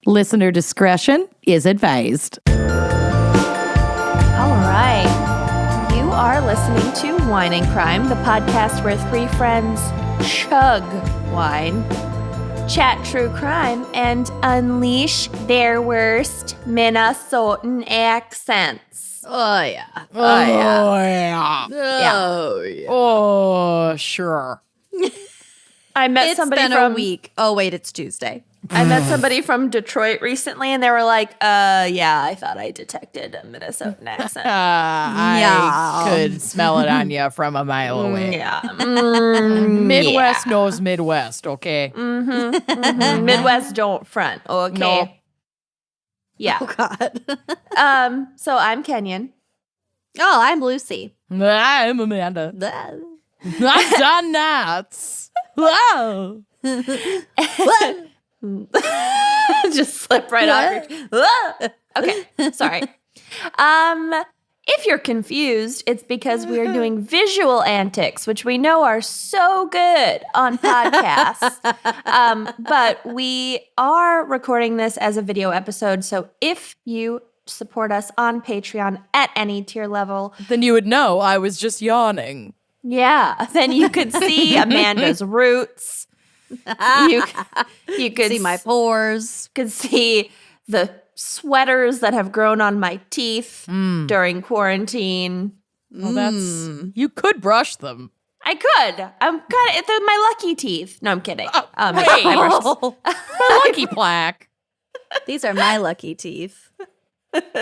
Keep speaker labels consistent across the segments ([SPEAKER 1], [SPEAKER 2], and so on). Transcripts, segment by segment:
[SPEAKER 1] Listener discretion is advised.
[SPEAKER 2] All right. You are listening to Wine and Crime, the podcast where three friends chug wine, chat true crime, and unleash their worst Minnesotan accents.
[SPEAKER 3] Oh, yeah.
[SPEAKER 1] Oh, sure.
[SPEAKER 2] I met
[SPEAKER 3] It's
[SPEAKER 2] somebody
[SPEAKER 3] been
[SPEAKER 2] from
[SPEAKER 3] a week. Oh, wait, it's Tuesday.
[SPEAKER 2] I met somebody from Detroit recently, and they were like, yeah, I thought I detected a Minnesotan accent.
[SPEAKER 1] I could smell it on you from a mile away.
[SPEAKER 2] Yeah.
[SPEAKER 1] Midwest knows Midwest, okay?
[SPEAKER 2] Midwest don't front, okay?
[SPEAKER 1] No.
[SPEAKER 2] Yeah.
[SPEAKER 3] Oh, God.
[SPEAKER 2] So I'm Kenyon.
[SPEAKER 3] Oh, I'm Lucy.
[SPEAKER 1] I'm Amanda. I've done that. Wow.
[SPEAKER 2] Just slip right off your... Okay, sorry. If you're confused, it's because we are doing visual antics, which we know are so good on podcasts. But we are recording this as a video episode, so if you support us on Patreon at any tier level,
[SPEAKER 1] Then you would know I was just yawning.
[SPEAKER 2] yeah, then you could see Amanda's roots. You could
[SPEAKER 3] See my pores.
[SPEAKER 2] could see the sweaters that have grown on my teeth during quarantine.
[SPEAKER 1] Well, that's you could brush them.
[SPEAKER 2] I could. I'm kind of they're my lucky teeth. No, I'm kidding.
[SPEAKER 1] Wait.
[SPEAKER 2] I brushed-
[SPEAKER 1] My lucky plaque.
[SPEAKER 3] These are my lucky teeth.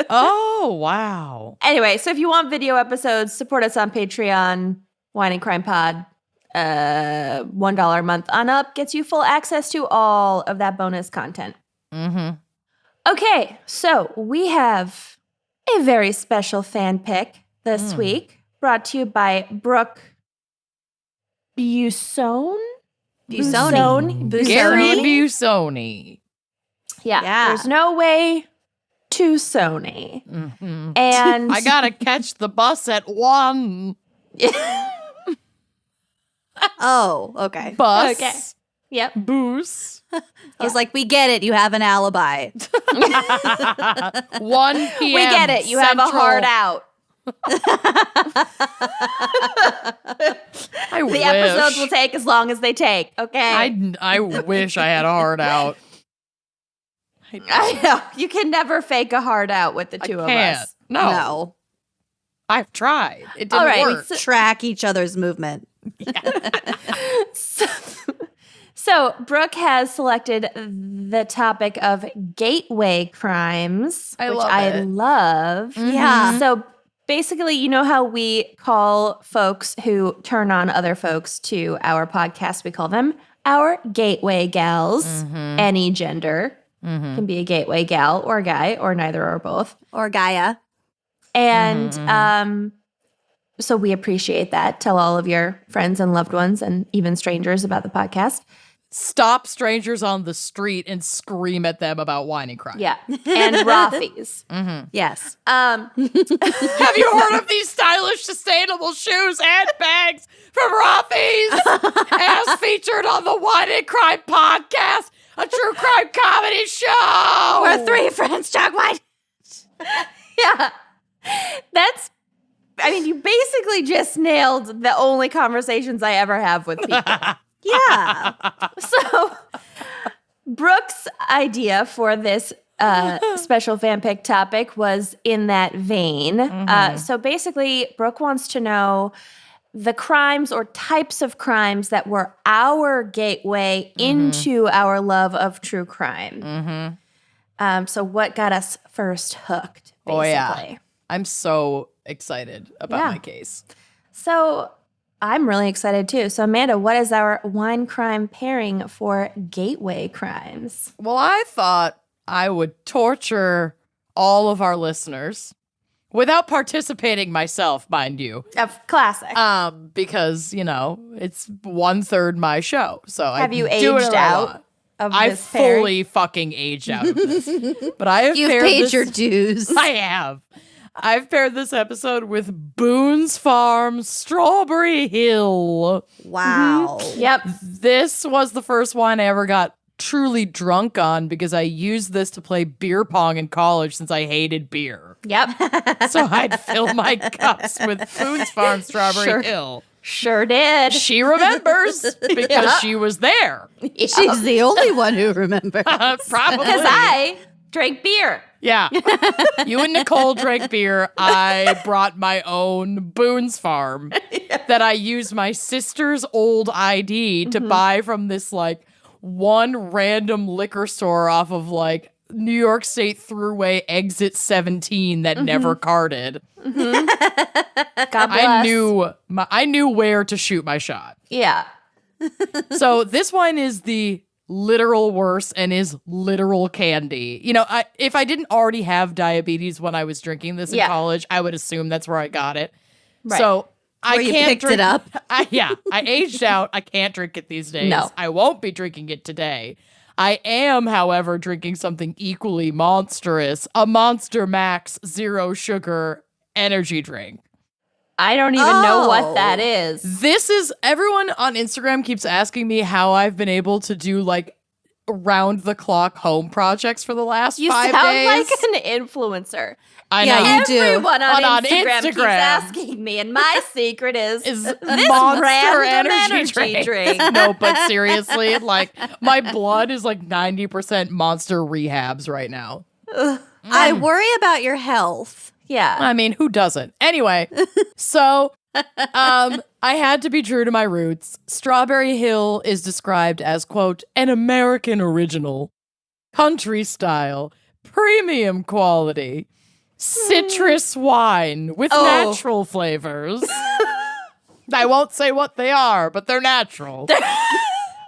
[SPEAKER 1] Oh, wow.
[SPEAKER 2] Anyway, so if you want video episodes, support us on Patreon. Wine and Crime Pod. $1 a month on up gets you full access to all of that bonus content.
[SPEAKER 1] Mm-hmm.
[SPEAKER 2] Okay, so we have a very special fan pick this week, brought to you by Brooke Busone.
[SPEAKER 3] Busoni.
[SPEAKER 1] Gary Busoni.
[SPEAKER 2] Yeah, there's no way to Sony.
[SPEAKER 1] Mm-hmm.
[SPEAKER 2] And
[SPEAKER 1] I gotta catch the bus at 1.
[SPEAKER 3] Oh, okay.
[SPEAKER 1] Bus.
[SPEAKER 2] Okay. Yep.
[SPEAKER 1] Booze.
[SPEAKER 3] I was like, we get it. You have an alibi.
[SPEAKER 1] 1 p.m.
[SPEAKER 2] We get it. You have a hard out.
[SPEAKER 1] I
[SPEAKER 2] The
[SPEAKER 1] wish.
[SPEAKER 2] episodes will take as long as they take, okay?
[SPEAKER 1] I wish I had a hard out.
[SPEAKER 2] I know. You can never fake a hard out with the two of
[SPEAKER 1] Can't.
[SPEAKER 2] us.
[SPEAKER 1] No. I've tried. It didn't
[SPEAKER 2] All right,
[SPEAKER 1] work.
[SPEAKER 3] Track each other's movement.
[SPEAKER 2] So Brooke has selected the topic of gateway crimes,
[SPEAKER 1] I
[SPEAKER 2] which
[SPEAKER 1] love
[SPEAKER 2] I
[SPEAKER 1] it.
[SPEAKER 2] love.
[SPEAKER 3] Yeah.
[SPEAKER 2] So basically, you know how we call folks who turn on other folks to our podcast, we call them our gateway gals, any gender. Can be a gateway gal or guy or neither or both.
[SPEAKER 3] Or Gaia.
[SPEAKER 2] And so we appreciate that. Tell all of your friends and loved ones and even strangers about the podcast.
[SPEAKER 1] Stop strangers on the street and scream at them about wine and crime.
[SPEAKER 2] Yeah. And Rothy's.
[SPEAKER 3] Yes.
[SPEAKER 1] Have you heard of these stylish, sustainable shoes and bags from Rothy's? As featured on the Wine and Crime podcast, a true crime comedy show.
[SPEAKER 3] We're 3 friends, chug wine.
[SPEAKER 2] Yeah. You basically just nailed the only conversations I ever have with people.
[SPEAKER 3] Yeah.
[SPEAKER 2] So, Brooke's idea for this special fan pick topic was in that vein. So basically, Brooke wants to know the crimes or types of crimes that were our gateway into our love of true crime. So what got us first hooked, basically.
[SPEAKER 1] Oh, yeah. I'm so excited about my case.
[SPEAKER 2] So I'm really excited too. So Amanda, what is our wine crime pairing for gateway crimes?
[SPEAKER 1] Well, I thought I would torture all of our listeners without participating myself, mind you.
[SPEAKER 2] Classic.
[SPEAKER 1] Because, it's 1/3 my show. So
[SPEAKER 2] Have you
[SPEAKER 1] do
[SPEAKER 2] aged
[SPEAKER 1] whatever I
[SPEAKER 2] out
[SPEAKER 1] want.
[SPEAKER 2] of
[SPEAKER 1] I
[SPEAKER 2] this pairing?
[SPEAKER 1] fully fucking aged out of this. But I have
[SPEAKER 3] You've
[SPEAKER 1] paired
[SPEAKER 3] paid
[SPEAKER 1] this-
[SPEAKER 3] your dues.
[SPEAKER 1] I have. I've paired this episode with Boone's Farm Strawberry Hill.
[SPEAKER 3] Wow.
[SPEAKER 2] Yep.
[SPEAKER 1] This was the first wine I ever got truly drunk on because I used this to play beer pong in college since I hated beer.
[SPEAKER 2] Yep.
[SPEAKER 1] So I'd fill my cups with Boone's Farm Strawberry Hill.
[SPEAKER 2] Sure did.
[SPEAKER 1] She remembers because she was there.
[SPEAKER 3] She's the only one who remembers.
[SPEAKER 1] Probably.
[SPEAKER 2] Because I drank beer.
[SPEAKER 1] Yeah. You and Nicole drank beer. I brought my own Boone's Farm that I used my sister's old ID to buy from this like one random liquor store off of like New York State Thruway exit 17 that never carded.
[SPEAKER 2] God bless.
[SPEAKER 1] I knew where to shoot my shot.
[SPEAKER 2] Yeah.
[SPEAKER 1] So this wine is the literal worst and is literal candy. You know, if I didn't already have diabetes when I was drinking this in college, I would assume that's where I got it.
[SPEAKER 2] Right.
[SPEAKER 1] So I
[SPEAKER 3] you
[SPEAKER 1] can't
[SPEAKER 3] picked
[SPEAKER 1] drink
[SPEAKER 3] it up.
[SPEAKER 1] I aged out. I can't drink it these days.
[SPEAKER 2] No.
[SPEAKER 1] I won't be drinking it today. I am, however, drinking something equally monstrous, a Monster Max Zero Sugar energy drink.
[SPEAKER 2] I don't even know what that is.
[SPEAKER 1] This is, everyone on Instagram keeps asking me how I've been able to do like round the clock home projects for the last
[SPEAKER 2] You
[SPEAKER 1] 5
[SPEAKER 2] sound
[SPEAKER 1] days.
[SPEAKER 2] like an influencer.
[SPEAKER 1] I
[SPEAKER 3] Yeah,
[SPEAKER 1] know.
[SPEAKER 3] you do.
[SPEAKER 2] Everyone on
[SPEAKER 1] On
[SPEAKER 2] Instagram keeps
[SPEAKER 1] Instagram.
[SPEAKER 2] asking me, and my secret is
[SPEAKER 1] Is
[SPEAKER 2] this
[SPEAKER 1] Monster
[SPEAKER 2] random
[SPEAKER 1] energy drink. No, but seriously, like my blood is like 90% Monster rehabs right now.
[SPEAKER 3] I worry about your health.
[SPEAKER 2] Yeah.
[SPEAKER 1] I mean, who doesn't? Anyway, so I had to be true to my roots. Strawberry Hill is described as, quote, an American original, country style, premium quality, citrus wine with natural flavors. I won't say what they are, but they're natural.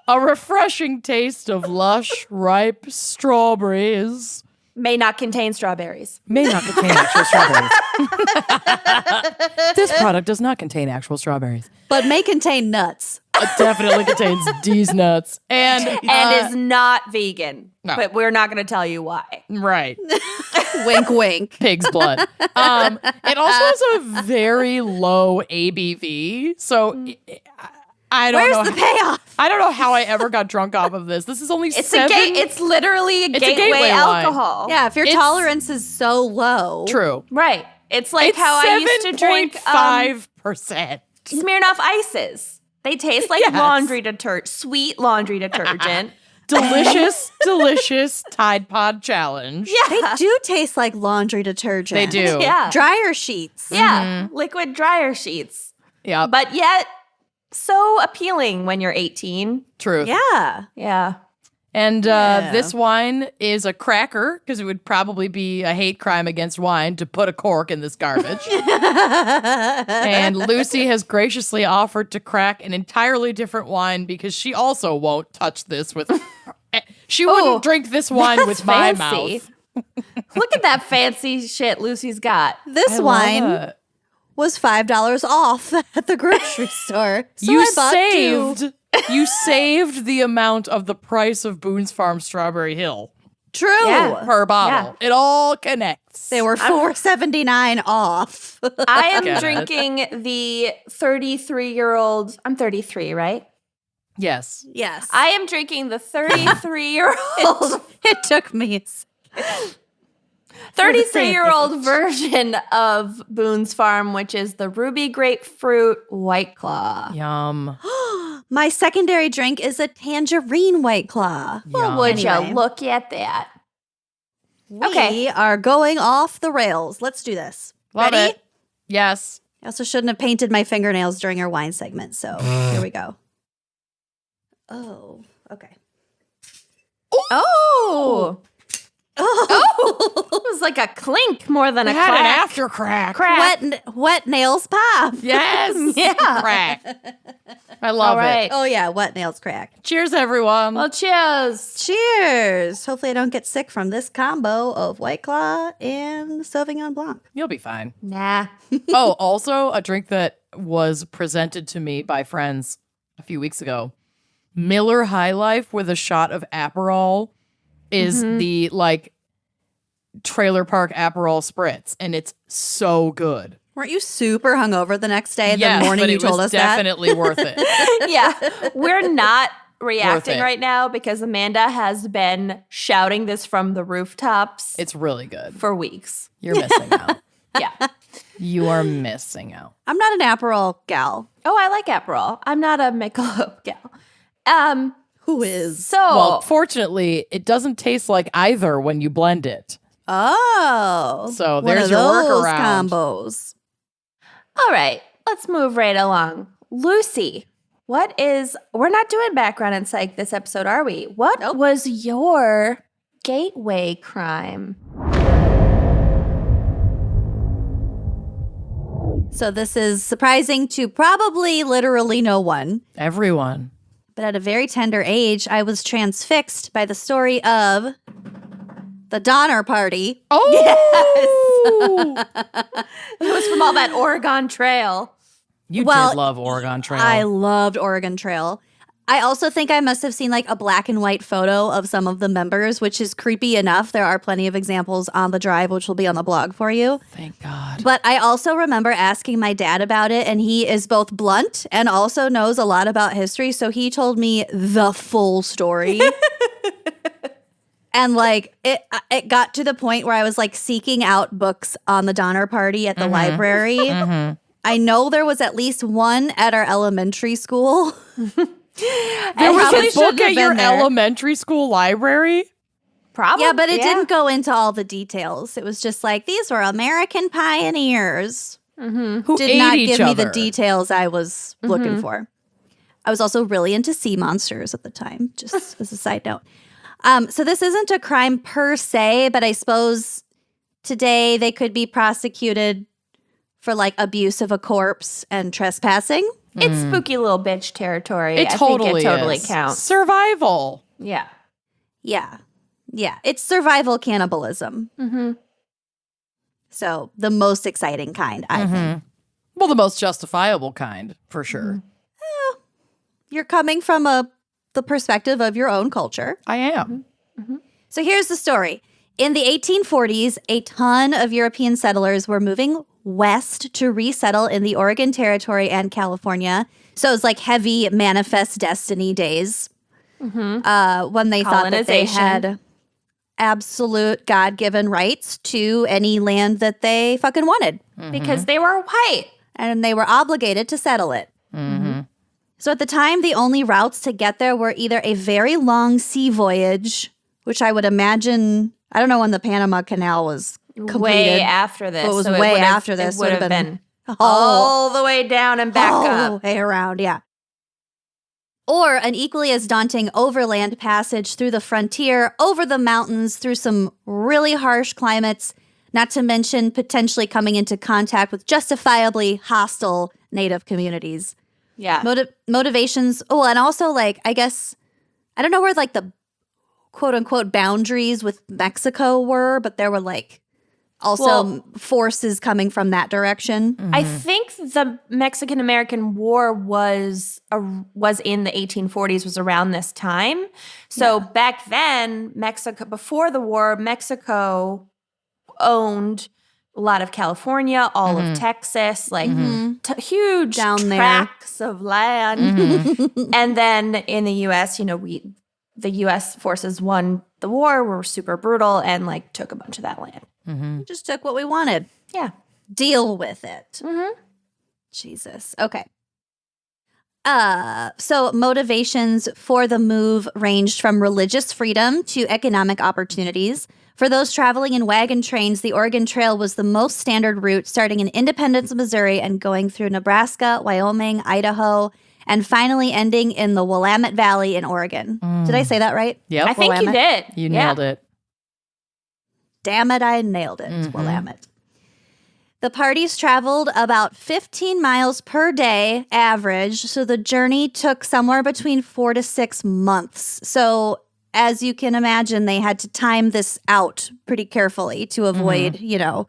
[SPEAKER 1] A refreshing taste of lush, ripe strawberries.
[SPEAKER 2] May not contain strawberries.
[SPEAKER 1] May not contain actual strawberries. This product does not contain actual strawberries.
[SPEAKER 3] But may contain nuts.
[SPEAKER 1] It definitely contains these nuts. And
[SPEAKER 2] And is not vegan.
[SPEAKER 1] No.
[SPEAKER 2] But we're not going to tell you why.
[SPEAKER 1] right.
[SPEAKER 3] Wink, wink.
[SPEAKER 1] Pig's blood. It also has a very low ABV. So I don't know.
[SPEAKER 3] Where's the payoff?
[SPEAKER 1] I don't know how I ever got drunk off of this. This is only
[SPEAKER 2] It's
[SPEAKER 1] 7.
[SPEAKER 2] it's literally a gateway,
[SPEAKER 1] gateway wine.
[SPEAKER 2] alcohol.
[SPEAKER 3] Yeah, if your
[SPEAKER 1] It's-
[SPEAKER 3] tolerance is so low.
[SPEAKER 1] True.
[SPEAKER 2] Right. It's like
[SPEAKER 1] It's
[SPEAKER 2] how I used to drink
[SPEAKER 1] 7.5%.
[SPEAKER 2] Smirnoff Ices. They taste like
[SPEAKER 1] Yes.
[SPEAKER 2] laundry detergent, sweet laundry detergent.
[SPEAKER 1] delicious Tide Pod challenge.
[SPEAKER 3] They do taste like laundry detergent.
[SPEAKER 1] They do.
[SPEAKER 2] Yeah.
[SPEAKER 3] Dryer sheets.
[SPEAKER 2] Yeah. Liquid dryer sheets.
[SPEAKER 1] Yeah.
[SPEAKER 2] But yet so appealing when you're 18.
[SPEAKER 1] True.
[SPEAKER 3] Yeah.
[SPEAKER 2] Yeah.
[SPEAKER 1] And
[SPEAKER 3] Yeah.
[SPEAKER 1] this wine is a cracker because it would probably be a hate crime against wine to put a cork in this garbage. And Lucy has graciously offered to crack an entirely different wine because she also won't touch this with. She wouldn't drink this wine with my
[SPEAKER 2] fancy.
[SPEAKER 1] mouth.
[SPEAKER 2] Look at that fancy shit Lucy's got.
[SPEAKER 3] This
[SPEAKER 1] I
[SPEAKER 3] wine
[SPEAKER 1] love it.
[SPEAKER 3] was $5 off at the grocery store. So
[SPEAKER 1] You
[SPEAKER 3] I bought two.
[SPEAKER 1] saved. You saved the amount of the price of Boone's Farm Strawberry Hill
[SPEAKER 3] True.
[SPEAKER 2] Yeah.
[SPEAKER 1] per bottle. It all connects.
[SPEAKER 3] They were $4.79 off.
[SPEAKER 2] I am
[SPEAKER 1] Get it.
[SPEAKER 2] drinking the 33-year-old. I'm 33, right?
[SPEAKER 1] Yes.
[SPEAKER 3] Yes.
[SPEAKER 2] I am drinking the 33-year-old
[SPEAKER 3] It took me.
[SPEAKER 2] 33-year-old version of Boone's Farm, which is the Ruby Grapefruit White Claw.
[SPEAKER 1] Yum.
[SPEAKER 3] My secondary drink is a tangerine White Claw.
[SPEAKER 1] Yum.
[SPEAKER 2] Would
[SPEAKER 3] Anyway.
[SPEAKER 2] you look at that?
[SPEAKER 3] We are going off the rails. Let's do this.
[SPEAKER 1] Love
[SPEAKER 3] Ready?
[SPEAKER 1] it. Yes.
[SPEAKER 3] I also shouldn't have painted my fingernails during our wine segment, so here we go. Oh, okay.
[SPEAKER 2] Oh. Oh. It was like a clink more than a
[SPEAKER 1] It had
[SPEAKER 2] crack.
[SPEAKER 1] an after crack.
[SPEAKER 3] Wet nails pop.
[SPEAKER 1] Yes.
[SPEAKER 2] Yeah.
[SPEAKER 1] Crack. I love
[SPEAKER 2] All right.
[SPEAKER 1] it.
[SPEAKER 3] Oh yeah, wet nails crack.
[SPEAKER 1] Cheers, everyone.
[SPEAKER 2] Well, cheers.
[SPEAKER 3] Cheers. Hopefully I don't get sick from this combo of White Claw and Sauvignon Blanc.
[SPEAKER 1] You'll be fine.
[SPEAKER 2] Nah.
[SPEAKER 1] Oh, also a drink that was presented to me by friends a few weeks ago. Miller High Life with a shot of Aperol is the like trailer park Aperol spritz, and it's so good.
[SPEAKER 3] Weren't you super hungover the next day?
[SPEAKER 1] Yes,
[SPEAKER 3] the morning
[SPEAKER 1] but
[SPEAKER 3] you
[SPEAKER 1] it
[SPEAKER 3] told
[SPEAKER 1] was
[SPEAKER 3] us that.
[SPEAKER 1] definitely worth it.
[SPEAKER 2] Yeah. We're not reacting
[SPEAKER 1] it.
[SPEAKER 2] right now because Amanda has been shouting this from the rooftops
[SPEAKER 1] It's really good.
[SPEAKER 2] for weeks.
[SPEAKER 1] You're missing out.
[SPEAKER 2] Yeah.
[SPEAKER 1] You are missing out.
[SPEAKER 3] I'm not an Aperol gal.
[SPEAKER 2] Oh, I like Aperol. I'm not a Michelob gal.
[SPEAKER 3] Who is?
[SPEAKER 2] So,
[SPEAKER 1] Well, fortunately, it doesn't taste like either when you blend it.
[SPEAKER 3] Oh.
[SPEAKER 1] So
[SPEAKER 3] one
[SPEAKER 1] there's
[SPEAKER 3] of
[SPEAKER 1] your
[SPEAKER 3] those
[SPEAKER 1] workaround.
[SPEAKER 3] combos.
[SPEAKER 2] all right, let's move right along. Lucy, we're not doing background and psych this episode, are we? What was your gateway crime?
[SPEAKER 3] So this is surprising to probably literally no one.
[SPEAKER 1] Everyone.
[SPEAKER 3] But at a very tender age, I was transfixed by the story of the Donner Party.
[SPEAKER 1] Oh!
[SPEAKER 2] It was from all that Oregon Trail.
[SPEAKER 1] You
[SPEAKER 3] Well,
[SPEAKER 1] did love Oregon Trail.
[SPEAKER 3] I loved Oregon Trail. I also think I must have seen like a black and white photo of some of the members, which is creepy enough. There are plenty of examples on the drive, which will be on the blog for you.
[SPEAKER 1] Thank God.
[SPEAKER 3] But I also remember asking my dad about it, and he is both blunt and also knows a lot about history. So he told me the full story. And like it got to the point where I was like seeking out books on the Donner Party at the library. I know there was at least one at our elementary school.
[SPEAKER 1] There was
[SPEAKER 3] probably
[SPEAKER 1] a book
[SPEAKER 3] shouldn't have
[SPEAKER 1] at your
[SPEAKER 3] been there.
[SPEAKER 1] elementary school library?
[SPEAKER 2] Probably.
[SPEAKER 3] Yeah, but it didn't go into all the details. It was just like, these were American pioneers.
[SPEAKER 1] Who
[SPEAKER 3] Did
[SPEAKER 1] ate
[SPEAKER 3] not
[SPEAKER 1] each
[SPEAKER 3] give me
[SPEAKER 1] other.
[SPEAKER 3] the details I was looking for. I was also really into sea monsters at the time, just as a side note. So this isn't a crime per se, but I suppose today they could be prosecuted for like abuse of a corpse and trespassing.
[SPEAKER 2] It's spooky little bitch territory.
[SPEAKER 1] It
[SPEAKER 2] I
[SPEAKER 1] totally
[SPEAKER 2] think it totally
[SPEAKER 1] is.
[SPEAKER 2] counts.
[SPEAKER 1] Survival.
[SPEAKER 2] Yeah.
[SPEAKER 3] Yeah. Yeah. It's survival cannibalism. So the most exciting kind, I think.
[SPEAKER 1] Well, the most justifiable kind, for sure.
[SPEAKER 3] You're coming from the perspective of your own culture.
[SPEAKER 1] I am.
[SPEAKER 3] So here's the story. In the 1840s, a ton of European settlers were moving west to resettle in the Oregon Territory and California. So it's like heavy manifest destiny days when they thought that they had absolute God-given rights to any land that they fucking wanted.
[SPEAKER 2] Because they were white.
[SPEAKER 3] And they were obligated to settle it. So at the time, the only routes to get there were either a very long sea voyage, which I would imagine, I don't know when the Panama Canal was completed.
[SPEAKER 2] Way after this.
[SPEAKER 3] It was
[SPEAKER 2] so
[SPEAKER 3] way
[SPEAKER 2] would've-
[SPEAKER 3] after this.
[SPEAKER 2] It would have
[SPEAKER 3] Would've
[SPEAKER 2] been
[SPEAKER 3] all
[SPEAKER 2] all the way down and back up.
[SPEAKER 3] the way around, yeah. Or an equally as daunting overland passage through the frontier, over the mountains, through some really harsh climates, not to mention potentially coming into contact with justifiably hostile Native communities.
[SPEAKER 2] Yeah.
[SPEAKER 3] Motivations. Oh, and also, like, I guess, I don't know where, like, the quote-unquote boundaries with Mexico were, but there were, like, also forces coming from that direction.
[SPEAKER 2] I think the Mexican-American War was in the 1840s, was around this time. So back then, Mexico, before the war, Mexico owned a lot of California, all of Texas, like huge
[SPEAKER 3] Down there.
[SPEAKER 2] tracts of land. And then in the U.S., you know, the U.S. forces won the war, were super brutal, and like took a bunch of that land.
[SPEAKER 3] We just took what we wanted.
[SPEAKER 2] Yeah.
[SPEAKER 3] Deal with it. Jesus. Okay. So motivations for the move ranged from religious freedom to economic opportunities. For those traveling in wagon trains, the Oregon Trail was the most standard route, starting in Independence, Missouri, and going through Nebraska, Wyoming, Idaho, and finally ending in the Willamette Valley in Oregon. Did I say that right?
[SPEAKER 1] Yep.
[SPEAKER 2] I think you did.
[SPEAKER 1] You nailed it.
[SPEAKER 3] Damn it, I nailed it. Willamette. The parties traveled about 15 miles per day average, so the journey took somewhere between 4 to 6 months. So as you can imagine, they had to time this out pretty carefully to avoid, you know,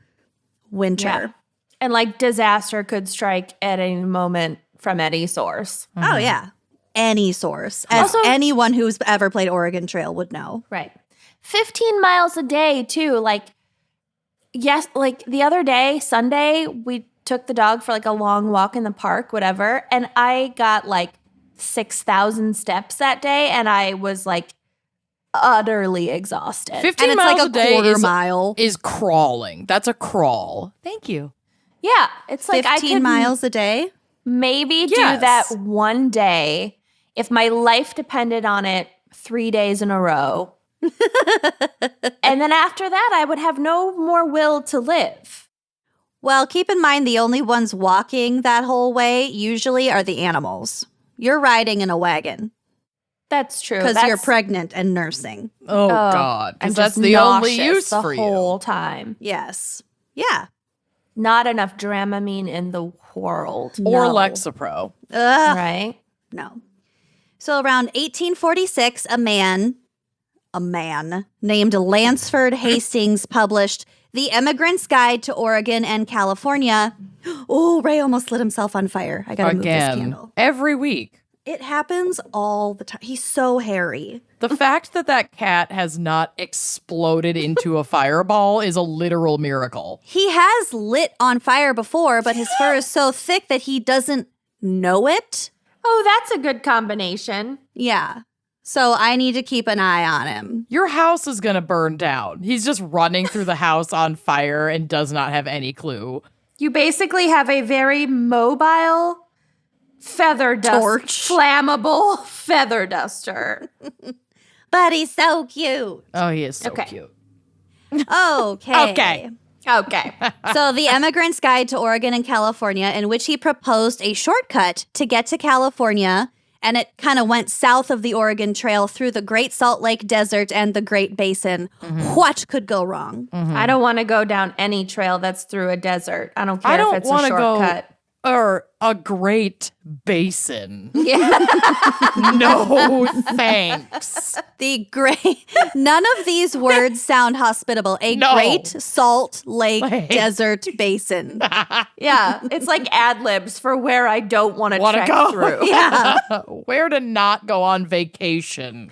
[SPEAKER 3] winter.
[SPEAKER 2] Yeah. And like disaster could strike at any moment from any source.
[SPEAKER 3] Oh, yeah. Any source. As
[SPEAKER 2] Also-
[SPEAKER 3] anyone who's ever played Oregon Trail would know.
[SPEAKER 2] Right. 15 miles a day, too. Like, yes, like the other day, Sunday, we took the dog for like a long walk in the park, whatever. And I got like 6,000 steps that day, and I was like utterly exhausted.
[SPEAKER 1] 15
[SPEAKER 3] And it's
[SPEAKER 1] miles
[SPEAKER 3] like
[SPEAKER 1] a day
[SPEAKER 3] quarter mile.
[SPEAKER 1] is crawling. That's a crawl. Thank you.
[SPEAKER 2] Yeah, it's like
[SPEAKER 3] 15
[SPEAKER 2] I could
[SPEAKER 3] miles a day?
[SPEAKER 2] maybe do
[SPEAKER 1] Yes.
[SPEAKER 2] that one day if my life depended on it 3 days in a row. And then after that, I would have no more will to live.
[SPEAKER 3] Well, keep in mind the only ones walking that whole way usually are the animals. You're riding in a wagon
[SPEAKER 2] That's true.
[SPEAKER 3] because you're
[SPEAKER 2] That's-
[SPEAKER 3] pregnant and nursing.
[SPEAKER 1] Oh, God.
[SPEAKER 2] I'm
[SPEAKER 1] Because that's
[SPEAKER 2] just
[SPEAKER 1] the only
[SPEAKER 2] nauseous
[SPEAKER 1] use
[SPEAKER 2] the
[SPEAKER 1] for
[SPEAKER 2] whole
[SPEAKER 1] you.
[SPEAKER 2] time.
[SPEAKER 3] Yes. Yeah.
[SPEAKER 2] Not enough Dramamine in the world.
[SPEAKER 1] Or
[SPEAKER 3] No.
[SPEAKER 1] Lexapro.
[SPEAKER 3] Ugh.
[SPEAKER 2] Right?
[SPEAKER 3] No. So around 1846, a man named Lansford Hastings published The Emigrant's Guide to Oregon and California. Oh, Ray almost lit himself on fire. I gotta move this
[SPEAKER 1] Again.
[SPEAKER 3] candle.
[SPEAKER 1] Every week.
[SPEAKER 3] It happens all the time. He's so hairy.
[SPEAKER 1] The fact that cat has not exploded into a fireball is a literal miracle.
[SPEAKER 3] He has lit on fire before, but his fur is so thick that he doesn't know it.
[SPEAKER 2] Oh, that's a good combination.
[SPEAKER 3] Yeah. So I need to keep an eye on him.
[SPEAKER 1] Your house is going to burn down. He's just running through the house on fire and does not have any clue.
[SPEAKER 2] You basically have a very mobile feather
[SPEAKER 3] Torch.
[SPEAKER 2] flammable feather duster.
[SPEAKER 3] But he's so cute.
[SPEAKER 1] Oh, he is so
[SPEAKER 2] Okay.
[SPEAKER 1] cute.
[SPEAKER 3] Okay.
[SPEAKER 1] Okay.
[SPEAKER 2] Okay.
[SPEAKER 3] So The Emigrant's Guide to Oregon and California, in which he proposed a shortcut to get to California, and it kind of went south of the Oregon Trail through the Great Salt Lake Desert and the Great Basin. What could go wrong?
[SPEAKER 2] I don't want to go down any trail that's through a desert. I don't care
[SPEAKER 1] I
[SPEAKER 2] if
[SPEAKER 1] don't
[SPEAKER 2] it's a
[SPEAKER 1] want to go
[SPEAKER 2] shortcut.
[SPEAKER 1] or a great basin.
[SPEAKER 2] Yeah.
[SPEAKER 1] No thanks.
[SPEAKER 3] The great, none of these words sound hospitable. A
[SPEAKER 1] No.
[SPEAKER 3] Great Salt Lake
[SPEAKER 1] Lake.
[SPEAKER 3] Desert Basin.
[SPEAKER 2] Yeah. It's like ad libs for where I don't want to
[SPEAKER 1] Wanna
[SPEAKER 2] trek
[SPEAKER 1] go?
[SPEAKER 2] through.
[SPEAKER 3] Yeah.
[SPEAKER 1] Where to not go on vacation.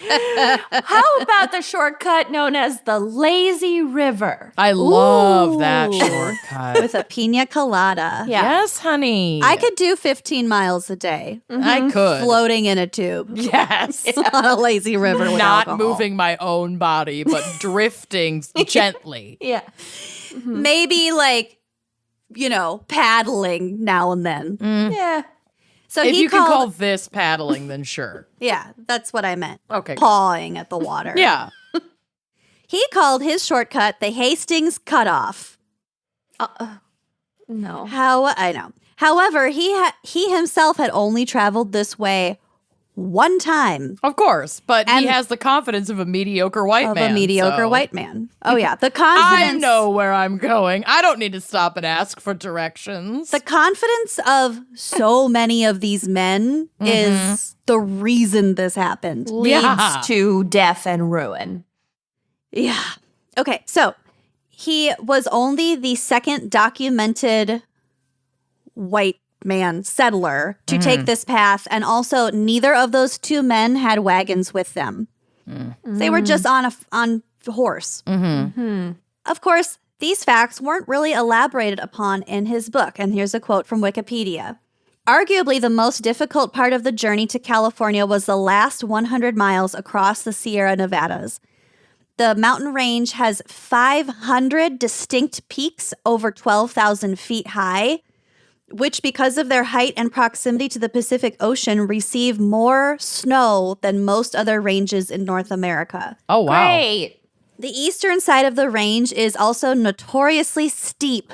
[SPEAKER 2] How about the shortcut known as the Lazy River?
[SPEAKER 1] I love that
[SPEAKER 3] Ooh.
[SPEAKER 1] shortcut.
[SPEAKER 3] With a pina colada.
[SPEAKER 2] Yeah.
[SPEAKER 1] Yes, honey.
[SPEAKER 3] I could do 15 miles a day
[SPEAKER 1] I could.
[SPEAKER 3] floating in a tube
[SPEAKER 1] Yes.
[SPEAKER 3] on a lazy river with
[SPEAKER 1] Not
[SPEAKER 3] alcohol.
[SPEAKER 1] moving my own body, but drifting gently.
[SPEAKER 2] Yeah.
[SPEAKER 3] Maybe like, paddling now and then.
[SPEAKER 2] Yeah.
[SPEAKER 3] So
[SPEAKER 1] If
[SPEAKER 3] he
[SPEAKER 1] you
[SPEAKER 3] called,
[SPEAKER 1] can call this paddling, then sure.
[SPEAKER 3] yeah, that's what I meant.
[SPEAKER 1] Okay. good.
[SPEAKER 3] Pawing at the water.
[SPEAKER 1] Yeah.
[SPEAKER 3] He called his shortcut the Hastings Cutoff.
[SPEAKER 2] No.
[SPEAKER 3] I know. However, he himself had only traveled this way one time
[SPEAKER 1] Of course. But
[SPEAKER 3] And-
[SPEAKER 1] he has the confidence of a mediocre white
[SPEAKER 3] of
[SPEAKER 1] man.
[SPEAKER 3] a mediocre
[SPEAKER 1] so
[SPEAKER 3] white man. Oh yeah, the
[SPEAKER 1] I
[SPEAKER 3] confidence.
[SPEAKER 1] know where I'm going. I don't need to stop and ask for directions.
[SPEAKER 3] The confidence of so many of these men is the reason this happened.
[SPEAKER 2] Leads
[SPEAKER 1] Yeah.
[SPEAKER 2] to death and ruin.
[SPEAKER 3] Yeah. Okay, so he was only the second documented white man settler to take this path, and also neither of those two men had wagons with them. They were just on a horse. Of course, these facts weren't really elaborated upon in his book, and here's a quote from Wikipedia. Arguably, the most difficult part of the journey to California was the last 100 miles across the Sierra Nevadas. The mountain range has 500 distinct peaks over 12,000 feet high, which, because of their height and proximity to the Pacific Ocean, receive more snow than most other ranges in North America.
[SPEAKER 1] Oh, wow.
[SPEAKER 2] Great.
[SPEAKER 3] The eastern side of the range is also notoriously steep.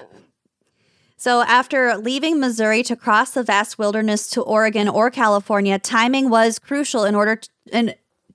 [SPEAKER 3] So after leaving Missouri to cross the vast wilderness to Oregon or California, timing was crucial in order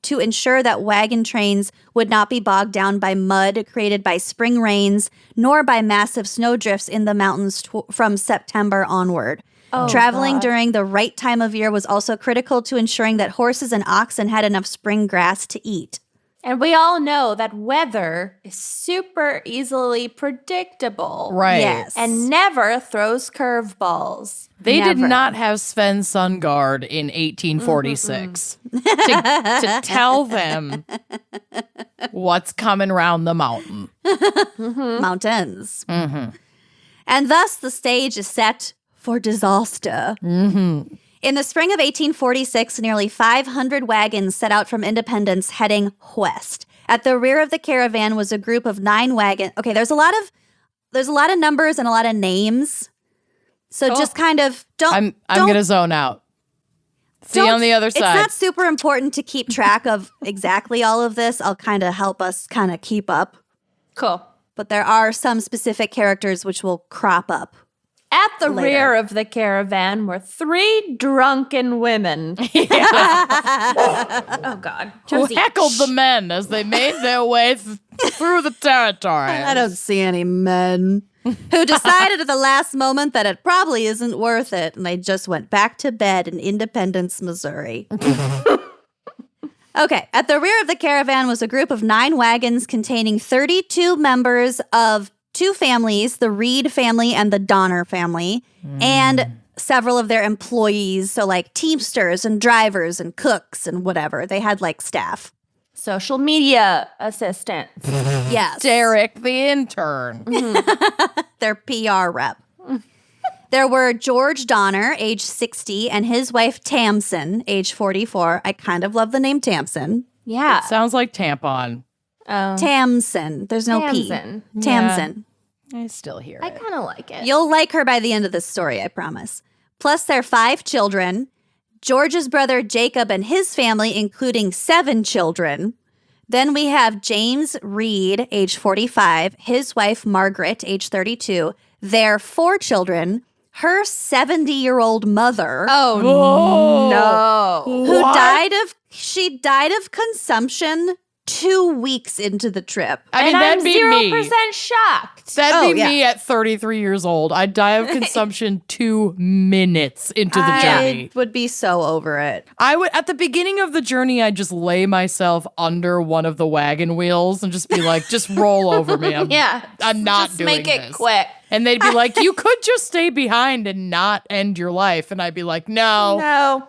[SPEAKER 3] to ensure that wagon trains would not be bogged down by mud created by spring rains, nor by massive snowdrifts in the mountains from September onward. Traveling
[SPEAKER 2] God.
[SPEAKER 3] during the right time of year was also critical to ensuring that horses and oxen had enough spring grass to eat.
[SPEAKER 2] And we all know that weather is super easily predictable.
[SPEAKER 1] Right.
[SPEAKER 3] Yes.
[SPEAKER 2] And never throws curveballs.
[SPEAKER 1] They did
[SPEAKER 3] Never.
[SPEAKER 1] not have Sven Sundgaard in 1846 to tell them what's coming round the mountain.
[SPEAKER 3] Mountains. And thus the stage is set for disaster. In In the spring of 1846, nearly 500 wagons set out from Independence heading west. At the rear of the caravan was a group of 9 wagons. Okay, there's a lot of numbers and a lot of names. So just kind of
[SPEAKER 1] I'm gonna zone out. See you on the other side.
[SPEAKER 3] It's not super important to keep track of exactly all of this. I'll kind of help us kind of keep up.
[SPEAKER 2] Cool.
[SPEAKER 3] But there are some specific characters which will crop up.
[SPEAKER 2] At the
[SPEAKER 3] Later.
[SPEAKER 2] rear of the caravan were 3 drunken women. Oh, God.
[SPEAKER 1] Who
[SPEAKER 2] Josie.
[SPEAKER 1] heckled the men as they made their way through the territory.
[SPEAKER 3] I don't see any men who decided at the last moment that it probably isn't worth it, and they just went back to bed in Independence, Missouri. Okay, at the rear of the caravan was a group of 9 wagons containing 32 members of 2 families, the Reed family and the Donner family, and several of their employees, so like teamsters and drivers and cooks and whatever. They had like staff.
[SPEAKER 2] Social media assistant.
[SPEAKER 3] Yes.
[SPEAKER 1] Derek, the intern.
[SPEAKER 3] Their PR rep. There were George Donner, age 60, and his wife Tamsin, age 44. I kind of love the name Tamsin.
[SPEAKER 2] Yeah.
[SPEAKER 1] Sounds like tampon.
[SPEAKER 3] Tamsin. There's no
[SPEAKER 2] Tamsin.
[SPEAKER 3] P. Tamsin.
[SPEAKER 1] I still hear
[SPEAKER 2] I
[SPEAKER 1] it.
[SPEAKER 2] kind of like it.
[SPEAKER 3] You'll like her by the end of this story, I promise. Plus their 5 children, George's brother Jacob and his family, including 7 children. Then we have James Reed, age 45, his wife Margaret, age 32, their 4 children, her 70-year-old mother,
[SPEAKER 2] No.
[SPEAKER 3] who died of consumption 2 weeks into the trip.
[SPEAKER 1] I mean,
[SPEAKER 2] and
[SPEAKER 1] that'd
[SPEAKER 2] I'm
[SPEAKER 1] be
[SPEAKER 2] 0%
[SPEAKER 1] me.
[SPEAKER 2] shocked.
[SPEAKER 1] That'd be me at 33 years old. I'd die of consumption 2 minutes into the journey.
[SPEAKER 3] I would be so over it.
[SPEAKER 1] I would, at the beginning of the journey, I'd just lay myself under one of the wagon wheels and just be like, just roll over me. I'm not
[SPEAKER 2] Just
[SPEAKER 1] doing
[SPEAKER 2] make it
[SPEAKER 1] this.
[SPEAKER 2] quick.
[SPEAKER 1] And they'd be like, you could just stay behind and not end your life. And I'd be like, no.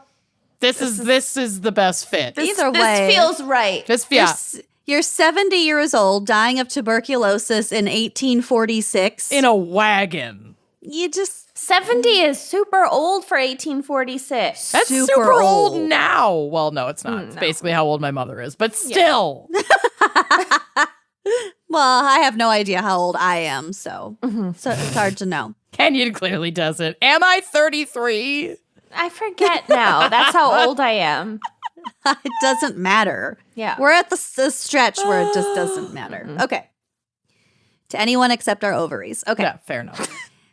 [SPEAKER 1] This is the best fit.
[SPEAKER 3] Either way.
[SPEAKER 2] This feels right.
[SPEAKER 3] You're 70 years old, dying of tuberculosis in 1846.
[SPEAKER 1] In a wagon.
[SPEAKER 3] You just
[SPEAKER 2] 70 is super old for 1846.
[SPEAKER 1] That's
[SPEAKER 3] Super
[SPEAKER 1] super old
[SPEAKER 3] old.
[SPEAKER 1] now. Well, no, it's not. It's basically how old my mother is. But still.
[SPEAKER 3] well, I have no idea how old I am, so it's hard to know.
[SPEAKER 1] Kenyon clearly doesn't. Am I 33?
[SPEAKER 2] I forget now. That's how old I am.
[SPEAKER 3] It doesn't matter.
[SPEAKER 2] Yeah.
[SPEAKER 3] We're at the stretch where it just doesn't matter. Okay. To anyone except our ovaries. Okay.
[SPEAKER 1] Yeah, fair enough.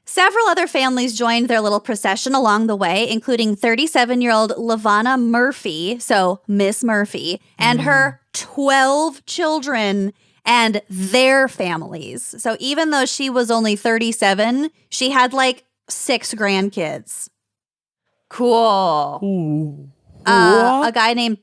[SPEAKER 3] Several other families joined their little procession along the way, including 37-year-old Lavanna Murphy, so Miss Murphy, and her 12 children and their families. So even though she was only 37, she had like 6 grandkids.
[SPEAKER 2] Cool.
[SPEAKER 1] Ooh.
[SPEAKER 3] A guy named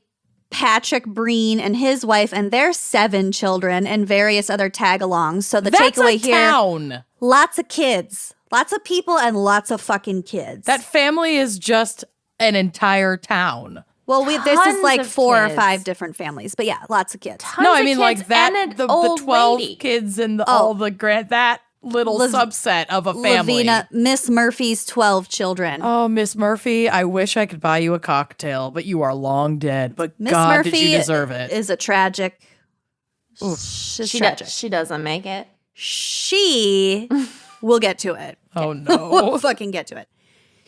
[SPEAKER 3] Patrick Breen and his wife and their 7 children and various other tag-alongs. So the
[SPEAKER 1] That's
[SPEAKER 3] takeaway
[SPEAKER 1] a
[SPEAKER 3] here,
[SPEAKER 1] town.
[SPEAKER 3] lots of kids, lots of people and lots of fucking kids.
[SPEAKER 1] That family is just an entire town.
[SPEAKER 3] Well, this
[SPEAKER 2] Tons
[SPEAKER 3] is like
[SPEAKER 2] of
[SPEAKER 3] 4 or
[SPEAKER 2] kids.
[SPEAKER 3] 5 different families, but yeah, lots of kids.
[SPEAKER 2] Tons
[SPEAKER 1] No, I
[SPEAKER 2] of
[SPEAKER 1] mean
[SPEAKER 2] kids
[SPEAKER 1] like that.
[SPEAKER 2] and an
[SPEAKER 1] The
[SPEAKER 2] old
[SPEAKER 1] 12
[SPEAKER 2] lady.
[SPEAKER 1] kids and all the that little subset of a family.
[SPEAKER 3] Lavina, Miss Murphy's 12 children.
[SPEAKER 1] Oh, Miss Murphy, I wish I could buy you a cocktail, but you are long dead. But
[SPEAKER 3] Miss
[SPEAKER 1] God,
[SPEAKER 3] Murphy
[SPEAKER 1] did you deserve it?
[SPEAKER 3] is a tragic. She's tragic.
[SPEAKER 2] She doesn't make it.
[SPEAKER 3] She will get to it.
[SPEAKER 1] Oh,
[SPEAKER 3] We'll
[SPEAKER 1] no.
[SPEAKER 3] fucking get to it.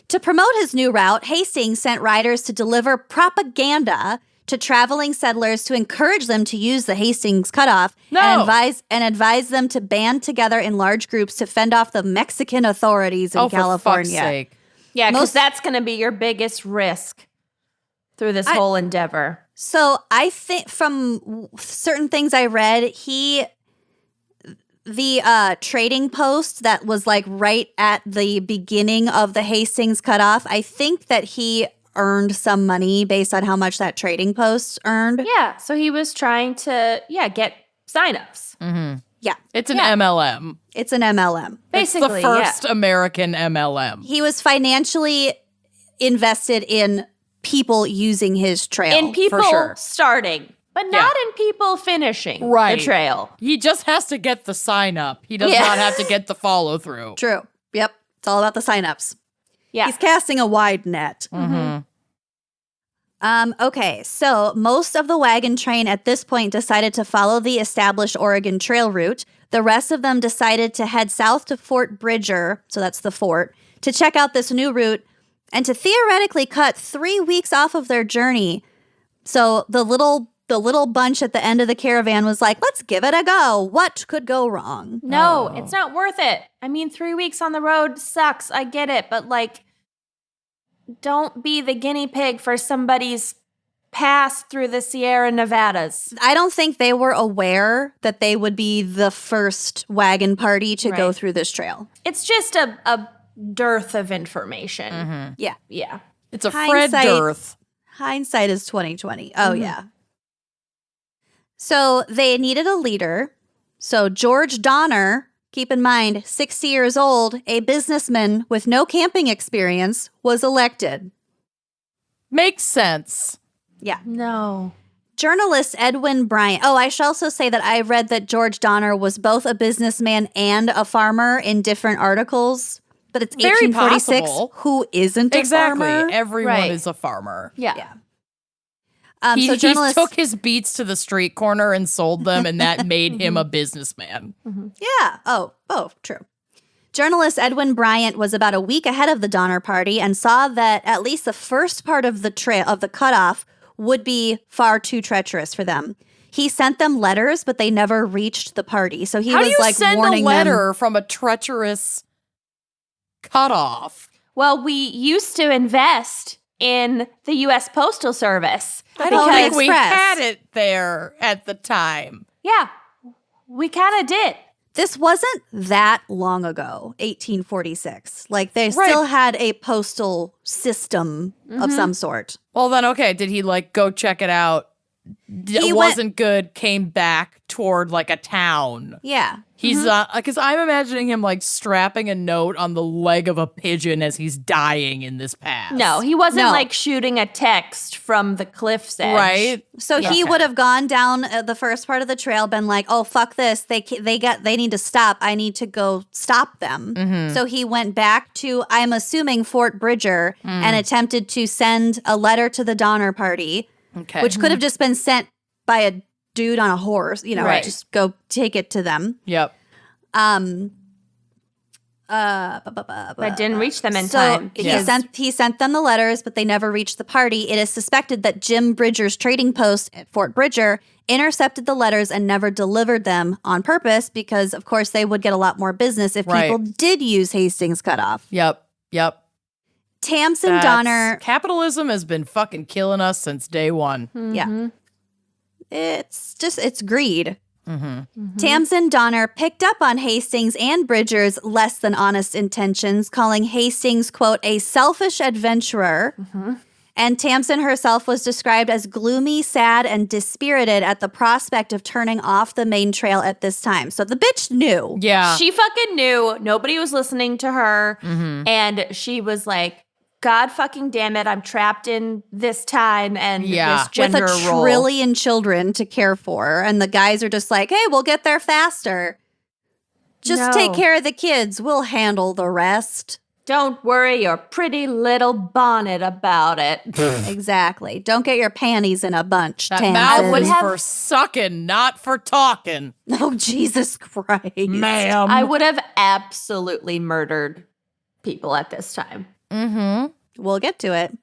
[SPEAKER 3] To promote his new route, Hastings sent riders to deliver propaganda to traveling settlers to encourage them to use the Hastings cutoff and advise them to band together in large groups to fend off the Mexican authorities in
[SPEAKER 1] Oh, for
[SPEAKER 3] California.
[SPEAKER 1] fuck's sake.
[SPEAKER 2] Yeah, because
[SPEAKER 3] Most-
[SPEAKER 2] that's going to be your biggest risk through this whole endeavor.
[SPEAKER 3] So I think from certain things I read, the trading post that was like right at the beginning of the Hastings cutoff, I think that he earned some money based on how much that trading post earned.
[SPEAKER 2] Yeah, so he was trying to, get signups.
[SPEAKER 3] Yeah,
[SPEAKER 1] It's an MLM.
[SPEAKER 3] it's an MLM.
[SPEAKER 2] Basically,
[SPEAKER 1] It's the first American MLM.
[SPEAKER 3] He was financially invested in people using his trail.
[SPEAKER 2] in people
[SPEAKER 1] sure.
[SPEAKER 2] starting, but not in people finishing
[SPEAKER 1] Right.
[SPEAKER 2] the trail.
[SPEAKER 1] He just has to get the sign up. He does not have to get the follow through.
[SPEAKER 3] True. Yep. It's all about the signups.
[SPEAKER 2] Yeah.
[SPEAKER 3] He's casting a wide net.
[SPEAKER 1] Mm-hmm.
[SPEAKER 3] Okay, so most of the wagon train at this point decided to follow the established Oregon Trail route. The rest of them decided to head south to Fort Bridger, so that's the fort, to check out this new route and to theoretically cut 3 weeks off of their journey. So the little bunch at the end of the caravan was like, let's give it a go. What could go wrong?
[SPEAKER 2] No, it's not worth it. I mean, 3 weeks on the road sucks. I get it. But, like, don't be the guinea pig for somebody's pass through the Sierra Nevadas.
[SPEAKER 3] I don't think they were aware that they would be the first wagon party to go
[SPEAKER 2] Right.
[SPEAKER 3] through this trail.
[SPEAKER 2] It's just a dearth of information.
[SPEAKER 1] Mm-hmm.
[SPEAKER 3] Yeah.
[SPEAKER 2] Yeah.
[SPEAKER 1] It's a
[SPEAKER 3] Hindsight-
[SPEAKER 1] Fred dearth.
[SPEAKER 3] Hindsight is 2020. Oh, yeah. So they needed a leader. So George Donner, keep in mind, 60 years old, a businessman with no camping experience, was elected.
[SPEAKER 1] Makes sense.
[SPEAKER 3] Yeah.
[SPEAKER 2] No.
[SPEAKER 3] Journalist Edwin Bryant. Oh, I should also say that I read that George Donner was both a businessman and a farmer in different articles. But it's
[SPEAKER 1] Very
[SPEAKER 3] 1846.
[SPEAKER 1] possible.
[SPEAKER 3] Who isn't a
[SPEAKER 1] Exactly.
[SPEAKER 3] farmer?
[SPEAKER 1] Everyone
[SPEAKER 2] Right.
[SPEAKER 1] is a farmer.
[SPEAKER 2] Yeah.
[SPEAKER 3] Yeah.
[SPEAKER 1] He,
[SPEAKER 3] So
[SPEAKER 1] he
[SPEAKER 3] journalists.
[SPEAKER 1] took his beets to the street corner and sold them, and that made him a businessman.
[SPEAKER 3] Yeah. Oh, true. Journalist Edwin Bryant was about a week ahead of the Donner Party and saw that at least the first part of the trail of the cutoff would be far too treacherous for them. He sent them letters, but they never reached the party. So he
[SPEAKER 1] How
[SPEAKER 3] was
[SPEAKER 1] do you
[SPEAKER 3] like
[SPEAKER 1] send a
[SPEAKER 3] warning
[SPEAKER 1] letter from a treacherous cutoff?
[SPEAKER 2] Well, we used to invest in the U.S. Postal Service.
[SPEAKER 1] I don't think we
[SPEAKER 3] Express.
[SPEAKER 1] had it there at the time.
[SPEAKER 2] Yeah, we kind of did.
[SPEAKER 3] This wasn't that long ago, 1846. Like they still had a postal system of some sort.
[SPEAKER 1] Well, then, okay, did he like go check it out?
[SPEAKER 3] He
[SPEAKER 1] It
[SPEAKER 3] went-
[SPEAKER 1] wasn't good, came back toward like a town.
[SPEAKER 3] Yeah.
[SPEAKER 1] He's because I'm imagining him like strapping a note on the leg of a pigeon as he's dying in this pass.
[SPEAKER 2] No, he wasn't
[SPEAKER 3] No.
[SPEAKER 2] like shooting a text from the cliff's edge.
[SPEAKER 1] Right?
[SPEAKER 3] So he would have gone down the first part of the trail, been like, "Oh fuck this! They need to stop. I need to go stop them." So he went back to, I'm assuming, Fort Bridger and attempted to send a letter to the Donner Party,
[SPEAKER 1] Okay.
[SPEAKER 3] which could have just been sent by a dude on a horse. You know,
[SPEAKER 2] Right.
[SPEAKER 3] just go take it to them.
[SPEAKER 1] Yep.
[SPEAKER 2] But didn't reach them in time.
[SPEAKER 3] He sent them the letters, but they never reached the party. It is suspected that Jim Bridger's trading post at Fort Bridger intercepted the letters and never delivered them on purpose because, of course, they would get a lot more business if
[SPEAKER 1] Right.
[SPEAKER 3] people did use Hastings cutoff.
[SPEAKER 1] Yep.
[SPEAKER 3] Tamsin Donner,
[SPEAKER 1] Capitalism has been fucking killing us since day one.
[SPEAKER 3] yeah, it's greed. Tamsin Donner picked up on Hastings and Bridger's less than honest intentions, calling Hastings, quote, a selfish adventurer. And Tamsin herself was described as gloomy, sad, and dispirited at the prospect of turning off the main trail at this time. So the bitch knew.
[SPEAKER 1] Yeah.
[SPEAKER 2] She fucking knew. Nobody was listening to her. And she was like, God fucking damn it, I'm trapped in this time and this
[SPEAKER 3] With
[SPEAKER 2] gender
[SPEAKER 3] a
[SPEAKER 2] role.
[SPEAKER 3] trillion children to care for. And the guys are just like, hey, we'll get there faster. Just
[SPEAKER 2] No.
[SPEAKER 3] take care of the kids. We'll handle the rest.
[SPEAKER 2] Don't worry your pretty little bonnet about it.
[SPEAKER 3] Exactly. Don't get your panties in a bunch,
[SPEAKER 1] That
[SPEAKER 3] Tamsin.
[SPEAKER 1] mouth
[SPEAKER 2] would
[SPEAKER 1] is
[SPEAKER 2] have-
[SPEAKER 1] for sucking, not for talking.
[SPEAKER 3] Oh, Jesus Christ.
[SPEAKER 1] Ma'am.
[SPEAKER 2] I would have absolutely murdered people at this time.
[SPEAKER 3] We'll get to it.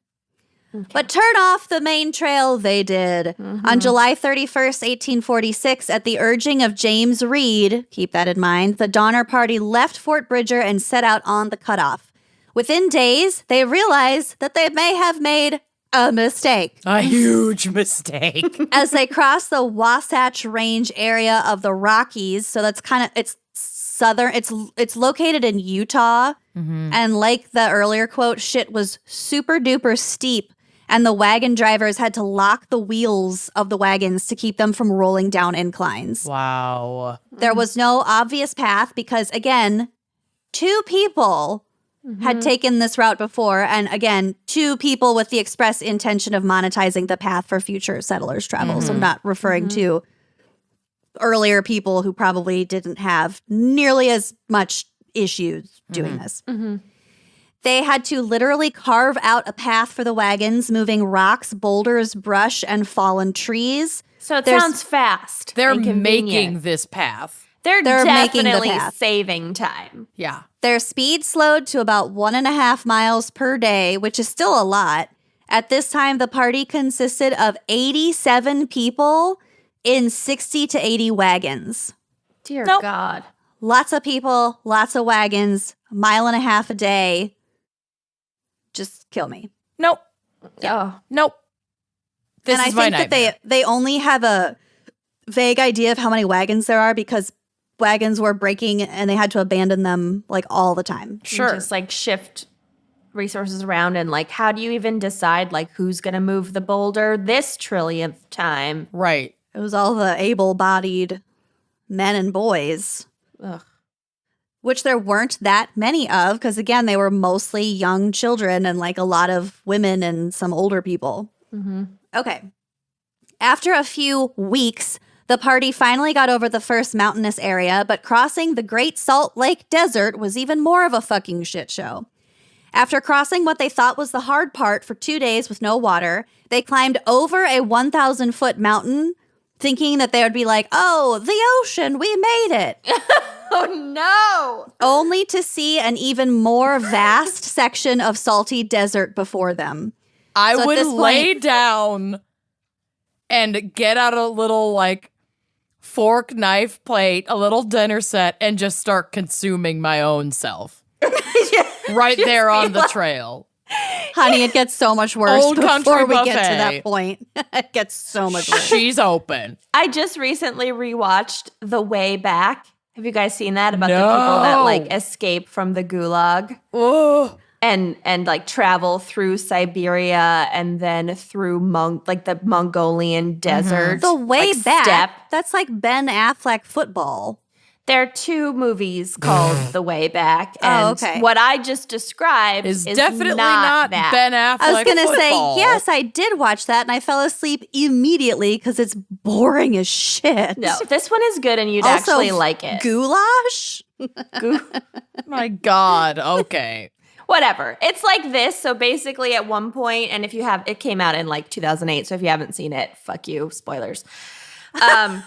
[SPEAKER 3] But turn off the main trail they did. On July 31st, 1846, at the urging of James Reed, keep that in mind, the Donner Party left Fort Bridger and set out on the cutoff. Within days, they realized that they may have made a mistake.
[SPEAKER 1] A huge mistake.
[SPEAKER 3] As they crossed the Wasatch Range area of the Rockies, so that's kind of, it's southern, it's located in Utah. And like the earlier quote, shit was super duper steep. And the wagon drivers had to lock the wheels of the wagons to keep them from rolling down inclines.
[SPEAKER 1] Wow.
[SPEAKER 3] There was no obvious path because, again, 2 people had taken this route before. And again, 2 people with the express intention of monetizing the path for future settlers' travel. So I'm not referring to earlier people who probably didn't have nearly as much issues doing this. They had to literally carve out a path for the wagons, moving rocks, boulders, brush, and fallen trees.
[SPEAKER 2] So it sounds fast.
[SPEAKER 1] They're
[SPEAKER 2] and convenient.
[SPEAKER 1] making this path.
[SPEAKER 2] They're
[SPEAKER 3] making the
[SPEAKER 2] definitely
[SPEAKER 3] path.
[SPEAKER 2] saving time.
[SPEAKER 1] Yeah.
[SPEAKER 3] Their speed slowed to about 1.5 miles per day, which is still a lot. At this time, the party consisted of 87 people in 60 to 80 wagons.
[SPEAKER 2] Dear
[SPEAKER 1] Nope.
[SPEAKER 2] God.
[SPEAKER 3] Lots of people, lots of wagons, 1.5 miles a day. Just kill me.
[SPEAKER 1] Nope.
[SPEAKER 2] Oh.
[SPEAKER 1] Nope. This
[SPEAKER 3] And
[SPEAKER 1] is
[SPEAKER 3] I
[SPEAKER 1] my
[SPEAKER 3] think
[SPEAKER 1] nightmare.
[SPEAKER 3] that they only have a vague idea of how many wagons there are because wagons were breaking and they had to abandon them like all the time.
[SPEAKER 1] Sure.
[SPEAKER 2] Just like shift resources around and like how do you even decide like who's going to move the boulder this trillionth time?
[SPEAKER 1] Right.
[SPEAKER 3] It was all the able-bodied men and boys,
[SPEAKER 2] Ugh.
[SPEAKER 3] which there weren't that many of because, again, they were mostly young children and like a lot of women and some older people.
[SPEAKER 2] Mm-hmm.
[SPEAKER 3] Okay. After a few weeks, the party finally got over the first mountainous area, but crossing the Great Salt Lake Desert was even more of a fucking shit show. After crossing what they thought was the hard part for 2 days with no water, they climbed over a 1,000-foot mountain, thinking that they would be like, oh, the ocean, we made it.
[SPEAKER 2] Oh no.
[SPEAKER 3] Only to see an even more vast section of salty desert before them.
[SPEAKER 1] I
[SPEAKER 3] So at
[SPEAKER 1] would
[SPEAKER 3] this
[SPEAKER 1] lay
[SPEAKER 3] point-
[SPEAKER 1] down and get out a little like fork, knife, plate, a little dinner set, and just start consuming my own self. Right there on the trail.
[SPEAKER 3] Honey, it gets so much worse
[SPEAKER 1] Old
[SPEAKER 3] before
[SPEAKER 1] Country
[SPEAKER 3] we get to
[SPEAKER 1] Buffet.
[SPEAKER 3] that point. It gets so much worse.
[SPEAKER 1] She's open.
[SPEAKER 2] I just recently rewatched The Way Back. Have you guys seen that about the people that like
[SPEAKER 1] No.
[SPEAKER 2] escape from the gulag
[SPEAKER 1] Oh,
[SPEAKER 2] and like travel through Siberia and then through the Mongolian desert?
[SPEAKER 3] The way
[SPEAKER 2] like,
[SPEAKER 3] back,
[SPEAKER 2] steppe.
[SPEAKER 3] that's like Ben Affleck football.
[SPEAKER 2] There are 2 movies called The Way Back,
[SPEAKER 3] Oh,
[SPEAKER 2] and
[SPEAKER 3] okay.
[SPEAKER 2] what I just described
[SPEAKER 1] is
[SPEAKER 2] is
[SPEAKER 1] definitely
[SPEAKER 2] not
[SPEAKER 1] not
[SPEAKER 2] that.
[SPEAKER 1] Ben Affleck.
[SPEAKER 3] I was going to say,
[SPEAKER 1] football.
[SPEAKER 3] yes, I did watch that and I fell asleep immediately because it's boring as shit.
[SPEAKER 2] No, this one is good, and you'd
[SPEAKER 3] Also,
[SPEAKER 2] actually like it.
[SPEAKER 3] Goulash?
[SPEAKER 1] My God. Okay.
[SPEAKER 2] Whatever. It's like this. So basically, at one point, and if you have, it came out in like 2008. So if you haven't seen it, fuck you. Spoilers. But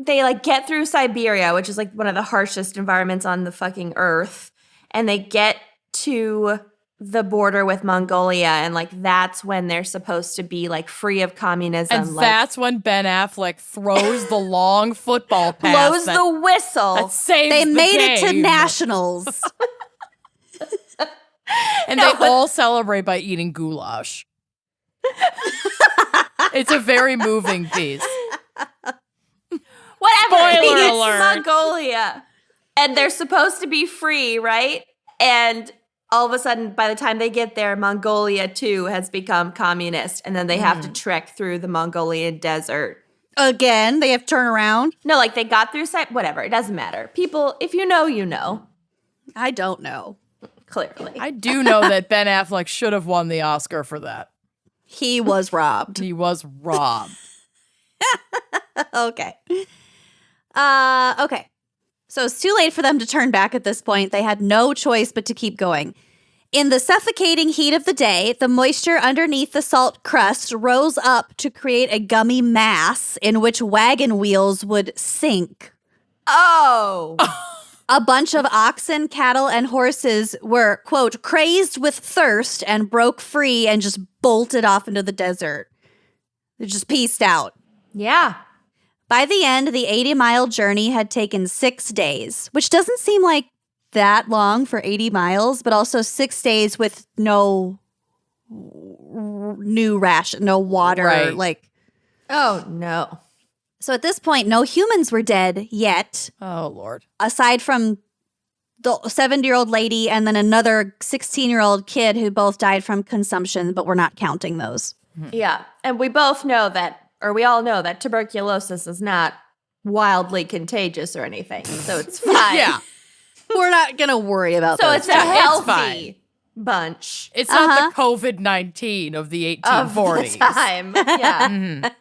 [SPEAKER 2] they like get through Siberia, which is like one of the harshest environments on the fucking earth, and they get to the border with Mongolia, and like that's when they're supposed to be like free of communism.
[SPEAKER 1] And
[SPEAKER 2] like,
[SPEAKER 1] that's when Ben Affleck throws the long football pass.
[SPEAKER 2] blows
[SPEAKER 1] that,
[SPEAKER 2] the whistle.
[SPEAKER 1] that saves
[SPEAKER 3] They
[SPEAKER 1] the
[SPEAKER 3] made it to
[SPEAKER 1] game.
[SPEAKER 3] nationals.
[SPEAKER 1] And they all celebrate by eating goulash. It's a very moving piece.
[SPEAKER 2] Whatever.
[SPEAKER 1] Spoiler
[SPEAKER 2] It's
[SPEAKER 1] alert.
[SPEAKER 2] Mongolia. And they're supposed to be free, right? And all of a sudden, by the time they get there, Mongolia too has become communist. And then they have to trek through the Mongolian desert.
[SPEAKER 3] Again, they have to turn around.
[SPEAKER 2] No, like they got through whatever. It doesn't matter. People, if you know, you know.
[SPEAKER 3] I don't know.
[SPEAKER 2] Clearly.
[SPEAKER 1] I do know that Ben Affleck should have won the Oscar for that.
[SPEAKER 3] He was robbed.
[SPEAKER 1] He was robbed.
[SPEAKER 3] Okay. Okay. So it's too late for them to turn back at this point. They had no choice but to keep going. In the suffocating heat of the day, the moisture underneath the salt crust rose up to create a gummy mass in which wagon wheels would sink.
[SPEAKER 2] Oh.
[SPEAKER 3] A bunch of oxen, cattle, and horses were, quote, crazed with thirst and broke free and just bolted off into the desert. They just pieced out.
[SPEAKER 2] Yeah.
[SPEAKER 3] By the end, the 80-mile journey had taken 6 days, which doesn't seem like that long for 80 miles, but also 6 days with no new ration, no water.
[SPEAKER 1] Right.
[SPEAKER 3] Like,
[SPEAKER 2] Oh, no.
[SPEAKER 3] so at this point, no humans were dead yet,
[SPEAKER 1] Oh, Lord.
[SPEAKER 3] aside from the 70-year-old lady and then another 16-year-old kid who both died from consumption, but we're not counting those.
[SPEAKER 2] Yeah. And we both know that, or we all know that tuberculosis is not wildly contagious or anything. So it's fine.
[SPEAKER 1] Yeah.
[SPEAKER 3] We're not going to worry about
[SPEAKER 2] So
[SPEAKER 3] those.
[SPEAKER 2] it's a
[SPEAKER 1] That's
[SPEAKER 2] healthy
[SPEAKER 1] fine.
[SPEAKER 2] bunch
[SPEAKER 1] It's not the COVID-19 of the
[SPEAKER 2] of
[SPEAKER 1] 1840s.
[SPEAKER 2] the time. Yeah.
[SPEAKER 1] Mhm.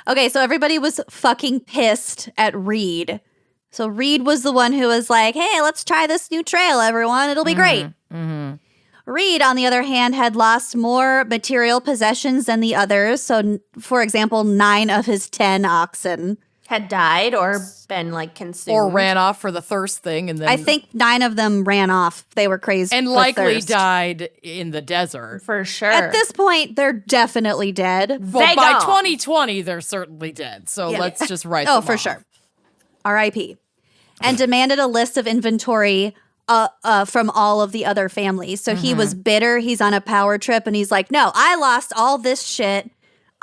[SPEAKER 3] Okay, so everybody was fucking pissed at Reed. So Reed was the one who was like, hey, let's try this new trail, everyone. It'll be great. Reed, on the other hand, had lost more material possessions than the others. So, for example, 9 of his 10 oxen
[SPEAKER 2] Had died or been like consumed.
[SPEAKER 1] Or ran off for the thirst thing. And then
[SPEAKER 3] I think 9 of them ran off. They were crazy.
[SPEAKER 1] And
[SPEAKER 3] with
[SPEAKER 1] likely
[SPEAKER 3] thirst.
[SPEAKER 1] died in the desert.
[SPEAKER 2] For sure.
[SPEAKER 3] At this point, they're definitely dead.
[SPEAKER 1] Well,
[SPEAKER 2] They
[SPEAKER 1] by
[SPEAKER 2] gone.
[SPEAKER 1] 2020, they're certainly dead. So
[SPEAKER 3] Yeah.
[SPEAKER 1] let's just write
[SPEAKER 3] Oh,
[SPEAKER 1] them
[SPEAKER 3] for
[SPEAKER 1] off.
[SPEAKER 3] sure. R.I.P. And demanded a list of inventory from all of the other families. So he was bitter. He's on a power trip and he's like, no, I lost all this shit.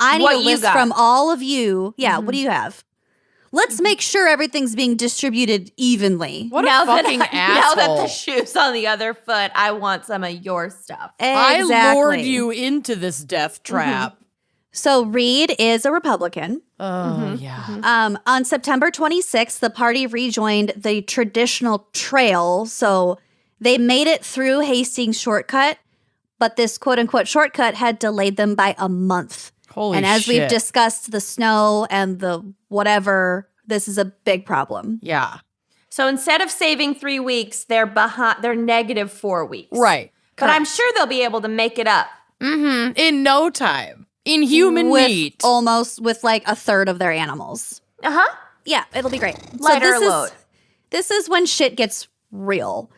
[SPEAKER 3] I need
[SPEAKER 2] What
[SPEAKER 3] a
[SPEAKER 2] you
[SPEAKER 3] list
[SPEAKER 2] got?
[SPEAKER 3] from all of you. Yeah, what do you have? Let's make sure everything's being distributed evenly.
[SPEAKER 1] What
[SPEAKER 2] now
[SPEAKER 1] a fucking
[SPEAKER 2] that
[SPEAKER 1] asshole.
[SPEAKER 2] Now that the shoe's on the other foot, I want some of your stuff.
[SPEAKER 3] Exactly.
[SPEAKER 1] I lured you into this death trap.
[SPEAKER 3] So Reed is a Republican.
[SPEAKER 1] Oh, yeah.
[SPEAKER 3] On September 26th, the party rejoined the traditional trail. So they made it through Hastings shortcut, but this quote-unquote shortcut had delayed them by a month.
[SPEAKER 1] Holy
[SPEAKER 3] and as we've
[SPEAKER 1] shit.
[SPEAKER 3] discussed, the snow and the whatever, this is a big problem.
[SPEAKER 1] Yeah.
[SPEAKER 2] So instead of saving 3 weeks, they're behind. They're negative 4 weeks.
[SPEAKER 1] Right.
[SPEAKER 2] But I'm sure they'll be able to make it up.
[SPEAKER 1] In no time. In human
[SPEAKER 3] with
[SPEAKER 1] meat.
[SPEAKER 3] almost with like a third of their animals. Yeah, it'll be great.
[SPEAKER 2] Lighter
[SPEAKER 3] this
[SPEAKER 2] load.
[SPEAKER 3] This is when shit gets real.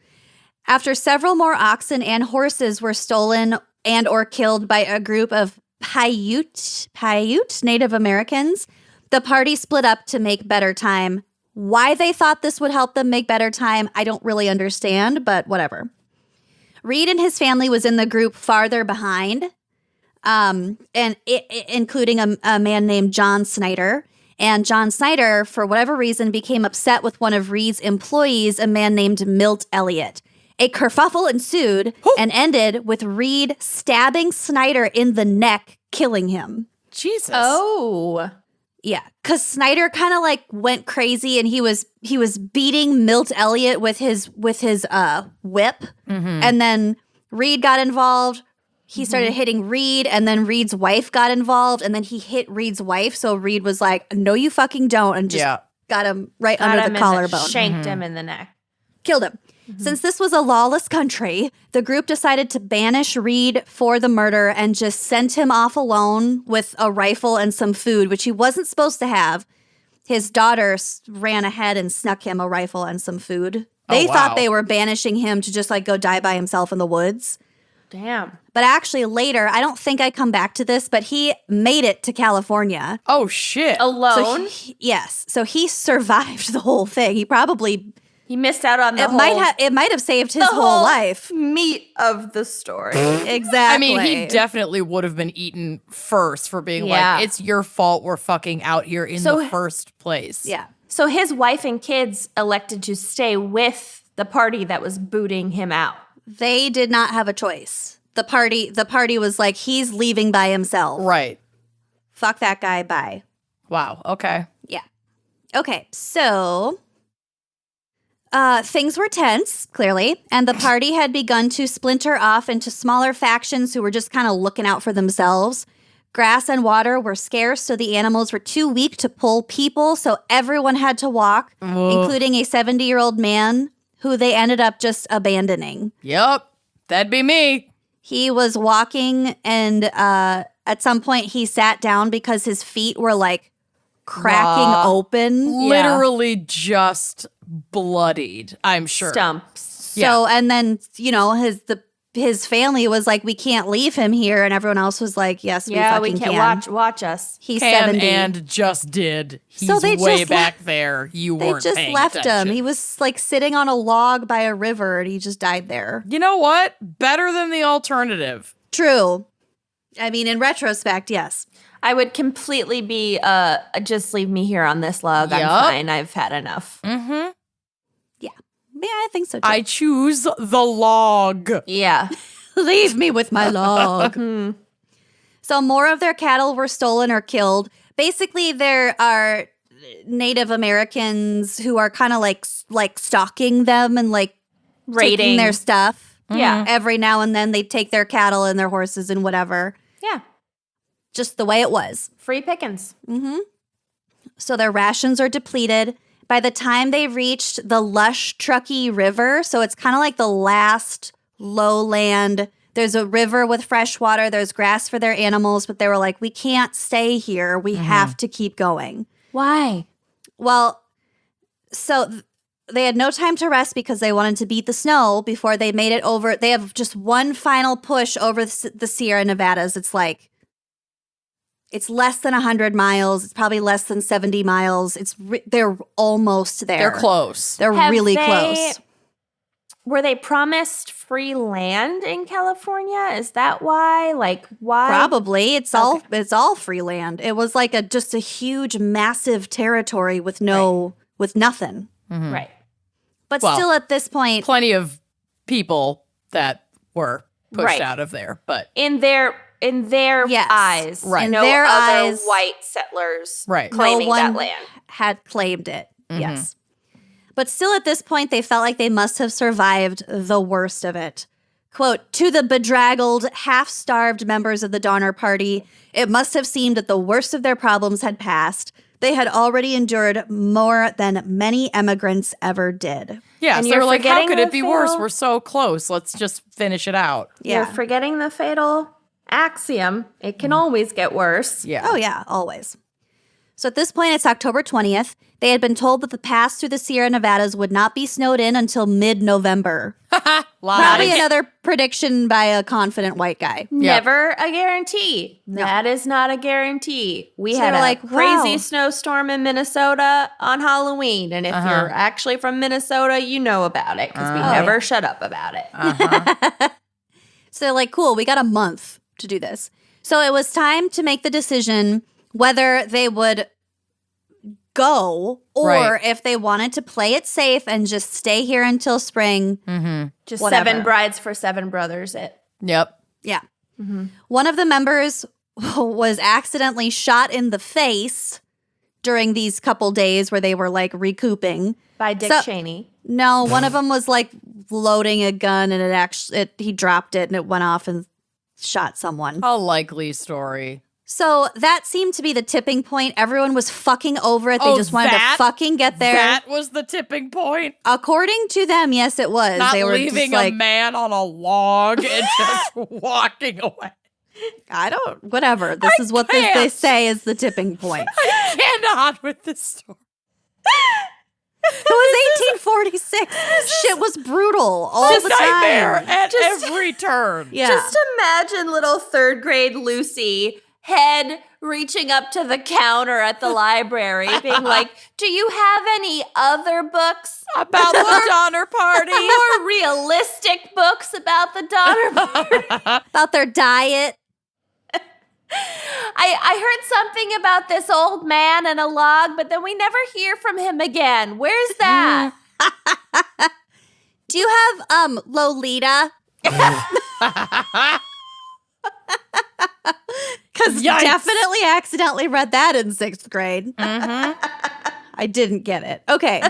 [SPEAKER 3] After several more oxen and horses were stolen and or killed by a group of Paiute Native Americans, the party split up to make better time. Why they thought this would help them make better time, I don't really understand, but whatever. Reed and his family was in the group farther behind, including a man named John Snyder. And John Snyder, for whatever reason, became upset with one of Reed's employees, a man named Milt Elliott. A kerfuffle ensued and ended with Reed stabbing Snyder in the neck, killing him.
[SPEAKER 1] Jesus.
[SPEAKER 2] Oh.
[SPEAKER 3] Yeah, because Snyder kind of like went crazy and he was beating Milt Elliott with his whip, and then Reed got involved. He started hitting Reed, and then Reed's wife got involved, and then he hit Reed's wife. So Reed was like, "No, you fucking don't," and just got him right
[SPEAKER 2] Got
[SPEAKER 3] under
[SPEAKER 2] him
[SPEAKER 3] the
[SPEAKER 2] in
[SPEAKER 3] collarbone,
[SPEAKER 2] shanked him in the neck.
[SPEAKER 3] killed him. Since this was a lawless country, the group decided to banish Reed for the murder and just sent him off alone with a rifle and some food, which he wasn't supposed to have. His daughter ran ahead and snuck him a rifle and some food. They thought they were banishing him to just like go die by himself in the woods.
[SPEAKER 2] Damn.
[SPEAKER 3] But actually later, I don't think I come back to this, but he made it to California.
[SPEAKER 1] Oh, shit.
[SPEAKER 2] Alone?
[SPEAKER 3] Yes. So he survived the whole thing. He probably
[SPEAKER 2] He missed out on the
[SPEAKER 3] it might have saved his whole life.
[SPEAKER 2] meat of the story.
[SPEAKER 3] Exactly.
[SPEAKER 1] I mean, he definitely would have been eaten first for being
[SPEAKER 2] Yeah.
[SPEAKER 1] like, it's your fault we're fucking out here in the first place.
[SPEAKER 3] Yeah.
[SPEAKER 2] So his wife and kids elected to stay with the party that was booting him out.
[SPEAKER 3] They did not have a choice. The party was like, he's leaving by himself.
[SPEAKER 1] Right.
[SPEAKER 3] Fuck that guy, bye.
[SPEAKER 1] Wow. Okay.
[SPEAKER 3] Yeah. Okay, so things were tense, clearly, and the party had begun to splinter off into smaller factions who were just kind of looking out for themselves. Grass and water were scarce, so the animals were too weak to pull people, so everyone had to walk, including a 70-year-old man who they ended up just abandoning.
[SPEAKER 1] Yep. That'd be me.
[SPEAKER 3] He was walking, and at some point he sat down because his feet were like cracking open.
[SPEAKER 1] Literally just bloodied, I'm sure.
[SPEAKER 2] Stumps.
[SPEAKER 3] So, and then, you know, his family was like, we can't leave him here. And everyone else was like, yes, we fucking can.
[SPEAKER 2] Watch us.
[SPEAKER 3] He's
[SPEAKER 1] Can
[SPEAKER 3] 70.
[SPEAKER 1] and just did. He's
[SPEAKER 3] So they
[SPEAKER 1] way
[SPEAKER 3] just
[SPEAKER 1] back there. You
[SPEAKER 3] They
[SPEAKER 1] weren't
[SPEAKER 3] just
[SPEAKER 1] paying
[SPEAKER 3] left
[SPEAKER 1] attention.
[SPEAKER 3] him. He was like sitting on a log by a river and he just died there.
[SPEAKER 1] You know what? Better than the alternative.
[SPEAKER 3] True. I mean, in retrospect, yes.
[SPEAKER 2] I would completely be, just leave me here on this log. I'm
[SPEAKER 1] Yup.
[SPEAKER 2] fine. I've had enough.
[SPEAKER 1] Mm-hmm.
[SPEAKER 3] Yeah, I think so too.
[SPEAKER 1] I choose the log.
[SPEAKER 2] Yeah.
[SPEAKER 3] Leave me with my log. So more of their cattle were stolen or killed. Basically, there are Native Americans who are kind of like stalking them and like taking
[SPEAKER 2] Raiding.
[SPEAKER 3] their stuff.
[SPEAKER 2] Yeah.
[SPEAKER 3] Every now and then they take their cattle and their horses and whatever.
[SPEAKER 2] Yeah.
[SPEAKER 3] Just the way it was.
[SPEAKER 2] Free pickings.
[SPEAKER 3] So their rations are depleted. By the time they reached the lush Truckee River, so it's kind of like the last lowland. There's a river with fresh water. There's grass for their animals, but they were like, we can't stay here. We have to keep going.
[SPEAKER 2] Why?
[SPEAKER 3] Well, they had no time to rest because they wanted to beat the snow before they made it over. They have just one final push over the Sierra Nevadas. It's like, it's less than 100 miles. It's probably less than 70 miles. They're almost there.
[SPEAKER 1] They're close.
[SPEAKER 3] They're really close.
[SPEAKER 2] Were they promised free land in California? Is that why? Like, why?
[SPEAKER 3] Probably. It's all free land. It was like just a huge, massive territory with with nothing.
[SPEAKER 1] Mm-hmm.
[SPEAKER 2] Right.
[SPEAKER 3] But still at this point,
[SPEAKER 1] Plenty of people that were pushed
[SPEAKER 2] Right.
[SPEAKER 1] out of there, but
[SPEAKER 2] In their
[SPEAKER 3] Yes.
[SPEAKER 2] eyes.
[SPEAKER 1] Right.
[SPEAKER 2] No
[SPEAKER 3] In their
[SPEAKER 2] other
[SPEAKER 3] eyes.
[SPEAKER 2] white settlers
[SPEAKER 1] Right.
[SPEAKER 2] claiming
[SPEAKER 3] no one
[SPEAKER 2] that land.
[SPEAKER 3] had claimed it. Yes. But still at this point, they felt like they must have survived the worst of it. Quote, to the bedraggled, half-starved members of the Donner Party, it must have seemed that the worst of their problems had passed. They had already endured more than many emigrants ever did.
[SPEAKER 1] yeah,
[SPEAKER 2] And
[SPEAKER 1] so they
[SPEAKER 2] you're
[SPEAKER 1] were like, how
[SPEAKER 2] forgetting
[SPEAKER 1] could
[SPEAKER 2] the
[SPEAKER 1] it be worse?
[SPEAKER 2] fatal-
[SPEAKER 1] We're so close. Let's just finish it out.
[SPEAKER 2] You're forgetting the fatal axiom. It can always get worse.
[SPEAKER 1] Yeah.
[SPEAKER 3] Oh, yeah, always. So at this point, it's October 20th. They had been told that the pass through the Sierra Nevadas would not be snowed in until mid-November. Probably another prediction by a confident white guy.
[SPEAKER 2] Never a guarantee. That is not a guarantee. We
[SPEAKER 3] So
[SPEAKER 2] had
[SPEAKER 3] they're
[SPEAKER 2] a
[SPEAKER 3] like,
[SPEAKER 2] crazy
[SPEAKER 3] wow.
[SPEAKER 2] snowstorm in Minnesota on Halloween. And if you're actually from Minnesota, you know about it because we never shut up about it.
[SPEAKER 3] So they're like, cool, we got a month to do this. So it was time to make the decision whether they would go or
[SPEAKER 1] Right.
[SPEAKER 3] if they wanted to play it safe and just stay here until spring.
[SPEAKER 2] Just
[SPEAKER 3] Whatever.
[SPEAKER 2] 7 brides for 7 brothers.
[SPEAKER 1] Yep.
[SPEAKER 3] Yeah. One of the members was accidentally shot in the face during these couple days where they were like recouping.
[SPEAKER 2] By Dick
[SPEAKER 3] So-
[SPEAKER 2] Cheney.
[SPEAKER 3] No, one of them was like loading a gun and he dropped it and it went off and shot someone.
[SPEAKER 1] A likely story.
[SPEAKER 3] So that seemed to be the tipping point. Everyone was fucking over it. They
[SPEAKER 1] Oh,
[SPEAKER 3] just wanted
[SPEAKER 1] that-
[SPEAKER 3] to fucking get there.
[SPEAKER 1] That was the tipping point.
[SPEAKER 3] According to them, yes, it was.
[SPEAKER 1] Not
[SPEAKER 3] they were
[SPEAKER 1] leaving
[SPEAKER 3] just like,
[SPEAKER 1] a man on a log and just walking away.
[SPEAKER 3] whatever. This is what they
[SPEAKER 1] can't.
[SPEAKER 3] say is the tipping point.
[SPEAKER 1] I cannot with this story.
[SPEAKER 3] It was 1846. Shit was brutal all the
[SPEAKER 1] Nightmare
[SPEAKER 3] time.
[SPEAKER 1] at every turn.
[SPEAKER 3] Yeah.
[SPEAKER 2] Just imagine little 3rd grade Lucy, head reaching up to the counter at the library, being like, do you have any other books
[SPEAKER 1] About the Donner Party.
[SPEAKER 2] more realistic books about the Donner Party?
[SPEAKER 3] About their diet.
[SPEAKER 2] I heard something about this old man and a log, but then we never hear from him again. Where's that?
[SPEAKER 3] Do you have Lolita? Because
[SPEAKER 1] Yikes.
[SPEAKER 3] definitely accidentally read that in 6th grade. I didn't get it. Okay.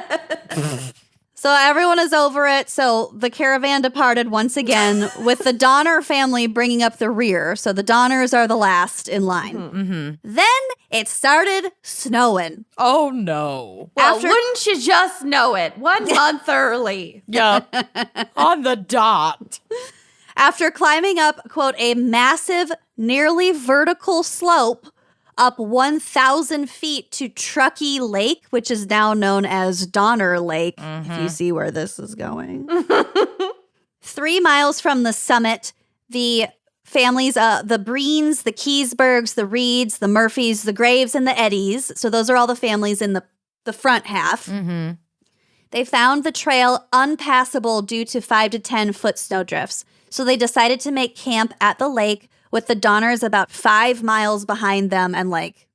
[SPEAKER 3] So everyone is over it. So the caravan departed once again with the Donner family bringing up the rear. So the Donners are the last in line. Then it started snowing.
[SPEAKER 1] Oh no.
[SPEAKER 2] Well,
[SPEAKER 3] After-
[SPEAKER 2] wouldn't you just know it? 1 month early.
[SPEAKER 1] Yep. On the dot.
[SPEAKER 3] After climbing up, quote, a massive, nearly vertical slope up 1,000 feet to Truckee Lake, which is now known as Donner Lake, if you see where this is going. 3 miles from the summit, the families, the Breens, the Keysburgs, the Reeds, the Murphys, the Graves, and the Eddies, so those are all the families in the front half. They found the trail unpassable due to 5 to 10 foot snowdrifts. So they decided to make camp at the lake with the Donners about 5 miles behind them and like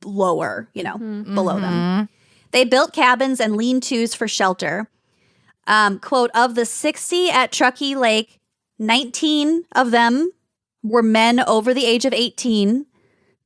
[SPEAKER 3] lower, below them. They built cabins and lean-tos for shelter. Quote, of the 60 at Truckee Lake, 19 of them were men over the age of 18,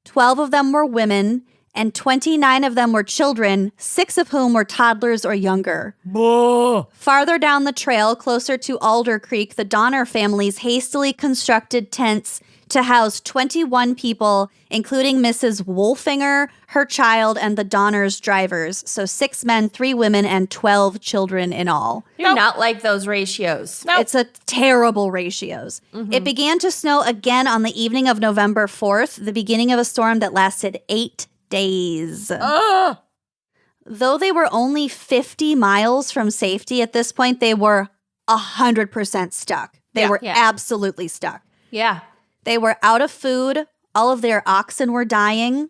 [SPEAKER 3] 12 of them were women, and 29 of them were children, 6 of whom were toddlers or younger.
[SPEAKER 1] Whoa.
[SPEAKER 3] Farther down the trail, closer to Alder Creek, the Donner families hastily constructed tents to house 21 people, including Mrs. Wolfinger, her child, and the Donner's drivers. So 6 men, 3 women, and 12 children in all.
[SPEAKER 2] You're not like those ratios.
[SPEAKER 1] Nope.
[SPEAKER 3] It's a terrible ratios. It began to snow again on the evening of November 4th, the beginning of a storm that lasted 8 days. Though they were only 50 miles from safety at this point, they were 100% stuck. They were absolutely stuck.
[SPEAKER 2] Yeah.
[SPEAKER 3] They were out of food. All of their oxen were dying.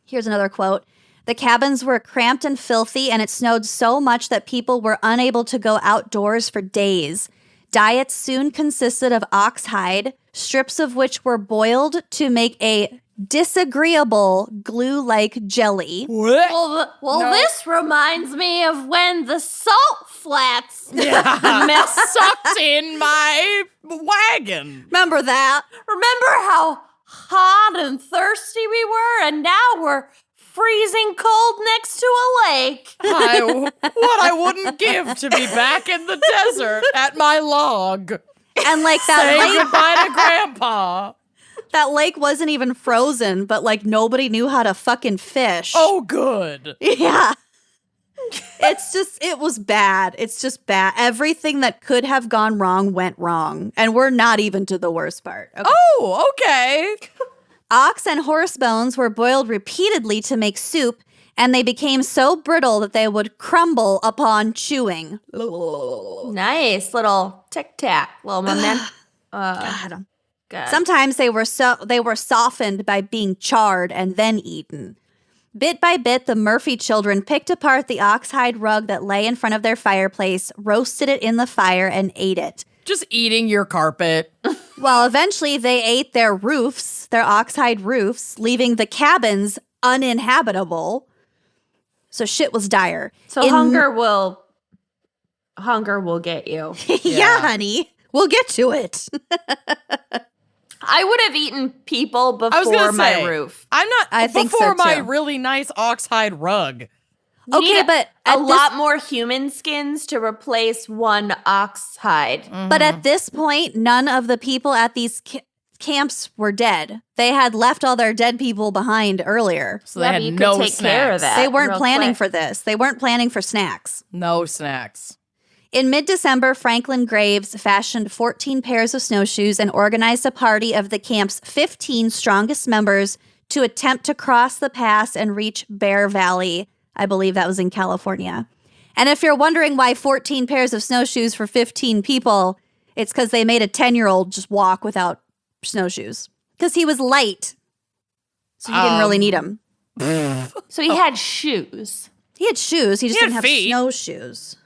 [SPEAKER 3] Here's another quote. The cabins were cramped and filthy, and it snowed so much that people were unable to go outdoors for days. Diets soon consisted of ox hide, strips of which were boiled to make a disagreeable glue-like jelly.
[SPEAKER 2] Well, this reminds me of when the salt flats
[SPEAKER 1] Sucked in my wagon.
[SPEAKER 3] Remember that?
[SPEAKER 2] Remember how hot and thirsty we were, and now we're freezing cold next to a lake.
[SPEAKER 1] What I wouldn't give to be back in the desert at my log.
[SPEAKER 3] And like that
[SPEAKER 1] Say
[SPEAKER 3] lake,
[SPEAKER 1] goodbye to Grandpa.
[SPEAKER 3] that lake wasn't even frozen, but like nobody knew how to fucking fish.
[SPEAKER 1] Oh, good.
[SPEAKER 3] Yeah. It was bad. It's just bad. Everything that could have gone wrong went wrong. And we're not even to the worst part. Okay.
[SPEAKER 1] Oh, okay.
[SPEAKER 3] Ox and horse bones were boiled repeatedly to make soup, and they became so brittle that they would crumble upon chewing.
[SPEAKER 2] Nice little tic-tac, little man.
[SPEAKER 3] God.
[SPEAKER 2] Good.
[SPEAKER 3] Sometimes they were softened by being charred and then eaten. Bit by bit, the Murphy children picked apart the oxhide rug that lay in front of their fireplace, roasted it in the fire, and ate it.
[SPEAKER 1] Just eating your carpet.
[SPEAKER 3] Well, eventually they ate their roofs, their oxhide roofs, leaving the cabins uninhabitable. So shit was dire.
[SPEAKER 2] So hunger will get you.
[SPEAKER 3] Yeah, honey. We'll get to it.
[SPEAKER 2] I would have eaten people
[SPEAKER 1] I was
[SPEAKER 2] before
[SPEAKER 1] gonna
[SPEAKER 2] my
[SPEAKER 1] say,
[SPEAKER 2] roof.
[SPEAKER 1] I'm not
[SPEAKER 3] I think
[SPEAKER 1] before
[SPEAKER 3] so,
[SPEAKER 1] my
[SPEAKER 3] too.
[SPEAKER 1] really nice oxhide rug.
[SPEAKER 2] You
[SPEAKER 3] Okay,
[SPEAKER 2] need
[SPEAKER 3] but
[SPEAKER 2] a
[SPEAKER 3] at this-
[SPEAKER 2] lot more human skins to replace one ox hide.
[SPEAKER 3] But at this point, none of the people at these camps were dead. They had left all their dead people behind earlier.
[SPEAKER 1] So they
[SPEAKER 2] Yeah,
[SPEAKER 1] had
[SPEAKER 2] but you
[SPEAKER 1] no
[SPEAKER 2] could take
[SPEAKER 1] snacks.
[SPEAKER 2] care of that.
[SPEAKER 3] They weren't
[SPEAKER 2] real
[SPEAKER 3] planning
[SPEAKER 2] quick.
[SPEAKER 3] for this. They weren't planning for snacks.
[SPEAKER 1] No snacks.
[SPEAKER 3] In mid-December, Franklin Graves fashioned 14 pairs of snowshoes and organized a party of the camp's 15 strongest members to attempt to cross the pass and reach Bear Valley. I believe that was in California. And if you're wondering why 14 pairs of snowshoes for 15 people, it's because they made a 10-year-old just walk without snowshoes. Because he was light. So you didn't really need them.
[SPEAKER 2] So he had shoes.
[SPEAKER 3] He had shoes. He just
[SPEAKER 1] He had
[SPEAKER 3] didn't have
[SPEAKER 1] feet.
[SPEAKER 3] snowshoes.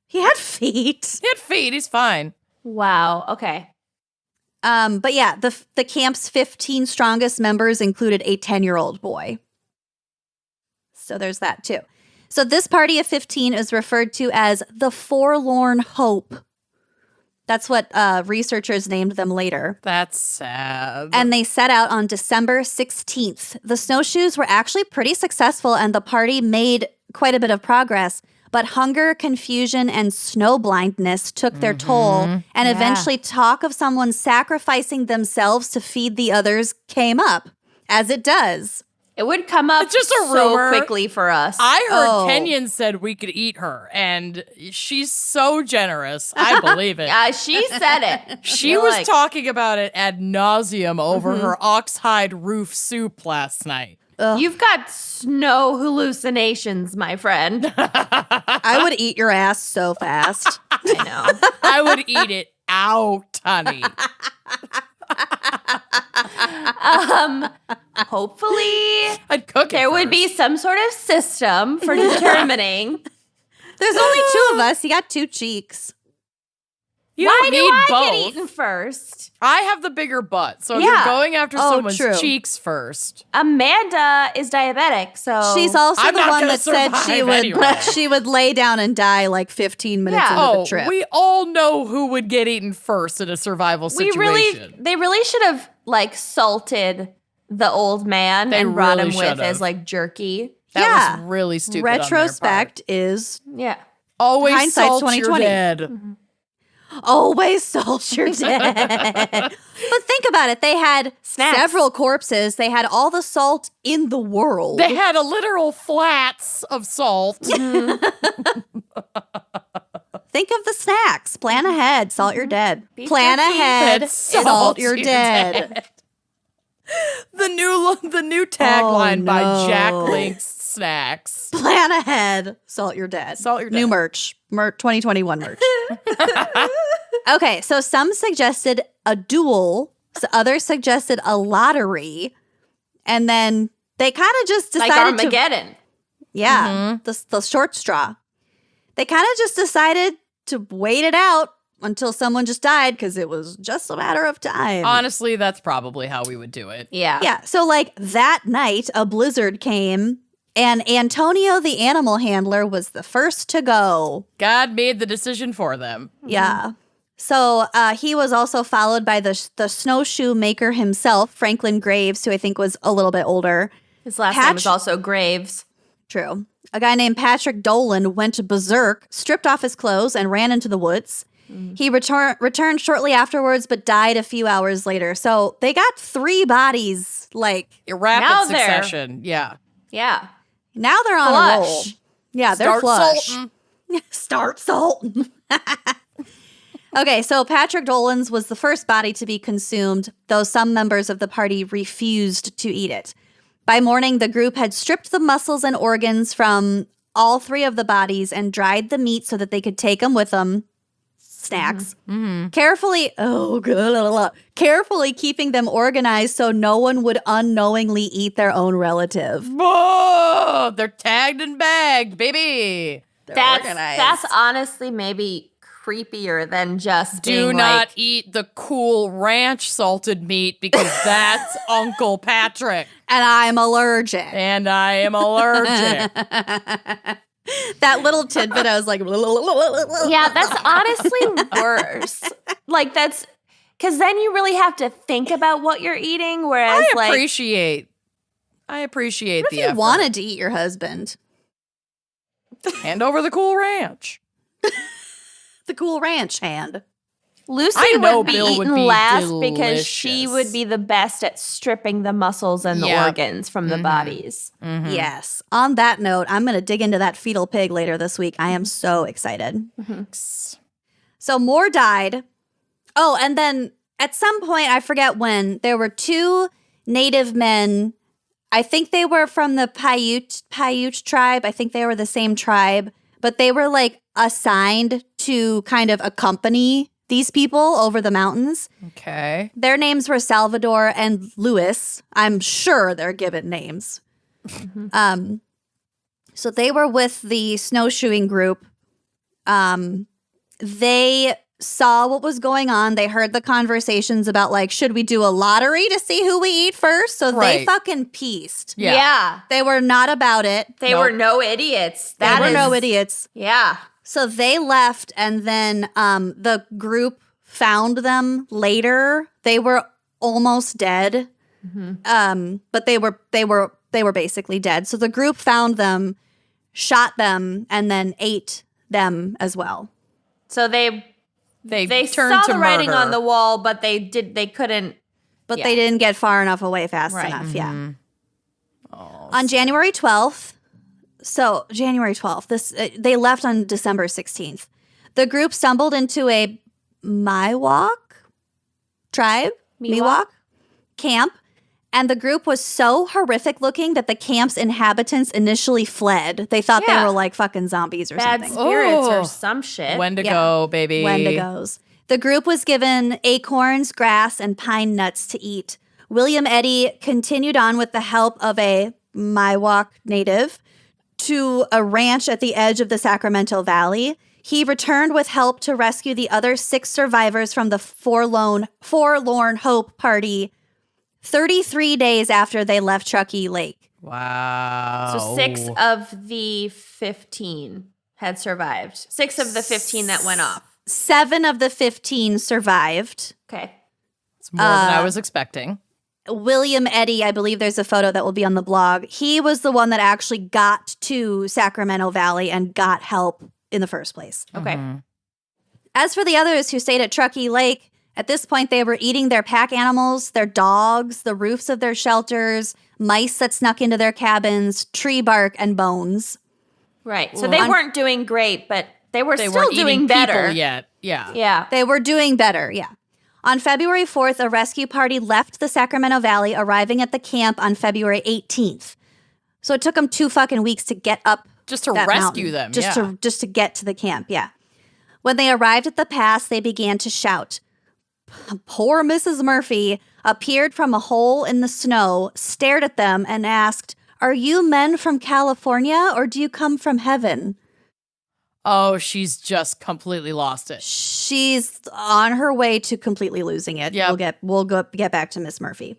[SPEAKER 3] He had feet.
[SPEAKER 1] He had feet. He's fine.
[SPEAKER 2] Wow. Okay.
[SPEAKER 3] But yeah, the camp's 15 strongest members included a 10-year-old boy. So there's that too. So this party of 15 is referred to as the Forlorn Hope. That's what researchers named them later.
[SPEAKER 1] That's sad.
[SPEAKER 3] And they set out on December 16th. The snowshoes were actually pretty successful, and the party made quite a bit of progress. But hunger, confusion, and snow blindness took their toll, and eventually talk of someone sacrificing themselves to feed the others came up, as it does.
[SPEAKER 2] It would come up
[SPEAKER 1] It's just a
[SPEAKER 2] so
[SPEAKER 1] rumor.
[SPEAKER 2] quickly for us.
[SPEAKER 1] I heard
[SPEAKER 3] Oh.
[SPEAKER 1] Kenyon said we could eat her, and she's so generous. I believe it.
[SPEAKER 2] She said it.
[SPEAKER 1] She
[SPEAKER 2] You're
[SPEAKER 1] was
[SPEAKER 2] like,
[SPEAKER 1] talking about it ad nauseum over her oxhide roof soup last night.
[SPEAKER 2] You've got snow hallucinations, my friend.
[SPEAKER 3] I would eat your ass so fast.
[SPEAKER 2] I know.
[SPEAKER 1] I would eat it out, honey.
[SPEAKER 2] Hopefully,
[SPEAKER 1] I'd cook it
[SPEAKER 2] there would be
[SPEAKER 1] first.
[SPEAKER 2] some sort of system for determining.
[SPEAKER 3] There's only 2 of us. You got 2 cheeks.
[SPEAKER 1] You
[SPEAKER 2] Why
[SPEAKER 1] don't
[SPEAKER 2] do
[SPEAKER 1] need
[SPEAKER 2] I
[SPEAKER 1] both.
[SPEAKER 2] get eaten first?
[SPEAKER 1] I have the bigger butt, so if
[SPEAKER 2] Yeah.
[SPEAKER 1] you're going after
[SPEAKER 3] Oh,
[SPEAKER 1] someone's
[SPEAKER 3] true.
[SPEAKER 1] cheeks first.
[SPEAKER 2] Amanda is diabetic, so
[SPEAKER 3] She's also
[SPEAKER 1] I'm
[SPEAKER 3] the
[SPEAKER 1] not
[SPEAKER 3] one
[SPEAKER 1] gonna
[SPEAKER 3] that said she
[SPEAKER 1] survive
[SPEAKER 3] would
[SPEAKER 1] anyway.
[SPEAKER 3] she would lay down and die like 15 minutes
[SPEAKER 2] Yeah.
[SPEAKER 3] into
[SPEAKER 1] Oh,
[SPEAKER 3] the trip.
[SPEAKER 1] we all know who would get eaten first in a survival situation.
[SPEAKER 2] they really should have like salted the old man
[SPEAKER 1] They
[SPEAKER 2] and brought
[SPEAKER 1] really
[SPEAKER 2] him with
[SPEAKER 1] should've.
[SPEAKER 2] as like jerky.
[SPEAKER 1] That
[SPEAKER 3] Yeah.
[SPEAKER 1] was really stupid. on their part.
[SPEAKER 3] Retrospect is
[SPEAKER 2] Yeah.
[SPEAKER 1] Always
[SPEAKER 3] Hindsight's
[SPEAKER 1] salt your
[SPEAKER 3] 2020.
[SPEAKER 1] dead.
[SPEAKER 3] Always salt your dead. But think about it. They had
[SPEAKER 2] Snacks.
[SPEAKER 3] several corpses. They had all the salt in the world.
[SPEAKER 1] They had a literal flats of salt.
[SPEAKER 3] Think of the snacks. Plan ahead. Salt your dead.
[SPEAKER 2] Beef
[SPEAKER 3] Plan
[SPEAKER 2] jerky.
[SPEAKER 3] ahead. Salt your dead.
[SPEAKER 1] The new tagline by
[SPEAKER 3] no.
[SPEAKER 1] Jack Link's Snacks.
[SPEAKER 3] Plan ahead. Salt your dead.
[SPEAKER 1] Salt your
[SPEAKER 3] New
[SPEAKER 1] dead.
[SPEAKER 3] merch. 2021 merch. Okay, so some suggested a duel. So others suggested a lottery. And then they kind of just
[SPEAKER 2] Like
[SPEAKER 3] decided to...
[SPEAKER 2] Armageddon.
[SPEAKER 3] Yeah, the short straw. They kind of just decided to wait it out until someone just died because it was just a matter of time.
[SPEAKER 1] Honestly, that's probably how we would do it.
[SPEAKER 2] Yeah.
[SPEAKER 3] Yeah, so like that night, a blizzard came and Antonio, the animal handler, was the first to go.
[SPEAKER 1] God made the decision for them.
[SPEAKER 3] Yeah. So he was also followed by the snowshoe maker himself, Franklin Graves, who I think was a little bit older.
[SPEAKER 2] His last name is also Graves.
[SPEAKER 3] True. A guy named Patrick Dolan went berserk, stripped off his clothes, and ran into the woods. He returned shortly afterwards, but died a few hours later. So they got 3 bodies. Like,
[SPEAKER 1] A rapid
[SPEAKER 2] Now they're-
[SPEAKER 1] succession. Yeah.
[SPEAKER 2] Yeah.
[SPEAKER 3] now they're on a roll.
[SPEAKER 2] Flush.
[SPEAKER 3] Yeah, they're
[SPEAKER 1] Start
[SPEAKER 3] flush.
[SPEAKER 1] salting.
[SPEAKER 3] Start salting. Okay, so Patrick Dolan's was the first body to be consumed, though some members of the party refused to eat it. By morning, the group had stripped the muscles and organs from all 3 of the bodies and dried the meat so that they could take them with them. Snacks. Carefully keeping them organized so no one would unknowingly eat their own relative.
[SPEAKER 1] Whoa! They're tagged and bagged, baby.
[SPEAKER 2] That's honestly maybe creepier than just
[SPEAKER 1] Do
[SPEAKER 2] being
[SPEAKER 1] not
[SPEAKER 2] like,
[SPEAKER 1] eat the Cool Ranch salted meat because that's Uncle Patrick.
[SPEAKER 3] And I'm allergic.
[SPEAKER 1] And I am allergic.
[SPEAKER 3] That little tidbit, I was like,
[SPEAKER 2] yeah, that's honestly worse. Like that's because then you really have to think about what you're eating. Whereas
[SPEAKER 1] I appreciate
[SPEAKER 3] What if
[SPEAKER 1] the
[SPEAKER 3] you
[SPEAKER 1] effort.
[SPEAKER 3] wanted to eat your husband?
[SPEAKER 1] Hand over the Cool Ranch.
[SPEAKER 3] The Cool Ranch hand.
[SPEAKER 2] Lucy
[SPEAKER 1] I know
[SPEAKER 2] would be
[SPEAKER 1] Bill would
[SPEAKER 2] eaten
[SPEAKER 1] be
[SPEAKER 2] last because she
[SPEAKER 1] delicious.
[SPEAKER 2] would be the best at stripping the muscles and the
[SPEAKER 1] Yep.
[SPEAKER 2] organs from the bodies.
[SPEAKER 3] Yes. On that note, I'm going to dig into that fetal pig later this week. I am so excited. So more died. Oh, and then at some point, I forget when, there were 2 native men. I think they were from the Paiute tribe. I think they were the same tribe, but they were like assigned to kind of accompany these people over the mountains.
[SPEAKER 1] Okay.
[SPEAKER 3] Their names were Salvador and Louis. I'm sure they're given names. So they were with the snowshoeing group. They saw what was going on. They heard the conversations about like, should we do a lottery to see who we eat first? So they
[SPEAKER 1] Right.
[SPEAKER 3] fucking pieced.
[SPEAKER 1] Yeah.
[SPEAKER 3] They were not about it.
[SPEAKER 2] They were no idiots.
[SPEAKER 3] They
[SPEAKER 2] That
[SPEAKER 3] were
[SPEAKER 2] is
[SPEAKER 3] no idiots.
[SPEAKER 2] Yeah.
[SPEAKER 3] So they left, and then the group found them later. They were almost dead, but they were basically dead. So the group found them, shot them, and then ate them as well.
[SPEAKER 2] So they
[SPEAKER 1] They
[SPEAKER 2] saw
[SPEAKER 1] turned to
[SPEAKER 2] the writing
[SPEAKER 1] murder.
[SPEAKER 2] on the wall, but they couldn't.
[SPEAKER 3] But
[SPEAKER 2] Yeah.
[SPEAKER 3] they didn't get far enough away fast
[SPEAKER 2] Right.
[SPEAKER 3] enough. Yeah.
[SPEAKER 1] Oh,
[SPEAKER 3] On January 12th, so January 12th, they left on December 16th. The group stumbled into a Miwok tribe, Miwok camp, and the group was so horrific looking that the camp's inhabitants initially fled. They thought they
[SPEAKER 2] Yeah.
[SPEAKER 3] were like fucking zombies or
[SPEAKER 2] Bad
[SPEAKER 3] something.
[SPEAKER 2] spirits
[SPEAKER 1] Oh.
[SPEAKER 2] or some shit.
[SPEAKER 1] Wendigo, baby.
[SPEAKER 3] Wendigos. The group was given acorns, grass, and pine nuts to eat. William Eddy continued on with the help of a Miwok native to a ranch at the edge of the Sacramento Valley. He returned with help to rescue the other 6 survivors from the Forlorn Hope party 33 days after they left Truckee Lake.
[SPEAKER 1] Wow.
[SPEAKER 2] So 6 of the 15 had survived. 6 of the 15 that went off.
[SPEAKER 3] 7 of the 15 survived.
[SPEAKER 2] Okay.
[SPEAKER 1] It's more than I was expecting.
[SPEAKER 3] William Eddy, I believe there's a photo that will be on the blog. He was the one that actually got to Sacramento Valley and got help in the first place.
[SPEAKER 2] Okay.
[SPEAKER 3] As for the others who stayed at Truckee Lake, at this point they were eating their pack animals, their dogs, the roofs of their shelters, mice that snuck into their cabins, tree bark, and bones.
[SPEAKER 2] Right. So they weren't doing great, but they were still
[SPEAKER 1] weren't
[SPEAKER 2] doing
[SPEAKER 1] eating
[SPEAKER 2] better.
[SPEAKER 1] people yet. Yeah.
[SPEAKER 2] Yeah.
[SPEAKER 3] They were doing better, yeah. On February 4th, a rescue party left the Sacramento Valley, arriving at the camp on February 18th. So it took them 2 fucking weeks to get up
[SPEAKER 1] Just to
[SPEAKER 3] that
[SPEAKER 1] rescue
[SPEAKER 3] mountain,
[SPEAKER 1] them.
[SPEAKER 3] just to get to the camp, yeah. When they arrived at the pass, they began to shout. Poor Mrs. Murphy appeared from a hole in the snow, stared at them, and asked, "Are you men from California, or do you come from heaven?"
[SPEAKER 1] Oh, she's just completely lost it.
[SPEAKER 3] She's on her way to completely losing it.
[SPEAKER 1] Yep.
[SPEAKER 3] We'll get back to Miss Murphy.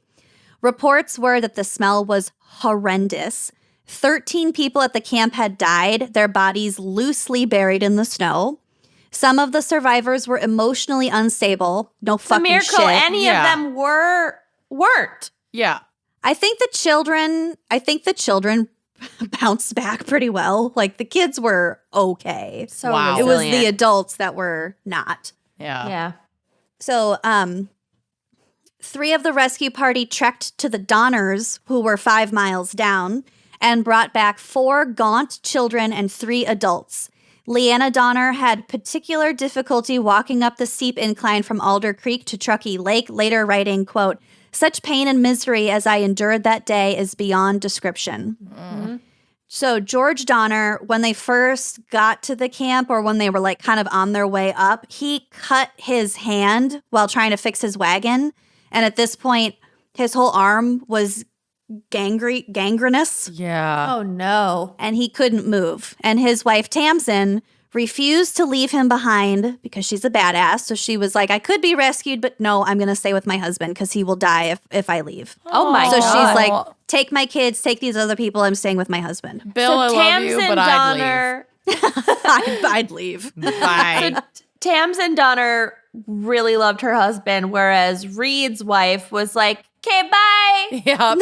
[SPEAKER 3] Reports were that the smell was horrendous. 13 people at the camp had died, their bodies loosely buried in the snow. Some of the survivors were emotionally unstable. No
[SPEAKER 2] It's a
[SPEAKER 3] fucking
[SPEAKER 2] miracle
[SPEAKER 3] shit.
[SPEAKER 2] any of them weren't.
[SPEAKER 1] Yeah.
[SPEAKER 3] I think the children bounced back pretty well. Like the kids were okay.
[SPEAKER 2] So
[SPEAKER 1] Wow.
[SPEAKER 3] It was
[SPEAKER 2] resilient.
[SPEAKER 3] the adults that were not.
[SPEAKER 1] Yeah.
[SPEAKER 2] Yeah.
[SPEAKER 3] So, 3 of the rescue party trekked to the Donners, who were 5 miles down, and brought back 4 gaunt children and 3 adults. Leanna Donner had particular difficulty walking up the steep incline from Alder Creek to Truckee Lake, later writing, quote, "Such pain and misery as I endured that day is beyond description."
[SPEAKER 2] Mm-hmm.
[SPEAKER 3] So George Donner, when they first got to the camp, or when they were like kind of on their way up, he cut his hand while trying to fix his wagon. And at this point, his whole arm was gangrenous,
[SPEAKER 1] Yeah.
[SPEAKER 2] Oh no.
[SPEAKER 3] and he couldn't move. And his wife, Tamsin, refused to leave him behind because she's a badass. So she was like, "I could be rescued, but no, I'm going to stay with my husband because he will die if I leave."
[SPEAKER 2] Oh my
[SPEAKER 3] So
[SPEAKER 2] God.
[SPEAKER 3] she's like, "Take my kids, take these other people. I'm staying with my husband."
[SPEAKER 1] Bill, I love you,
[SPEAKER 2] Tamsin
[SPEAKER 1] but I'd
[SPEAKER 2] Donner.
[SPEAKER 3] I'd leave.
[SPEAKER 1] leave. Bye.
[SPEAKER 2] Tamsin Donner really loved her husband, whereas Reed's wife was like, "Okay, bye."
[SPEAKER 1] Yep.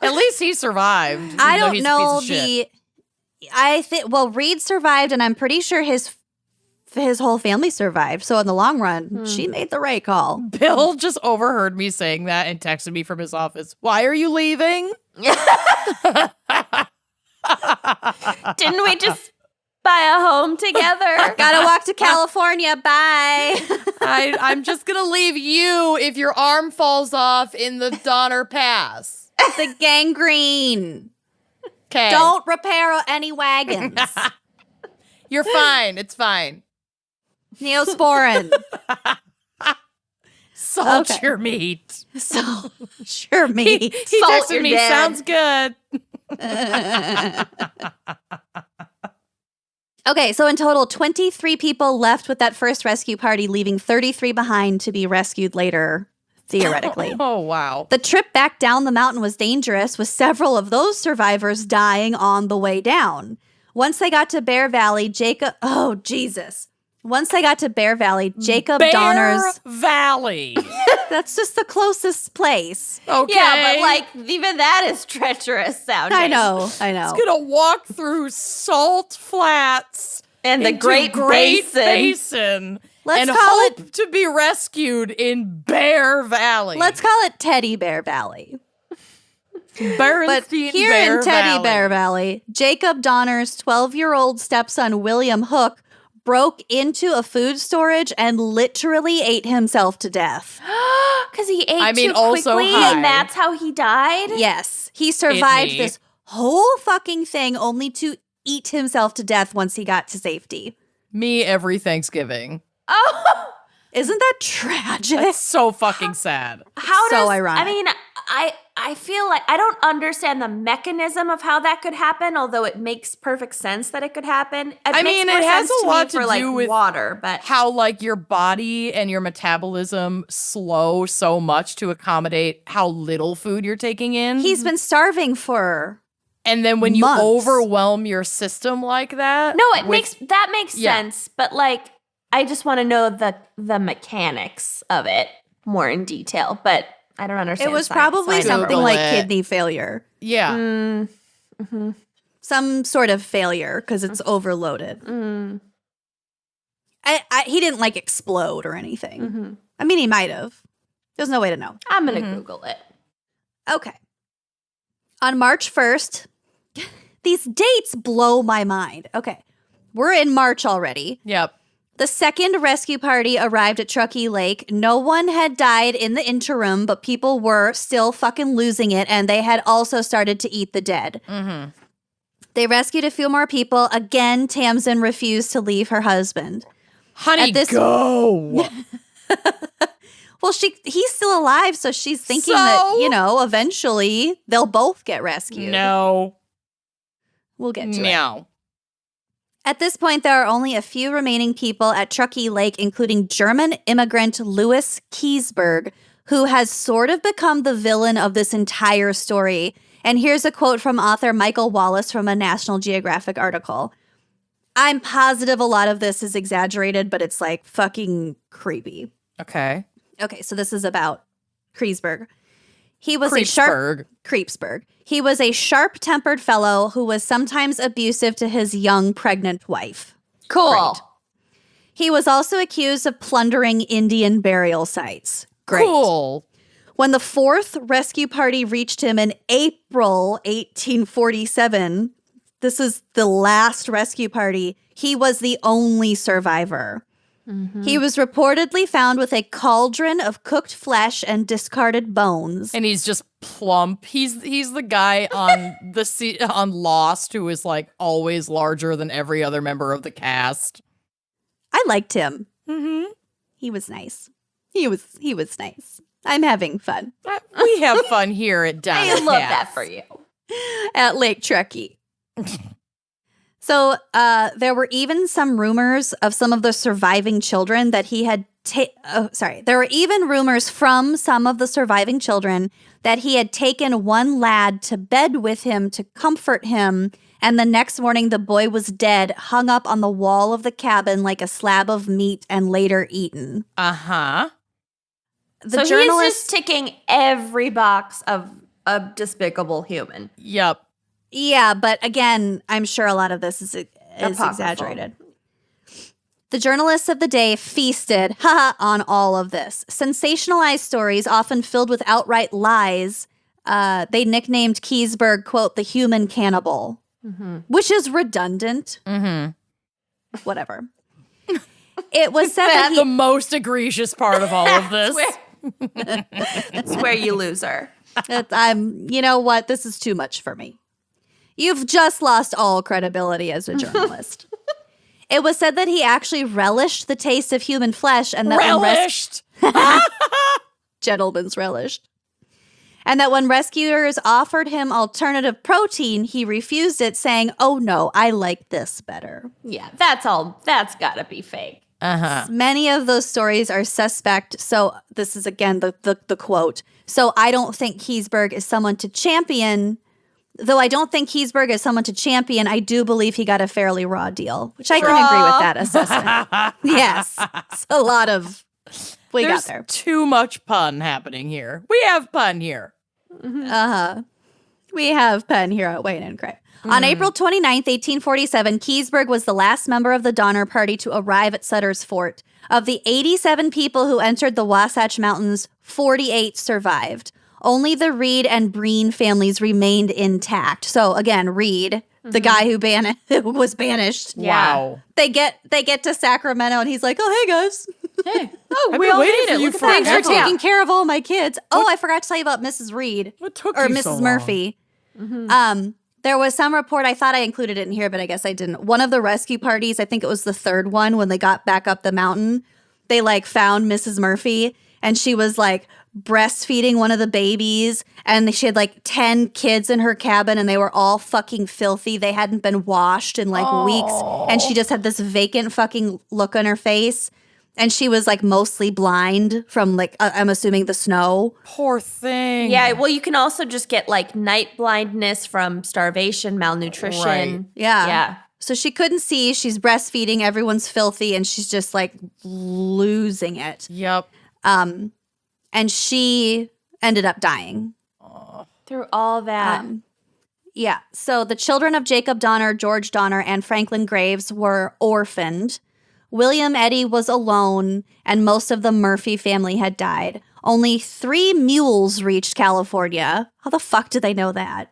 [SPEAKER 1] At least he survived.
[SPEAKER 3] I
[SPEAKER 1] even though
[SPEAKER 3] don't
[SPEAKER 1] he's a
[SPEAKER 3] know
[SPEAKER 1] piece of shit.
[SPEAKER 3] I think, well, Reed survived, and I'm pretty sure his whole family survived. So in the long run, she made the right call.
[SPEAKER 1] Bill just overheard me saying that and texted me from his office. Why are you leaving?
[SPEAKER 2] Didn't we just buy a home together?
[SPEAKER 3] Gotta walk to California. Bye.
[SPEAKER 1] I'm just going to leave you if your arm falls off in the Donner Pass.
[SPEAKER 3] The gangrene.
[SPEAKER 1] Okay.
[SPEAKER 3] Don't repair any wagons.
[SPEAKER 1] You're fine. It's fine.
[SPEAKER 3] Neosporin.
[SPEAKER 1] Salt
[SPEAKER 3] Okay.
[SPEAKER 1] your meat.
[SPEAKER 3] So, sure, me.
[SPEAKER 1] He
[SPEAKER 2] Salt
[SPEAKER 1] texted
[SPEAKER 2] your
[SPEAKER 1] me,
[SPEAKER 2] dad.
[SPEAKER 1] sounds good.
[SPEAKER 3] Okay, so in total, 23 people left with that first rescue party, leaving 33 behind to be rescued later, theoretically.
[SPEAKER 1] Oh, wow.
[SPEAKER 3] The trip back down the mountain was dangerous, with several of those survivors dying on the way down. Once they got to Bear Valley, Jacob
[SPEAKER 1] Bear
[SPEAKER 3] Donner's,
[SPEAKER 1] Valley.
[SPEAKER 3] that's just the closest place.
[SPEAKER 1] Okay.
[SPEAKER 2] Yeah, but like even that is treacherous sounding.
[SPEAKER 3] I know.
[SPEAKER 1] It's gonna walk through salt flats
[SPEAKER 2] And the
[SPEAKER 1] into
[SPEAKER 2] Great
[SPEAKER 1] Basin
[SPEAKER 3] Let's
[SPEAKER 1] and
[SPEAKER 3] call
[SPEAKER 1] hope to be rescued in Bear Valley.
[SPEAKER 3] Let's call it Teddy Bear Valley. But
[SPEAKER 1] Bernstein
[SPEAKER 3] here
[SPEAKER 1] Bear
[SPEAKER 3] in Teddy
[SPEAKER 1] Valley.
[SPEAKER 3] Bear Valley, Jacob Donner's 12-year-old stepson, William Hook, broke into a food storage and literally ate himself to death.
[SPEAKER 2] Because he ate
[SPEAKER 1] I mean,
[SPEAKER 2] too
[SPEAKER 1] also
[SPEAKER 2] quickly,
[SPEAKER 1] high.
[SPEAKER 2] and that's how he died.
[SPEAKER 3] Yes, he survived
[SPEAKER 1] me.
[SPEAKER 3] this whole fucking thing only to eat himself to death once he got to safety.
[SPEAKER 1] Me every Thanksgiving.
[SPEAKER 2] Oh,
[SPEAKER 3] Isn't that tragic?
[SPEAKER 1] That's so fucking sad.
[SPEAKER 2] how
[SPEAKER 3] So
[SPEAKER 2] does
[SPEAKER 3] ironic.
[SPEAKER 2] I mean, I feel like I don't understand the mechanism of how that could happen. Although it makes perfect sense that it could happen.
[SPEAKER 1] I mean, it has a lot to
[SPEAKER 2] for
[SPEAKER 1] do
[SPEAKER 2] like
[SPEAKER 1] with
[SPEAKER 2] water, but
[SPEAKER 1] How like your body and your metabolism slow so much to accommodate how little food you're taking in.
[SPEAKER 3] He's been starving for
[SPEAKER 1] and then when you
[SPEAKER 3] months.
[SPEAKER 1] overwhelm your system like that.
[SPEAKER 2] no, it
[SPEAKER 1] with-
[SPEAKER 2] makes
[SPEAKER 1] Yeah.
[SPEAKER 2] sense. But like, I just want to know the mechanics of it more in detail. But I don't understand.
[SPEAKER 3] it was
[SPEAKER 2] science,
[SPEAKER 3] probably
[SPEAKER 2] so I never
[SPEAKER 3] something
[SPEAKER 2] will.
[SPEAKER 3] like
[SPEAKER 1] Google it.
[SPEAKER 3] kidney failure.
[SPEAKER 1] Yeah.
[SPEAKER 3] Some sort of failure because it's overloaded. He didn't like explode or anything. I mean, he might have. There's no way to know.
[SPEAKER 2] I'm going to Google it.
[SPEAKER 3] Okay. On March 1st, these dates blow my mind. Okay. We're in March already.
[SPEAKER 1] Yep.
[SPEAKER 3] The second rescue party arrived at Truckee Lake. No one had died in the interim, but people were still fucking losing it, and they had also started to eat the dead.
[SPEAKER 1] Mm-hmm.
[SPEAKER 3] They rescued a few more people. Again, Tamsin refused to leave her husband.
[SPEAKER 1] Honey, go.
[SPEAKER 3] Well, he's still alive, so she's thinking that, eventually they'll both get rescued.
[SPEAKER 1] No.
[SPEAKER 3] We'll get to it.
[SPEAKER 1] No.
[SPEAKER 3] At this point, there are only a few remaining people at Truckee Lake, including German immigrant Louis Keseberg, who has sort of become the villain of this entire story. And here's a quote from author Michael Wallace from a National Geographic article. I'm positive a lot of this is exaggerated, but it's like fucking creepy.
[SPEAKER 1] Okay.
[SPEAKER 3] Okay, so this is about Kreisberg. He was Creepsburg. He was a sharp-tempered fellow who was sometimes abusive to his young pregnant wife.
[SPEAKER 2] Cool.
[SPEAKER 3] Great. He was also accused of plundering Indian burial sites. Great.
[SPEAKER 1] Cool.
[SPEAKER 3] When the fourth rescue party reached him in April 1847, this is the last rescue party, he was the only survivor. Mm-hmm. He was reportedly found with a cauldron of cooked flesh and discarded bones.
[SPEAKER 1] And he's just plump. He's the guy on on Lost who is like always larger than every other member of the cast.
[SPEAKER 3] I liked him.
[SPEAKER 1] Mm-hmm.
[SPEAKER 3] He was nice. He was nice. I'm having fun.
[SPEAKER 1] We have fun here at Donna.
[SPEAKER 2] I love that for you.
[SPEAKER 3] At Lake Truckee. So there were even some rumors of some of the surviving children that he had there were even rumors from some of the surviving children that he had taken one lad to bed with him to comfort him, and the next morning the boy was dead, hung up on the wall of the cabin like a slab of meat and later eaten.
[SPEAKER 1] Uh-huh.
[SPEAKER 2] So he's just ticking every box of a despicable human.
[SPEAKER 1] Yep.
[SPEAKER 3] Yeah, but again, I'm sure a lot of this is exaggerated. The journalists of the day feasted on all of this. Sensationalized stories, often filled with outright lies. They nicknamed Keseberg, quote, the human cannibal, which is redundant.
[SPEAKER 1] Mm-hmm.
[SPEAKER 3] Whatever. It was said that
[SPEAKER 1] the most egregious part of all of this.
[SPEAKER 2] That's where you lose her.
[SPEAKER 3] You know what? This is too much for me. You've just lost all credibility as a journalist. It was said that he actually relished the taste of human flesh and that
[SPEAKER 1] relished.
[SPEAKER 3] Gentlemen's relished. And that when rescuers offered him alternative protein, he refused it, saying, "Oh no, I like this better."
[SPEAKER 2] Yeah, that's gotta be fake.
[SPEAKER 1] Uh-huh.
[SPEAKER 3] Many of those stories are suspect. So this is again the quote. So I don't think Keseberg is someone to champion. Though I don't think Keseberg is someone to champion, I do believe he got a fairly raw deal, which I can agree with that assessment. Yes. It's a lot of...
[SPEAKER 1] There's too much pun happening here. We have pun here.
[SPEAKER 3] Uh-huh. We have pun here at Wayne and Craig. On April 29th, 1847, Keseberg was the last member of the Donner Party to arrive at Sutter's Fort. Of the 87 people who entered the Wasatch Mountains, 48 survived. Only the Reed and Breen families remained intact. So again, Reed, the guy who was banished.
[SPEAKER 1] Wow.
[SPEAKER 3] They get to Sacramento and he's like, "Oh, hey guys.
[SPEAKER 2] Hey.
[SPEAKER 1] We all made it.
[SPEAKER 3] Thanks for taking care of all my kids." Oh, I forgot to tell you about Mrs. Reed.
[SPEAKER 1] What took
[SPEAKER 3] or
[SPEAKER 1] you
[SPEAKER 3] Mrs.
[SPEAKER 1] so long?
[SPEAKER 3] Murphy. There was some report, I thought I included it in here, but I guess I didn't. One of the rescue parties, I think it was the third one, when they got back up the mountain, they like found Mrs. Murphy and she was like breastfeeding one of the babies, and she had like 10 kids in her cabin and they were all fucking filthy. They hadn't been washed in like weeks, and she just had this vacant fucking look on her face, and she was like mostly blind from like I'm assuming the snow.
[SPEAKER 1] Poor thing.
[SPEAKER 2] Yeah, well, you can also just get like night blindness from starvation, malnutrition.
[SPEAKER 1] Right.
[SPEAKER 3] Yeah. So she couldn't see, she's breastfeeding, everyone's filthy, and she's just like losing it.
[SPEAKER 1] Yep.
[SPEAKER 3] And she ended up dying.
[SPEAKER 2] Through all that.
[SPEAKER 3] Yeah. So the children of Jacob Donner, George Donner, and Franklin Graves were orphaned. William Eddy was alone, and most of the Murphy family had died. Only 3 mules reached California. How the fuck did they know that?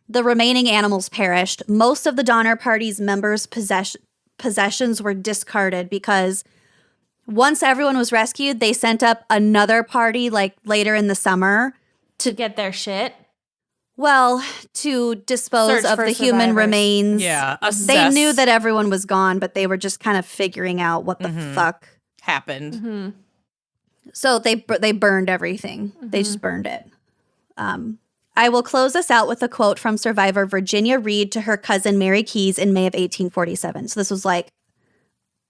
[SPEAKER 3] The remaining animals perished. Most of the Donner Party's members' possessions were discarded because once everyone was rescued, they sent up another party like later in the summer
[SPEAKER 2] To get their shit.
[SPEAKER 3] well, to dispose
[SPEAKER 2] Search
[SPEAKER 3] of
[SPEAKER 2] for
[SPEAKER 3] the human
[SPEAKER 2] survivors.
[SPEAKER 3] remains.
[SPEAKER 1] Yeah,
[SPEAKER 3] They
[SPEAKER 1] assess
[SPEAKER 3] knew that everyone was gone, but they were just kind of figuring out what the fuck.
[SPEAKER 1] happened.
[SPEAKER 2] Mm-hmm.
[SPEAKER 3] So they burned everything. They just burned it. I will close us out with a quote from survivor Virginia Reed to her cousin Mary Keyes in May of 1847. So this was like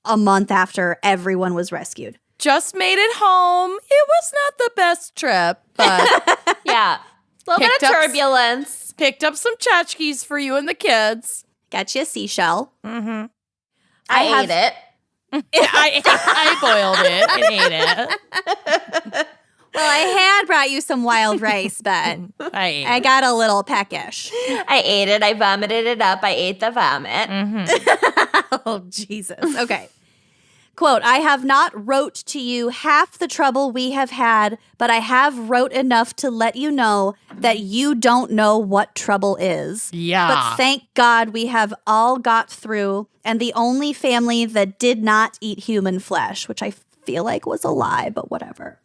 [SPEAKER 3] a month after everyone was rescued.
[SPEAKER 1] Just made it home. It was not the best trip, but
[SPEAKER 2] Yeah. A little bit
[SPEAKER 1] Picked
[SPEAKER 2] of
[SPEAKER 1] up
[SPEAKER 2] turbulence.
[SPEAKER 1] picked up some tchotchkes for you and the kids.
[SPEAKER 3] Got you a seashell.
[SPEAKER 1] Mm-hmm.
[SPEAKER 2] I ate it.
[SPEAKER 1] I boiled it and ate it.
[SPEAKER 3] Well, I had brought you some wild rice, but
[SPEAKER 1] I ate
[SPEAKER 3] I
[SPEAKER 1] it.
[SPEAKER 3] got a little peckish.
[SPEAKER 2] I ate it. I vomited it up. I ate the vomit.
[SPEAKER 3] Oh, Jesus. Okay. Quote, I have not wrote to you half the trouble we have had, but I have wrote enough to let you know that you don't know what trouble is.
[SPEAKER 1] Yeah.
[SPEAKER 3] But thank God we have all got through, and the only family that did not eat human flesh, which I feel like was a lie, but whatever.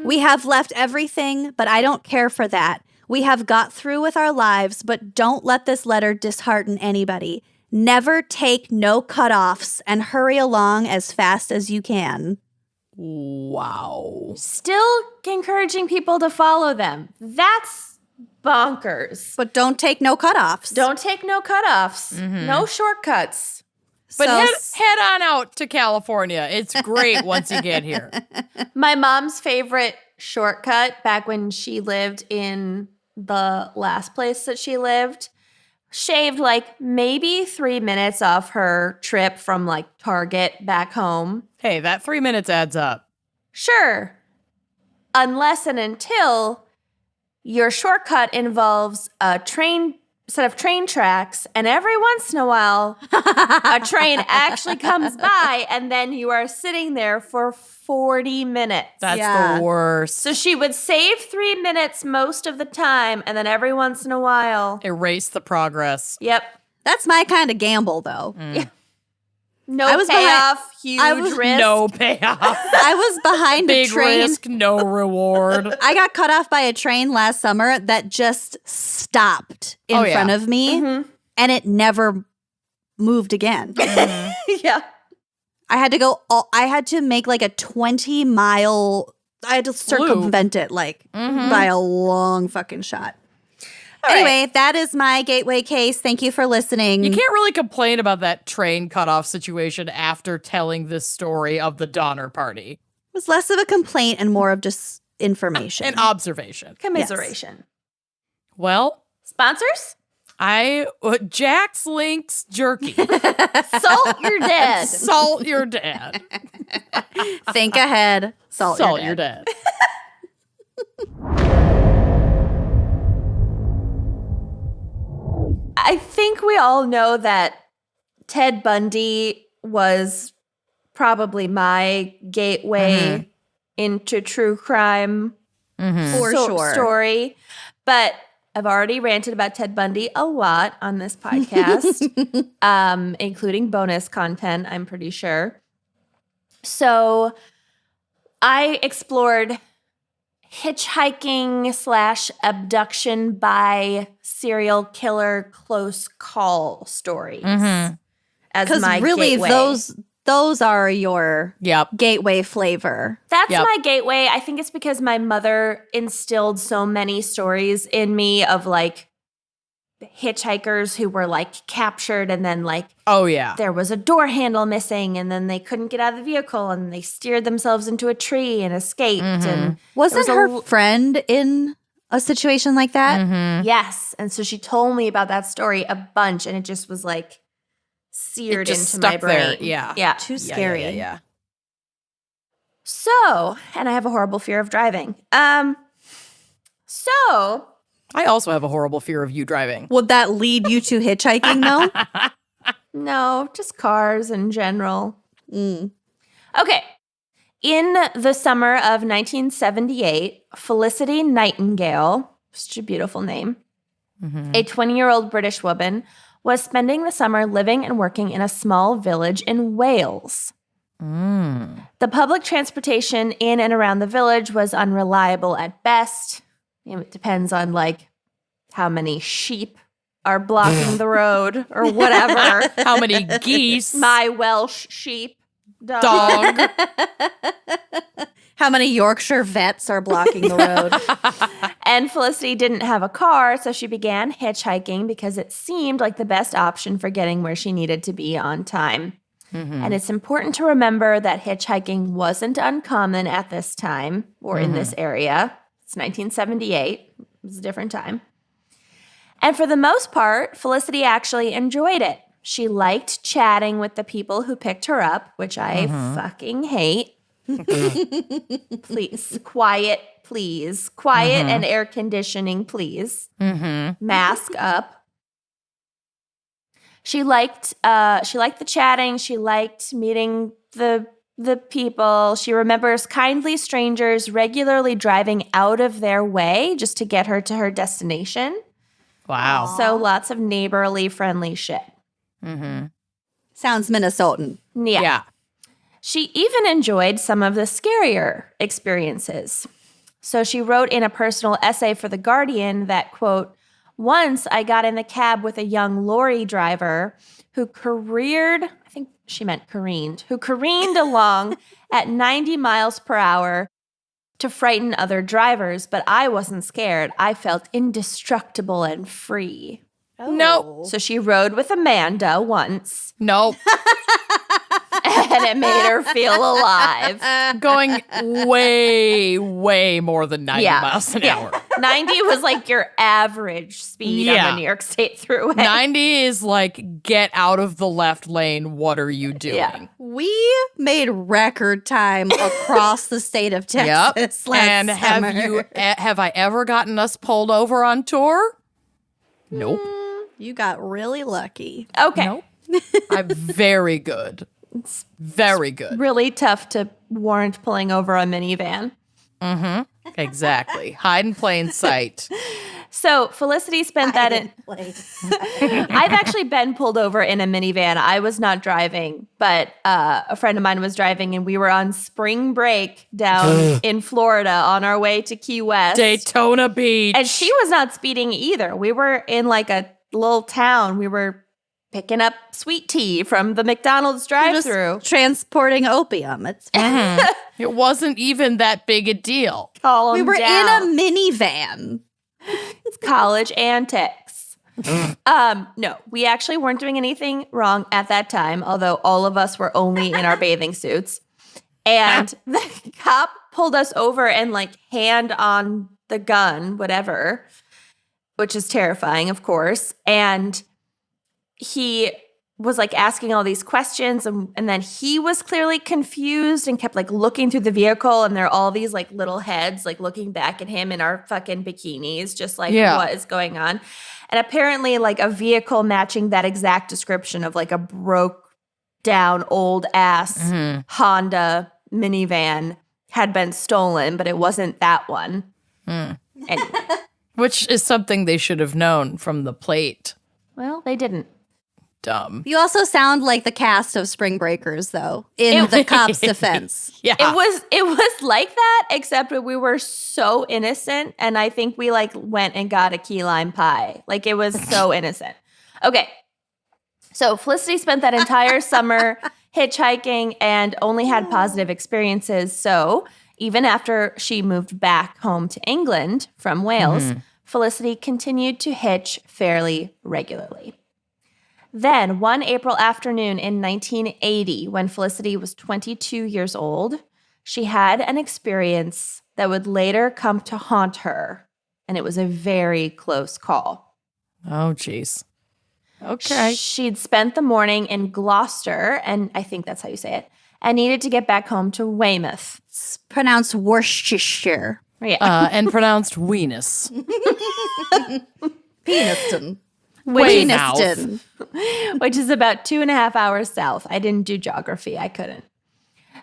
[SPEAKER 3] We have left everything, but I don't care for that. We have got through with our lives, but don't let this letter dishearten anybody. Never take no cutoffs and hurry along as fast as you can.
[SPEAKER 1] Wow.
[SPEAKER 2] Still encouraging people to follow them. That's bonkers.
[SPEAKER 3] But don't take no cutoffs.
[SPEAKER 2] Don't take no cutoffs. No shortcuts.
[SPEAKER 1] But
[SPEAKER 3] So-
[SPEAKER 1] head on out to California. It's great once you get here.
[SPEAKER 2] My mom's favorite shortcut back when she lived in the last place that she lived shaved like maybe 3 minutes off her trip from like Target back home.
[SPEAKER 1] Hey, that 3 minutes adds up.
[SPEAKER 2] Sure. Unless and until your shortcut involves a set of train tracks, and every once in a while, a train actually comes by, and then you are sitting there for 40 minutes.
[SPEAKER 1] That's
[SPEAKER 3] Yeah.
[SPEAKER 1] the worst.
[SPEAKER 2] So she would save 3 minutes most of the time, and then every once in a while,
[SPEAKER 1] Erase the progress.
[SPEAKER 2] yep,
[SPEAKER 3] That's my kind of gamble, though.
[SPEAKER 2] no
[SPEAKER 3] I was behind-
[SPEAKER 2] payoff, huge
[SPEAKER 3] I was-
[SPEAKER 2] risk.
[SPEAKER 1] No payoff.
[SPEAKER 3] I was behind a
[SPEAKER 1] Big
[SPEAKER 3] train.
[SPEAKER 1] risk, no reward.
[SPEAKER 3] I got cut off by a train last summer that just stopped in
[SPEAKER 1] Oh, yeah.
[SPEAKER 3] front of me, and it never moved again.
[SPEAKER 2] Yeah.
[SPEAKER 3] I had to make like a 20-mile. I had to circumvent it like by a long fucking shot. Anyway, that is my gateway case. Thank you for listening.
[SPEAKER 1] You can't really complain about that train cutoff situation after telling this story of the Donner Party.
[SPEAKER 3] It was less of a complaint and more of just information.
[SPEAKER 1] An observation.
[SPEAKER 2] Commiseration.
[SPEAKER 1] Well,
[SPEAKER 2] Sponsors?
[SPEAKER 1] Jack's Links Jerky.
[SPEAKER 2] Salt your dead.
[SPEAKER 1] Salt your dad.
[SPEAKER 3] Think ahead. Salt,
[SPEAKER 1] your dad.
[SPEAKER 2] I think we all know that Ted Bundy was probably my gateway into true crime
[SPEAKER 3] For sure.
[SPEAKER 2] story. But I've already ranted about Ted Bundy a lot on this podcast, including bonus content, I'm pretty sure. So I explored hitchhiking / abduction by serial killer close call stories as
[SPEAKER 3] Because
[SPEAKER 2] my
[SPEAKER 3] really,
[SPEAKER 2] gateway.
[SPEAKER 3] those are your
[SPEAKER 1] Yep.
[SPEAKER 3] gateway flavor.
[SPEAKER 2] That's
[SPEAKER 1] Yep.
[SPEAKER 2] my gateway. I think it's because my mother instilled so many stories in me of like hitchhikers who were like captured and then like
[SPEAKER 1] Oh, yeah.
[SPEAKER 2] there was a door handle missing and then they couldn't get out of the vehicle and they steered themselves into a tree and escaped. And
[SPEAKER 3] Wasn't
[SPEAKER 2] was a
[SPEAKER 3] her
[SPEAKER 2] l-
[SPEAKER 3] friend in a situation like that?
[SPEAKER 2] yes. And so she told me about that story a bunch and it just was like seared
[SPEAKER 1] just
[SPEAKER 2] into my
[SPEAKER 1] stuck there.
[SPEAKER 2] brain.
[SPEAKER 1] Yeah.
[SPEAKER 2] Yeah.
[SPEAKER 3] Too
[SPEAKER 1] Yeah,
[SPEAKER 3] scary.
[SPEAKER 1] Yeah.
[SPEAKER 2] So, and I have a horrible fear of driving. So
[SPEAKER 1] I also have a horrible fear of you driving.
[SPEAKER 3] Would that lead you to hitchhiking though?
[SPEAKER 2] no, just cars in general. Okay. In the summer of 1978, Felicity Nightingale, such a beautiful name, a 20-year-old British woman, was spending the summer living and working in a small village in Wales. The public transportation in and around the village was unreliable at best. It depends on, like, how many sheep are blocking the road or whatever.
[SPEAKER 1] How many geese?
[SPEAKER 2] My Welsh sheep.
[SPEAKER 1] Dog.
[SPEAKER 3] How many Yorkshire vets are blocking the road?
[SPEAKER 2] And Felicity didn't have a car, so she began hitchhiking because it seemed like the best option for getting where she needed to be on time. And it's important to remember that hitchhiking wasn't uncommon at this time or in this area. It's 1978. It was a different time. And for the most part, Felicity actually enjoyed it. She liked chatting with the people who picked her up, which I fucking hate. Please, quiet, please. Quiet and air conditioning, please. Mask up. She liked the chatting. She liked meeting the people. She remembers kindly strangers regularly driving out of their way just to get her to her destination.
[SPEAKER 1] Wow.
[SPEAKER 2] So lots of neighborly, friendly shit.
[SPEAKER 3] Sounds Minnesotan.
[SPEAKER 2] Yeah. She even enjoyed some of the scarier experiences. So she wrote in a personal essay for The Guardian that, quote, once I got in the cab with a young lorry driver who careened along at 90 miles per hour to frighten other drivers, but I wasn't scared. I felt indestructible and free.
[SPEAKER 1] Nope.
[SPEAKER 2] So she rode with Amanda once,
[SPEAKER 1] Nope.
[SPEAKER 2] and it made her feel alive.
[SPEAKER 1] Going way, way more than 90 miles an hour.
[SPEAKER 2] 90 was like your average speed on the New York State Thruway.
[SPEAKER 1] 90 is like, get out of the left lane. What are you doing?
[SPEAKER 2] Yeah.
[SPEAKER 3] We made record time across the state of Texas last
[SPEAKER 1] And
[SPEAKER 3] summer.
[SPEAKER 1] have I ever gotten us pulled over on tour? Nope.
[SPEAKER 3] You got really lucky.
[SPEAKER 2] Okay.
[SPEAKER 1] Nope. I'm very good. Very good.
[SPEAKER 2] Really tough to warrant pulling over a minivan.
[SPEAKER 1] Exactly. Hide in plain sight.
[SPEAKER 2] So Felicity spent that in. I've actually been pulled over in a minivan. I was not driving, but a friend of mine was driving, and we were on spring break down in Florida on our way to Key West.
[SPEAKER 1] Daytona Beach.
[SPEAKER 2] And she was not speeding either. We were in like a little town. We were picking up sweet tea from the McDonald's drive-thru.
[SPEAKER 3] Just transporting opium. It's fine.
[SPEAKER 1] It wasn't even that big a deal.
[SPEAKER 2] Calm
[SPEAKER 3] We were
[SPEAKER 2] down.
[SPEAKER 3] in a minivan.
[SPEAKER 2] It's college antics. No, we actually weren't doing anything wrong at that time, although all of us were only in our bathing suits. And the cop pulled us over and like hand on the gun, whatever, which is terrifying, of course. And he was like asking all these questions, and then he was clearly confused and kept like looking through the vehicle, and there are all these like little heads like looking back at him in our fucking bikinis, just like what is going on. And apparently like a vehicle matching that exact description of like a broke down old ass Honda minivan had been stolen, but it wasn't that one. Anyway.
[SPEAKER 1] Which is something they should have known from the plate.
[SPEAKER 2] Well, they didn't.
[SPEAKER 1] Dumb.
[SPEAKER 3] You also sound like the cast of Spring Breakers, though, in the cop's defense.
[SPEAKER 1] Yeah.
[SPEAKER 2] It was like that, except that we were so innocent, and I think we like went and got a key lime pie. Like it was so innocent. Okay. So Felicity spent that entire summer hitchhiking and only had positive experiences. So even after she moved back home to England from Wales, Felicity continued to hitch fairly regularly. Then, one April afternoon in 1980, when Felicity was 22 years old, she had an experience that would later come to haunt her, and it was a very close call.
[SPEAKER 1] Oh, jeez. Okay.
[SPEAKER 2] She'd spent the morning in Gloucester, and I think that's how you say it, and needed to get back home to Weymouth.
[SPEAKER 3] It's pronounced Worcestershire.
[SPEAKER 2] Yeah.
[SPEAKER 1] And pronounced weenus.
[SPEAKER 3] Peniston. Queeniston.
[SPEAKER 2] which is about 2.5 hours south. I didn't do geography. I couldn't.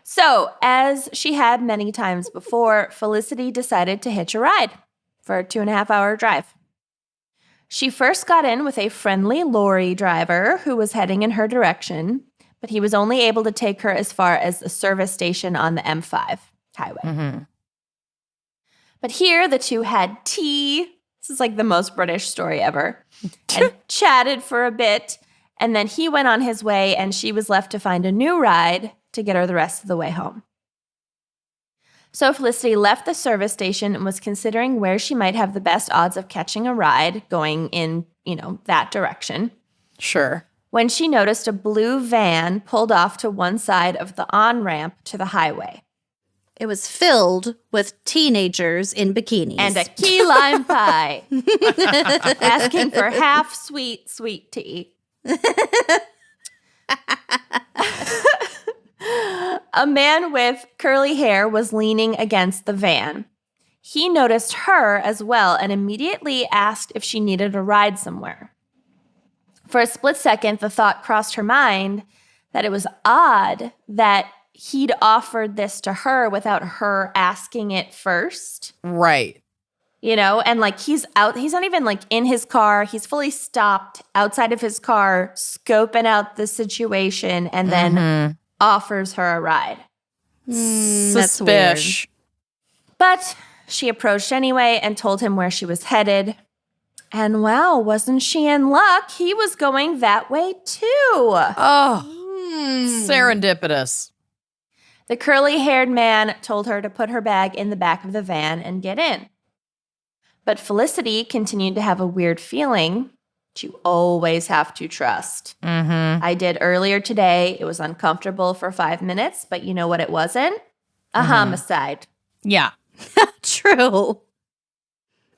[SPEAKER 2] So, as she had many times before, Felicity decided to hitch a ride for a 2.5-hour drive. She first got in with a friendly lorry driver who was heading in her direction, but he was only able to take her as far as the service station on the M5 highway.
[SPEAKER 1] Mm-hmm.
[SPEAKER 2] But here, the two had tea. This is like the most British story ever. And chatted for a bit. And then he went on his way, and she was left to find a new ride to get her the rest of the way home. So Felicity left the service station and was considering where she might have the best odds of catching a ride going in, that direction.
[SPEAKER 1] Sure.
[SPEAKER 2] When she noticed a blue van pulled off to one side of the on-ramp to the highway.
[SPEAKER 3] It was filled with teenagers in bikinis.
[SPEAKER 2] And a key lime pie. Asking for half sweet tea. A man with curly hair was leaning against the van. He noticed her as well and immediately asked if she needed a ride somewhere. For a split second, the thought crossed her mind that it was odd that he'd offered this to her without her asking it first.
[SPEAKER 1] Right.
[SPEAKER 2] And he's not even in his car. He's fully stopped outside of his car, scoping out the situation, and then offers her a ride.
[SPEAKER 3] That's weird.
[SPEAKER 1] Suspish.
[SPEAKER 2] But she approached anyway and told him where she was headed. And wow, wasn't she in luck? He was going that way too.
[SPEAKER 1] Oh, serendipitous.
[SPEAKER 2] The curly-haired man told her to put her bag in the back of the van and get in. But Felicity continued to have a weird feeling that you always have to trust.
[SPEAKER 1] Mm-hmm.
[SPEAKER 2] I did earlier today. It was uncomfortable for 5 minutes, but you know what it wasn't? A homicide.
[SPEAKER 1] Yeah.
[SPEAKER 3] True.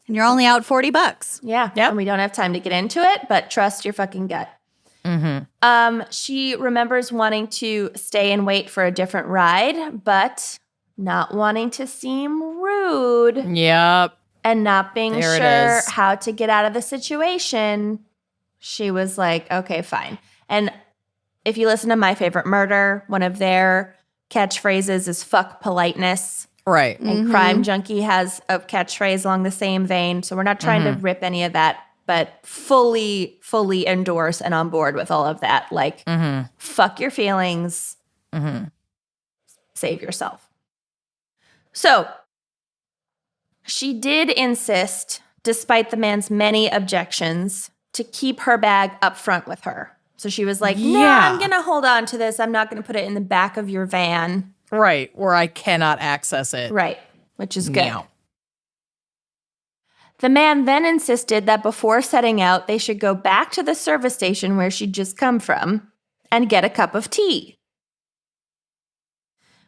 [SPEAKER 3] And you're only out $40.
[SPEAKER 2] Yeah.
[SPEAKER 1] Yep.
[SPEAKER 2] And we don't have time to get into it, but trust your fucking gut.
[SPEAKER 1] Mm-hmm.
[SPEAKER 2] She remembers wanting to stay and wait for a different ride, but not wanting to seem rude
[SPEAKER 1] Yep.
[SPEAKER 2] and not being
[SPEAKER 1] There it
[SPEAKER 2] sure
[SPEAKER 1] is.
[SPEAKER 2] how to get out of the situation. She was like, okay, fine. And if you listen to My Favorite Murder, one of their catchphrases is fuck politeness.
[SPEAKER 1] Right.
[SPEAKER 2] And Crime Junkie has a catchphrase along the same vein. So we're not trying to rip any of that, but fully endorse and on board with all of that. Fuck your feelings. Save yourself. So she did insist, despite the man's many objections, to keep her bag up front with her. So she was like, no,
[SPEAKER 1] Yeah.
[SPEAKER 2] I'm going to hold on to this. I'm not going to put it in the back of your van.
[SPEAKER 1] Right. Where I cannot access it.
[SPEAKER 2] Right, which is good.
[SPEAKER 1] Meow.
[SPEAKER 2] The man then insisted that before setting out, they should go back to the service station where she'd just come from and get a cup of tea.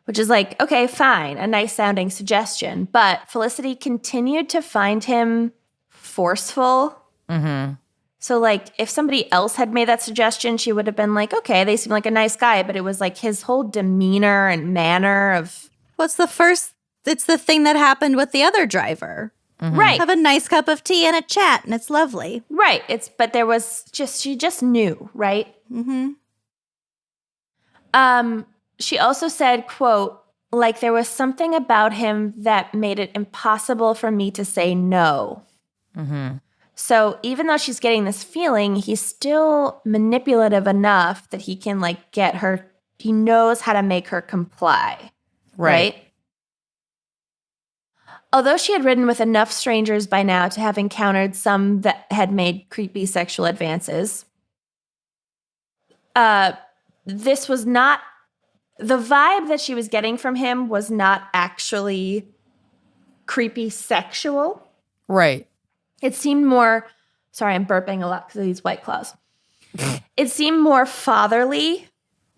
[SPEAKER 2] Which is like, okay, fine, a nice sounding suggestion. But Felicity continued to find him forceful.
[SPEAKER 1] Mm-hmm.
[SPEAKER 2] So if somebody else had made that suggestion, she would have been like, okay, they seem like a nice guy. But it was his whole demeanor and manner of...
[SPEAKER 3] It's the thing that happened with the other driver.
[SPEAKER 2] Right.
[SPEAKER 3] Have a nice cup of tea and a chat, and it's lovely.
[SPEAKER 2] Right. But there was she just knew, right?
[SPEAKER 3] Mm-hmm.
[SPEAKER 2] She also said, quote, there was something about him that made it impossible for me to say no.
[SPEAKER 1] Mm-hmm.
[SPEAKER 2] So even though she's getting this feeling, he's still manipulative enough that he can get her, he knows how to make her comply. Right? Although she had ridden with enough strangers by now to have encountered some that had made creepy sexual advances, this was not, the vibe that she was getting from him was not actually creepy sexual.
[SPEAKER 1] Right.
[SPEAKER 2] It seemed more, sorry, I'm burping a lot because of these White Claws. It seemed more fatherly,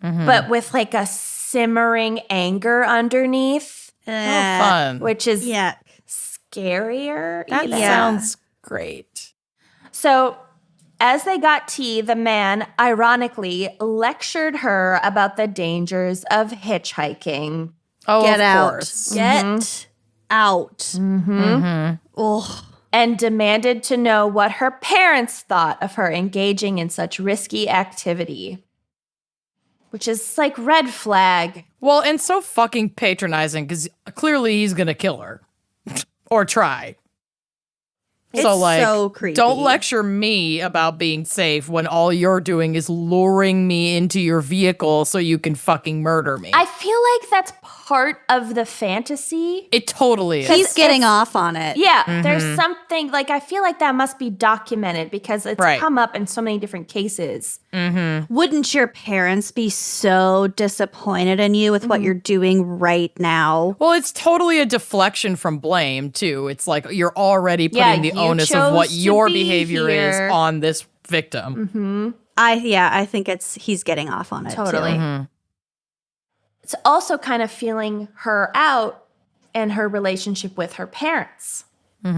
[SPEAKER 2] but with a simmering anger underneath.
[SPEAKER 1] Fun.
[SPEAKER 2] Which is
[SPEAKER 3] Yeah.
[SPEAKER 2] scarier.
[SPEAKER 1] That
[SPEAKER 2] even.
[SPEAKER 1] sounds great.
[SPEAKER 2] So as they got tea, the man, ironically, lectured her about the dangers of hitchhiking.
[SPEAKER 1] Oh,
[SPEAKER 3] Get
[SPEAKER 1] of
[SPEAKER 3] out.
[SPEAKER 1] course.
[SPEAKER 3] Get out.
[SPEAKER 2] Mm-hmm.
[SPEAKER 3] Oh.
[SPEAKER 2] and demanded to know what her parents thought of her engaging in such risky activity. Which is like red flag.
[SPEAKER 1] Well, and so fucking patronizing because clearly he's going to kill her or try.
[SPEAKER 3] It's
[SPEAKER 1] So, like,
[SPEAKER 3] so creepy.
[SPEAKER 1] don't lecture me about being safe when all you're doing is luring me into your vehicle so you can fucking murder me.
[SPEAKER 2] I feel like that's part of the fantasy.
[SPEAKER 1] It totally is.
[SPEAKER 3] He's getting off on it.
[SPEAKER 2] Yeah, there's something, like, I feel like that must be documented because it's
[SPEAKER 1] Right.
[SPEAKER 2] come up in so many different cases.
[SPEAKER 3] Wouldn't your parents be so disappointed in you with what you're doing right now?
[SPEAKER 1] Well, it's totally a deflection from blame, too. It's like you're already putting the
[SPEAKER 2] you
[SPEAKER 1] onus of what
[SPEAKER 2] chose to
[SPEAKER 1] your
[SPEAKER 2] be
[SPEAKER 1] behavior
[SPEAKER 2] here.
[SPEAKER 1] is on this victim.
[SPEAKER 3] I think he's getting off on it.
[SPEAKER 2] Totally.
[SPEAKER 3] Too.
[SPEAKER 2] It's also kind of feeling her out and her relationship with her parents. You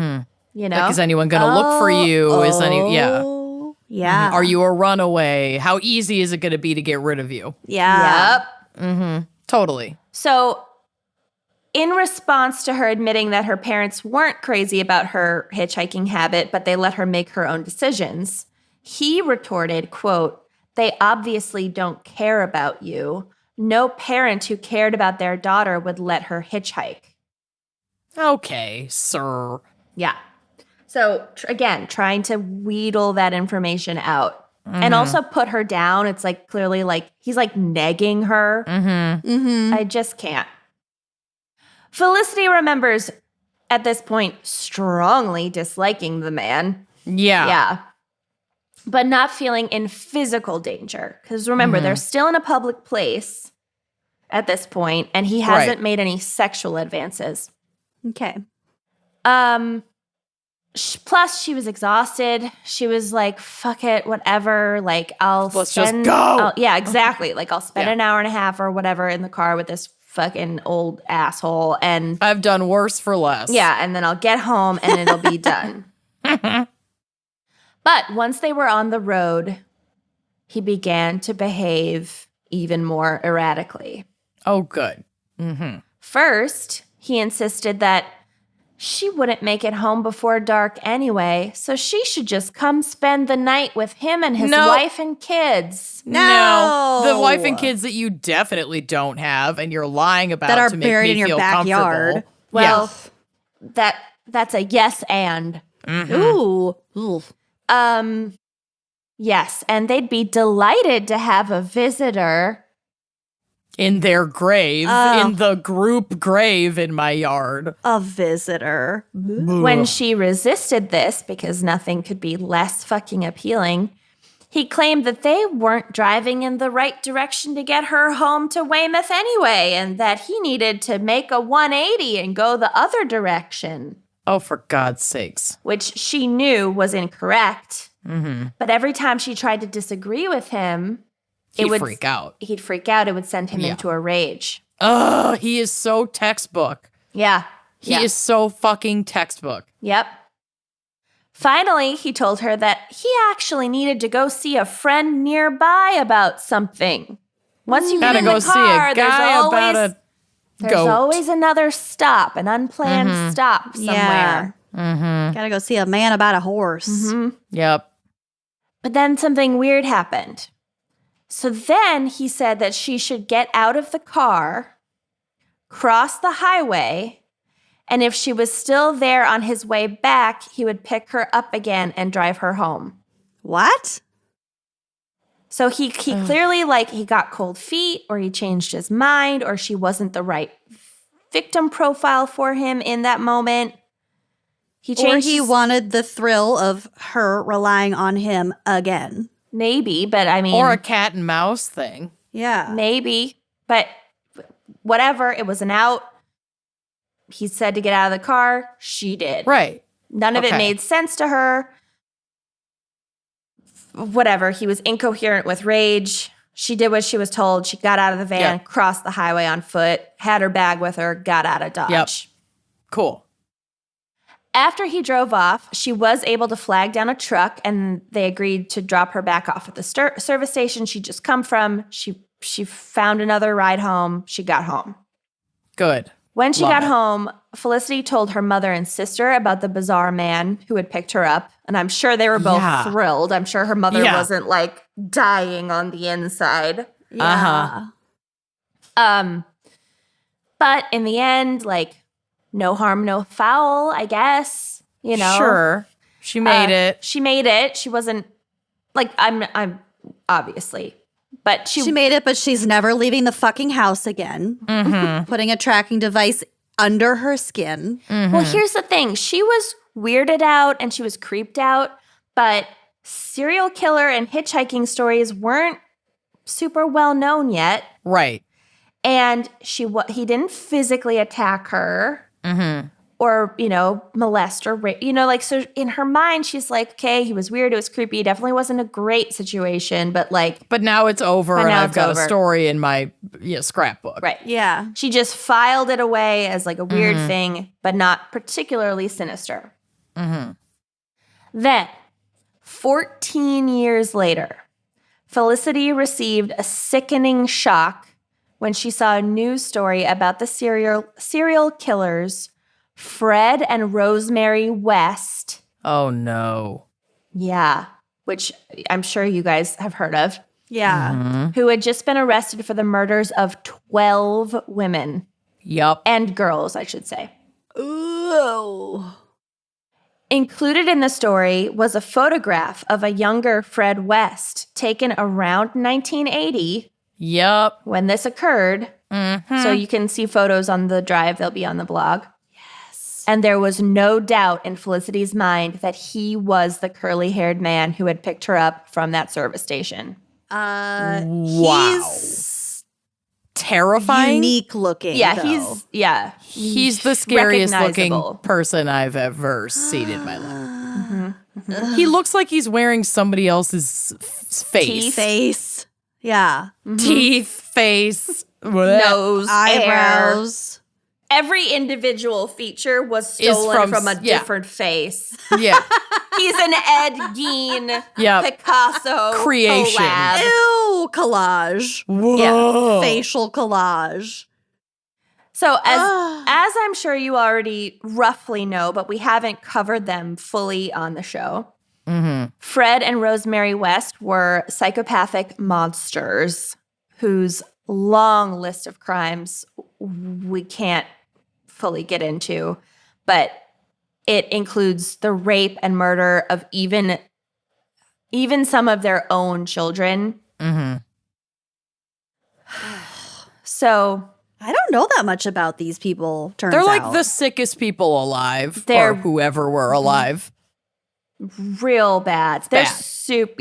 [SPEAKER 2] know?
[SPEAKER 1] Like, is anyone going to look for you? Is yeah.
[SPEAKER 3] Oh, yeah.
[SPEAKER 1] Are you a runaway? How easy is it going to be to get rid of you?
[SPEAKER 3] Yeah.
[SPEAKER 2] Yep.
[SPEAKER 1] Totally.
[SPEAKER 2] So, in response to her admitting that her parents weren't crazy about her hitchhiking habit, but they let her make her own decisions, he retorted, quote, "They obviously don't care about you. No parent who cared about their daughter would let her hitchhike."
[SPEAKER 1] Okay, sir.
[SPEAKER 2] Yeah. So, again, trying to wheedle that information out. And also put her down. It's like clearly like he's like negging her. I just can't. Felicity remembers at this point strongly disliking the man. Yeah. But not feeling in physical danger. Because remember, they're still in a public place at this point, and he hasn't made any sexual advances.
[SPEAKER 3] Okay.
[SPEAKER 2] Plus, she was exhausted. She was like, fuck it, whatever. Like,
[SPEAKER 1] Let's just go.
[SPEAKER 2] Yeah, exactly. Like, I'll spend
[SPEAKER 1] Yeah.
[SPEAKER 2] an hour and a half or whatever in the car with this fucking old asshole. And
[SPEAKER 1] I've done worse for less.
[SPEAKER 2] yeah, and then I'll get home and it'll be done. But once they were on the road, he began to behave even more erratically.
[SPEAKER 1] Oh, good.
[SPEAKER 2] First, he insisted that she wouldn't make it home before dark anyway, so she should just come spend the night with him and his
[SPEAKER 1] No.
[SPEAKER 2] wife and kids.
[SPEAKER 3] No.
[SPEAKER 1] The wife and kids that you definitely don't have and you're lying about
[SPEAKER 3] That are
[SPEAKER 1] to make
[SPEAKER 3] buried
[SPEAKER 1] me
[SPEAKER 3] in your
[SPEAKER 1] feel
[SPEAKER 3] backyard.
[SPEAKER 1] comfortable.
[SPEAKER 2] Well, that's a yes and.
[SPEAKER 3] Ooh.
[SPEAKER 2] Yes, and they'd be delighted to have a visitor.
[SPEAKER 1] In their grave, in the group grave in my yard.
[SPEAKER 3] A visitor.
[SPEAKER 2] When she resisted this, because nothing could be less fucking appealing, he claimed that they weren't driving in the right direction to get her home to Weymouth anyway, and that he needed to make a 180 and go the other direction,
[SPEAKER 1] Oh, for God's sakes.
[SPEAKER 2] which she knew was incorrect. But every time she tried to disagree with him,
[SPEAKER 1] He'd
[SPEAKER 2] would
[SPEAKER 1] freak out.
[SPEAKER 2] He'd freak out. It would send him into a rage.
[SPEAKER 1] Ugh, he is so textbook.
[SPEAKER 2] Yeah.
[SPEAKER 1] He is so fucking textbook.
[SPEAKER 2] Yep. Finally, he told her that he actually needed to go see a friend nearby about something. Once you get
[SPEAKER 1] Gotta
[SPEAKER 2] in
[SPEAKER 1] go
[SPEAKER 2] the
[SPEAKER 1] see
[SPEAKER 2] car,
[SPEAKER 1] a guy about a
[SPEAKER 2] there's
[SPEAKER 1] goat.
[SPEAKER 2] always another stop, an unplanned stop somewhere.
[SPEAKER 3] Gotta go see a man about a horse.
[SPEAKER 1] Yep.
[SPEAKER 2] But then something weird happened. So then he said that she should get out of the car, cross the highway, and if she was still there on his way back, he would pick her up again and drive her home.
[SPEAKER 3] What?
[SPEAKER 2] So he clearly, like, he got cold feet, or he changed his mind, or she wasn't the right victim profile for him in that moment. He changed
[SPEAKER 3] Or he
[SPEAKER 2] his-
[SPEAKER 3] wanted the thrill of her relying on him again.
[SPEAKER 2] maybe, but I mean,
[SPEAKER 1] Or a cat and mouse thing.
[SPEAKER 3] Yeah.
[SPEAKER 2] maybe, but whatever. It was an out. He said to get out of the car. She did.
[SPEAKER 1] Right.
[SPEAKER 2] None of it
[SPEAKER 1] Okay.
[SPEAKER 2] made sense to her. Whatever. He was incoherent with rage. She did what she was told. She got out of the van,
[SPEAKER 1] Yep.
[SPEAKER 2] crossed the highway on foot, had her bag with her, got out of Dodge.
[SPEAKER 1] Yep. Cool.
[SPEAKER 2] After he drove off, she was able to flag down a truck, and they agreed to drop her back off at the service station she'd just come from. She found another ride home. She got home.
[SPEAKER 1] Good.
[SPEAKER 2] When she
[SPEAKER 1] Love
[SPEAKER 2] got
[SPEAKER 1] it.
[SPEAKER 2] home, Felicity told her mother and sister about the bizarre man who had picked her up. And I'm sure they were both
[SPEAKER 1] Yeah.
[SPEAKER 2] thrilled. I'm sure her mother
[SPEAKER 1] Yeah.
[SPEAKER 2] wasn't like dying on the inside.
[SPEAKER 3] Yeah.
[SPEAKER 2] But in the end, like, no harm, no foul, I guess. You know?
[SPEAKER 1] Sure. She made it.
[SPEAKER 2] She made it. She wasn't like I'm obviously. But
[SPEAKER 3] She made it, but she's never leaving the fucking house again.
[SPEAKER 1] Mm-hmm.
[SPEAKER 3] Putting a tracking device under her skin.
[SPEAKER 2] Well, here's the thing. She was weirded out and she was creeped out, but serial killer and hitchhiking stories weren't super well known yet.
[SPEAKER 1] Right.
[SPEAKER 2] And he didn't physically attack her or, molest or rape. Like, so in her mind, she's like, okay, he was weird. It was creepy. It definitely wasn't a great situation, but like.
[SPEAKER 1] But now it's over,
[SPEAKER 2] But
[SPEAKER 1] and
[SPEAKER 2] now
[SPEAKER 1] I've
[SPEAKER 2] it's
[SPEAKER 1] got
[SPEAKER 2] over.
[SPEAKER 1] a story in my scrapbook.
[SPEAKER 2] Right.
[SPEAKER 3] Yeah.
[SPEAKER 2] She just filed it away as like a weird thing, but not particularly sinister. Then, 14 years later, Felicity received a sickening shock when she saw a news story about the serial killers Fred and Rosemary West.
[SPEAKER 1] Oh, no.
[SPEAKER 2] Yeah, which I'm sure you guys have heard of.
[SPEAKER 3] Yeah.
[SPEAKER 2] Who had just been arrested for the murders of 12 women
[SPEAKER 1] Yup.
[SPEAKER 2] and girls, I should say.
[SPEAKER 3] Ooh.
[SPEAKER 2] Included in the story was a photograph of a younger Fred West taken around 1980
[SPEAKER 1] Yup.
[SPEAKER 2] when this occurred. So you can see photos on the drive. They'll be on the blog. Yes. And there was no doubt in Felicity's mind that he was the curly-haired man who had picked her up from that service station.
[SPEAKER 1] Wow.
[SPEAKER 3] He's
[SPEAKER 1] Terrifying.
[SPEAKER 3] unique looking.
[SPEAKER 2] Yeah,
[SPEAKER 3] though.
[SPEAKER 1] He's the scariest looking
[SPEAKER 2] recognizable.
[SPEAKER 1] person I've ever seen in my life. He looks like he's wearing somebody else's face.
[SPEAKER 2] Teeth.
[SPEAKER 3] face. Yeah.
[SPEAKER 1] Teeth, face,
[SPEAKER 2] Nose, hair.
[SPEAKER 3] Eyebrows.
[SPEAKER 2] Every individual feature was stolen from a different face.
[SPEAKER 1] Yeah.
[SPEAKER 2] He's an Ed Gein Picasso
[SPEAKER 1] Creation.
[SPEAKER 2] collab.
[SPEAKER 3] Ew, collage.
[SPEAKER 1] Whoa.
[SPEAKER 3] Facial collage.
[SPEAKER 2] So as I'm sure you already roughly know, but we haven't covered them fully on the show, Fred and Rosemary West were psychopathic monsters whose long list of crimes we can't fully get into, but it includes the rape and murder of even some of their own children. So
[SPEAKER 3] I don't know that much about these people, turns
[SPEAKER 1] They're
[SPEAKER 3] out.
[SPEAKER 1] like the sickest people alive,
[SPEAKER 2] They're-
[SPEAKER 1] or whoever were alive.
[SPEAKER 2] real bad. They're
[SPEAKER 1] bad.
[SPEAKER 2] super.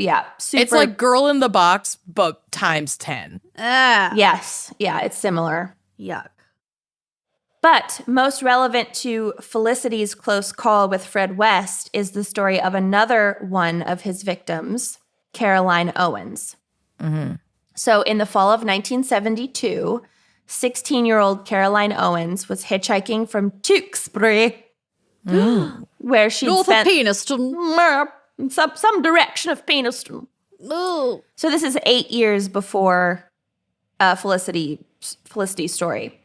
[SPEAKER 1] It's like Girl in the Box, but times 10.
[SPEAKER 2] Yes. Yeah, it's similar.
[SPEAKER 3] Yuck.
[SPEAKER 2] But most relevant to Felicity's close call with Fred West is the story of another one of his victims, Caroline Owens. So in the fall of 1972, 16-year-old Caroline Owens was hitchhiking from Tewkesbury, where she
[SPEAKER 3] North
[SPEAKER 2] spent
[SPEAKER 3] of Peniston.
[SPEAKER 2] some direction of Peniston.
[SPEAKER 3] Ooh.
[SPEAKER 2] So this is 8 years before Felicity's story.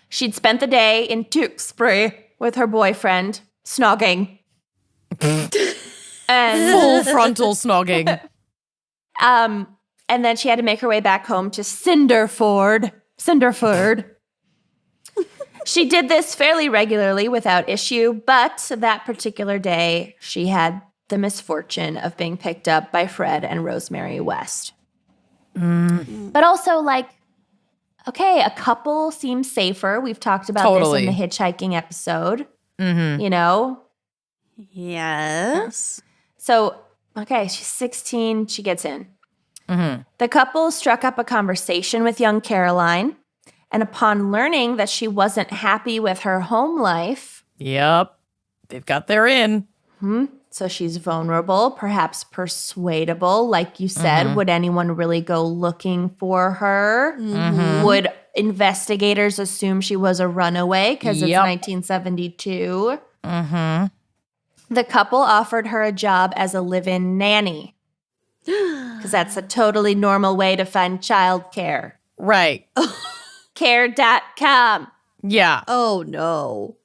[SPEAKER 2] She'd spent the day in Tewkesbury with her boyfriend, snogging. and
[SPEAKER 1] Full frontal snogging.
[SPEAKER 2] and then she had to make her way back home to Cinderford. She did this fairly regularly without issue, but that particular day, she had the misfortune of being picked up by Fred and Rosemary West. But also, like, okay, a couple seems safer. We've talked about this in the hitchhiking episode. You know?
[SPEAKER 3] Yes.
[SPEAKER 2] So, okay, she's 16. She gets in. The couple struck up a conversation with young Caroline. And upon learning that she wasn't happy with her home life.
[SPEAKER 1] Yep. They've got their in.
[SPEAKER 2] So she's vulnerable, perhaps persuadable. Like you said, would anyone really go looking for her? Would investigators assume she was a runaway because it's 1972? The couple offered her a job as a live-in nanny because that's a totally normal way to find childcare.
[SPEAKER 1] Right.
[SPEAKER 2] Care.com.
[SPEAKER 1] Yeah.
[SPEAKER 3] Oh, no.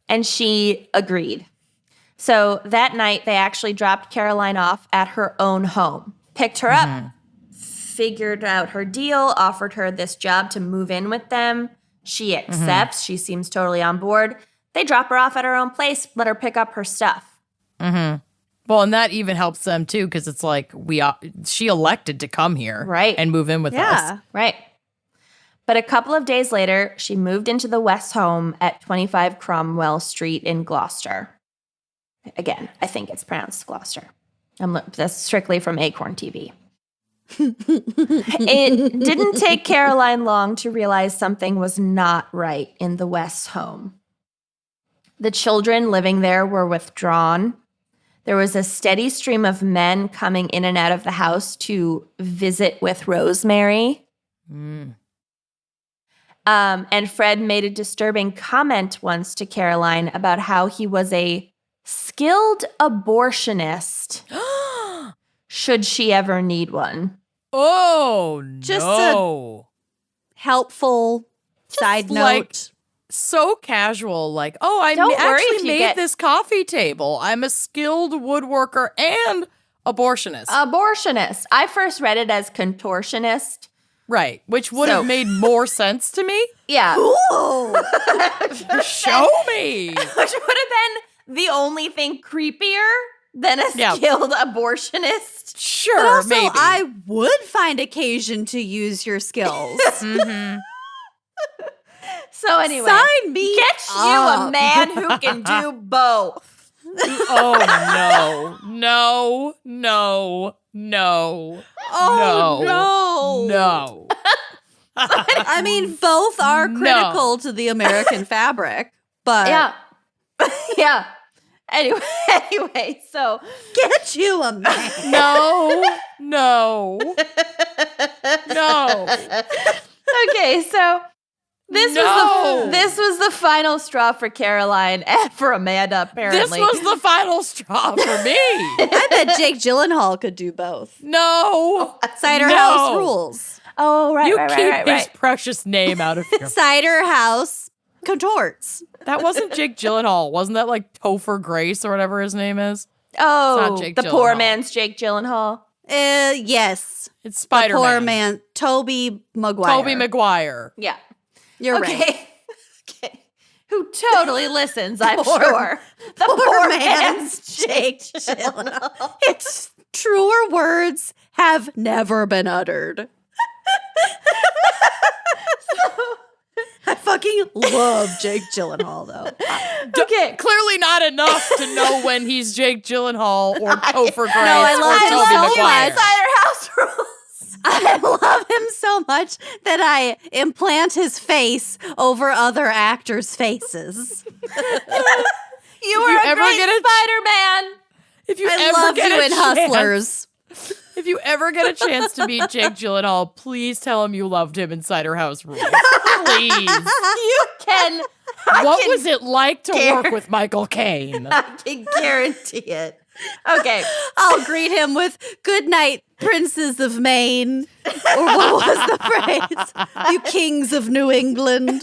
[SPEAKER 2] And she agreed. So that night, they actually dropped Caroline off at her own home, picked her up, figured out her deal, offered her this job to move in with them. She accepts. She seems totally on board. They drop her off at her own place, let her pick up her stuff.
[SPEAKER 1] Well, and that even helps them too, because it's like she elected to come here,
[SPEAKER 2] Right.
[SPEAKER 1] and move in with us.
[SPEAKER 2] Right. But a couple of days later, she moved into the West home at 25 Cromwell Street in Gloucester. Again, I think it's pronounced Gloucester. That's strictly from Acorn TV. It didn't take Caroline long to realize something was not right in the West home. The children living there were withdrawn. There was a steady stream of men coming in and out of the house to visit with Rosemary. And Fred made a disturbing comment once to Caroline about how he was a skilled abortionist should she ever need one.
[SPEAKER 1] Oh,
[SPEAKER 3] Just
[SPEAKER 1] no.
[SPEAKER 3] Helpful side note.
[SPEAKER 1] like- So casual, like, oh, I
[SPEAKER 2] Don't worry if
[SPEAKER 1] actually
[SPEAKER 2] you
[SPEAKER 1] made
[SPEAKER 2] get-
[SPEAKER 1] this coffee table. I'm a skilled woodworker and abortionist.
[SPEAKER 2] Abortionist. I first read it as contortionist.
[SPEAKER 1] Right, which would
[SPEAKER 2] So-
[SPEAKER 1] have made more sense to me.
[SPEAKER 2] Yeah.
[SPEAKER 3] Ooh.
[SPEAKER 1] Show me.
[SPEAKER 2] Which would have been the only thing creepier than a
[SPEAKER 1] Yeah.
[SPEAKER 2] skilled abortionist.
[SPEAKER 1] Sure,
[SPEAKER 3] But also,
[SPEAKER 1] maybe.
[SPEAKER 3] I would find occasion to use your skills.
[SPEAKER 2] So anyway,
[SPEAKER 3] Sign me
[SPEAKER 2] get you
[SPEAKER 3] up.
[SPEAKER 2] a man who can do both.
[SPEAKER 1] Oh, no. No.
[SPEAKER 3] Oh, no.
[SPEAKER 1] No.
[SPEAKER 3] I mean, both are
[SPEAKER 1] No.
[SPEAKER 3] critical to the American fabric, but
[SPEAKER 2] Yeah. Yeah. Anyway, so
[SPEAKER 3] get you a man.
[SPEAKER 1] No.
[SPEAKER 2] okay, so this
[SPEAKER 1] No.
[SPEAKER 2] this was the final straw for Caroline and for Amanda,
[SPEAKER 1] This
[SPEAKER 2] apparently.
[SPEAKER 1] was the final straw for me.
[SPEAKER 3] I bet Jake Gyllenhaal could do both.
[SPEAKER 1] No.
[SPEAKER 3] Cider
[SPEAKER 1] No.
[SPEAKER 3] House rules.
[SPEAKER 2] Oh, right,
[SPEAKER 1] You
[SPEAKER 2] right,
[SPEAKER 1] keep
[SPEAKER 2] right,
[SPEAKER 1] his
[SPEAKER 2] right.
[SPEAKER 1] precious name out of your
[SPEAKER 3] Cider House contorts.
[SPEAKER 1] That wasn't Jake Gyllenhaal. Wasn't that like Topher Grace or whatever his name is?
[SPEAKER 2] Oh,
[SPEAKER 1] not Jake
[SPEAKER 2] the poor
[SPEAKER 1] Gyllenhaal.
[SPEAKER 2] man's Jake Gyllenhaal.
[SPEAKER 3] Yes.
[SPEAKER 1] It's
[SPEAKER 3] The
[SPEAKER 1] Spider-Man.
[SPEAKER 3] poor man, Toby Maguire.
[SPEAKER 1] Toby Maguire.
[SPEAKER 2] Yeah.
[SPEAKER 3] You're right.
[SPEAKER 2] Okay. Okay. Who totally listens, I'm
[SPEAKER 3] Poor-
[SPEAKER 2] sure. The
[SPEAKER 3] Poor man's Jake Gyllenhaal. Its truer words have never been uttered. I fucking love Jake Gyllenhaal, though.
[SPEAKER 2] Okay.
[SPEAKER 1] Clearly not enough to know when he's Jake Gyllenhaal or Topher Grace
[SPEAKER 3] I love
[SPEAKER 1] or
[SPEAKER 3] him
[SPEAKER 1] Toby
[SPEAKER 3] so
[SPEAKER 1] Maguire.
[SPEAKER 3] much.
[SPEAKER 2] Cider House rules.
[SPEAKER 3] I love him so much that I implant his face over other actors' faces.
[SPEAKER 2] You were a
[SPEAKER 1] ever
[SPEAKER 2] great
[SPEAKER 1] get a-
[SPEAKER 2] Spider-Man.
[SPEAKER 1] If you
[SPEAKER 3] I
[SPEAKER 1] ever
[SPEAKER 3] love
[SPEAKER 1] get
[SPEAKER 3] you
[SPEAKER 1] a
[SPEAKER 3] in
[SPEAKER 1] chance,
[SPEAKER 3] Hustlers.
[SPEAKER 1] if you ever get a chance to meet Jake Gyllenhaal, please tell him you loved him in Cider House Rules. Please.
[SPEAKER 2] You can.
[SPEAKER 1] What was it like to work with Michael Caine?
[SPEAKER 2] I can guarantee it. Okay.
[SPEAKER 3] I'll greet him with "Good night, princes of Maine," or what was the phrase? "You kings of New England."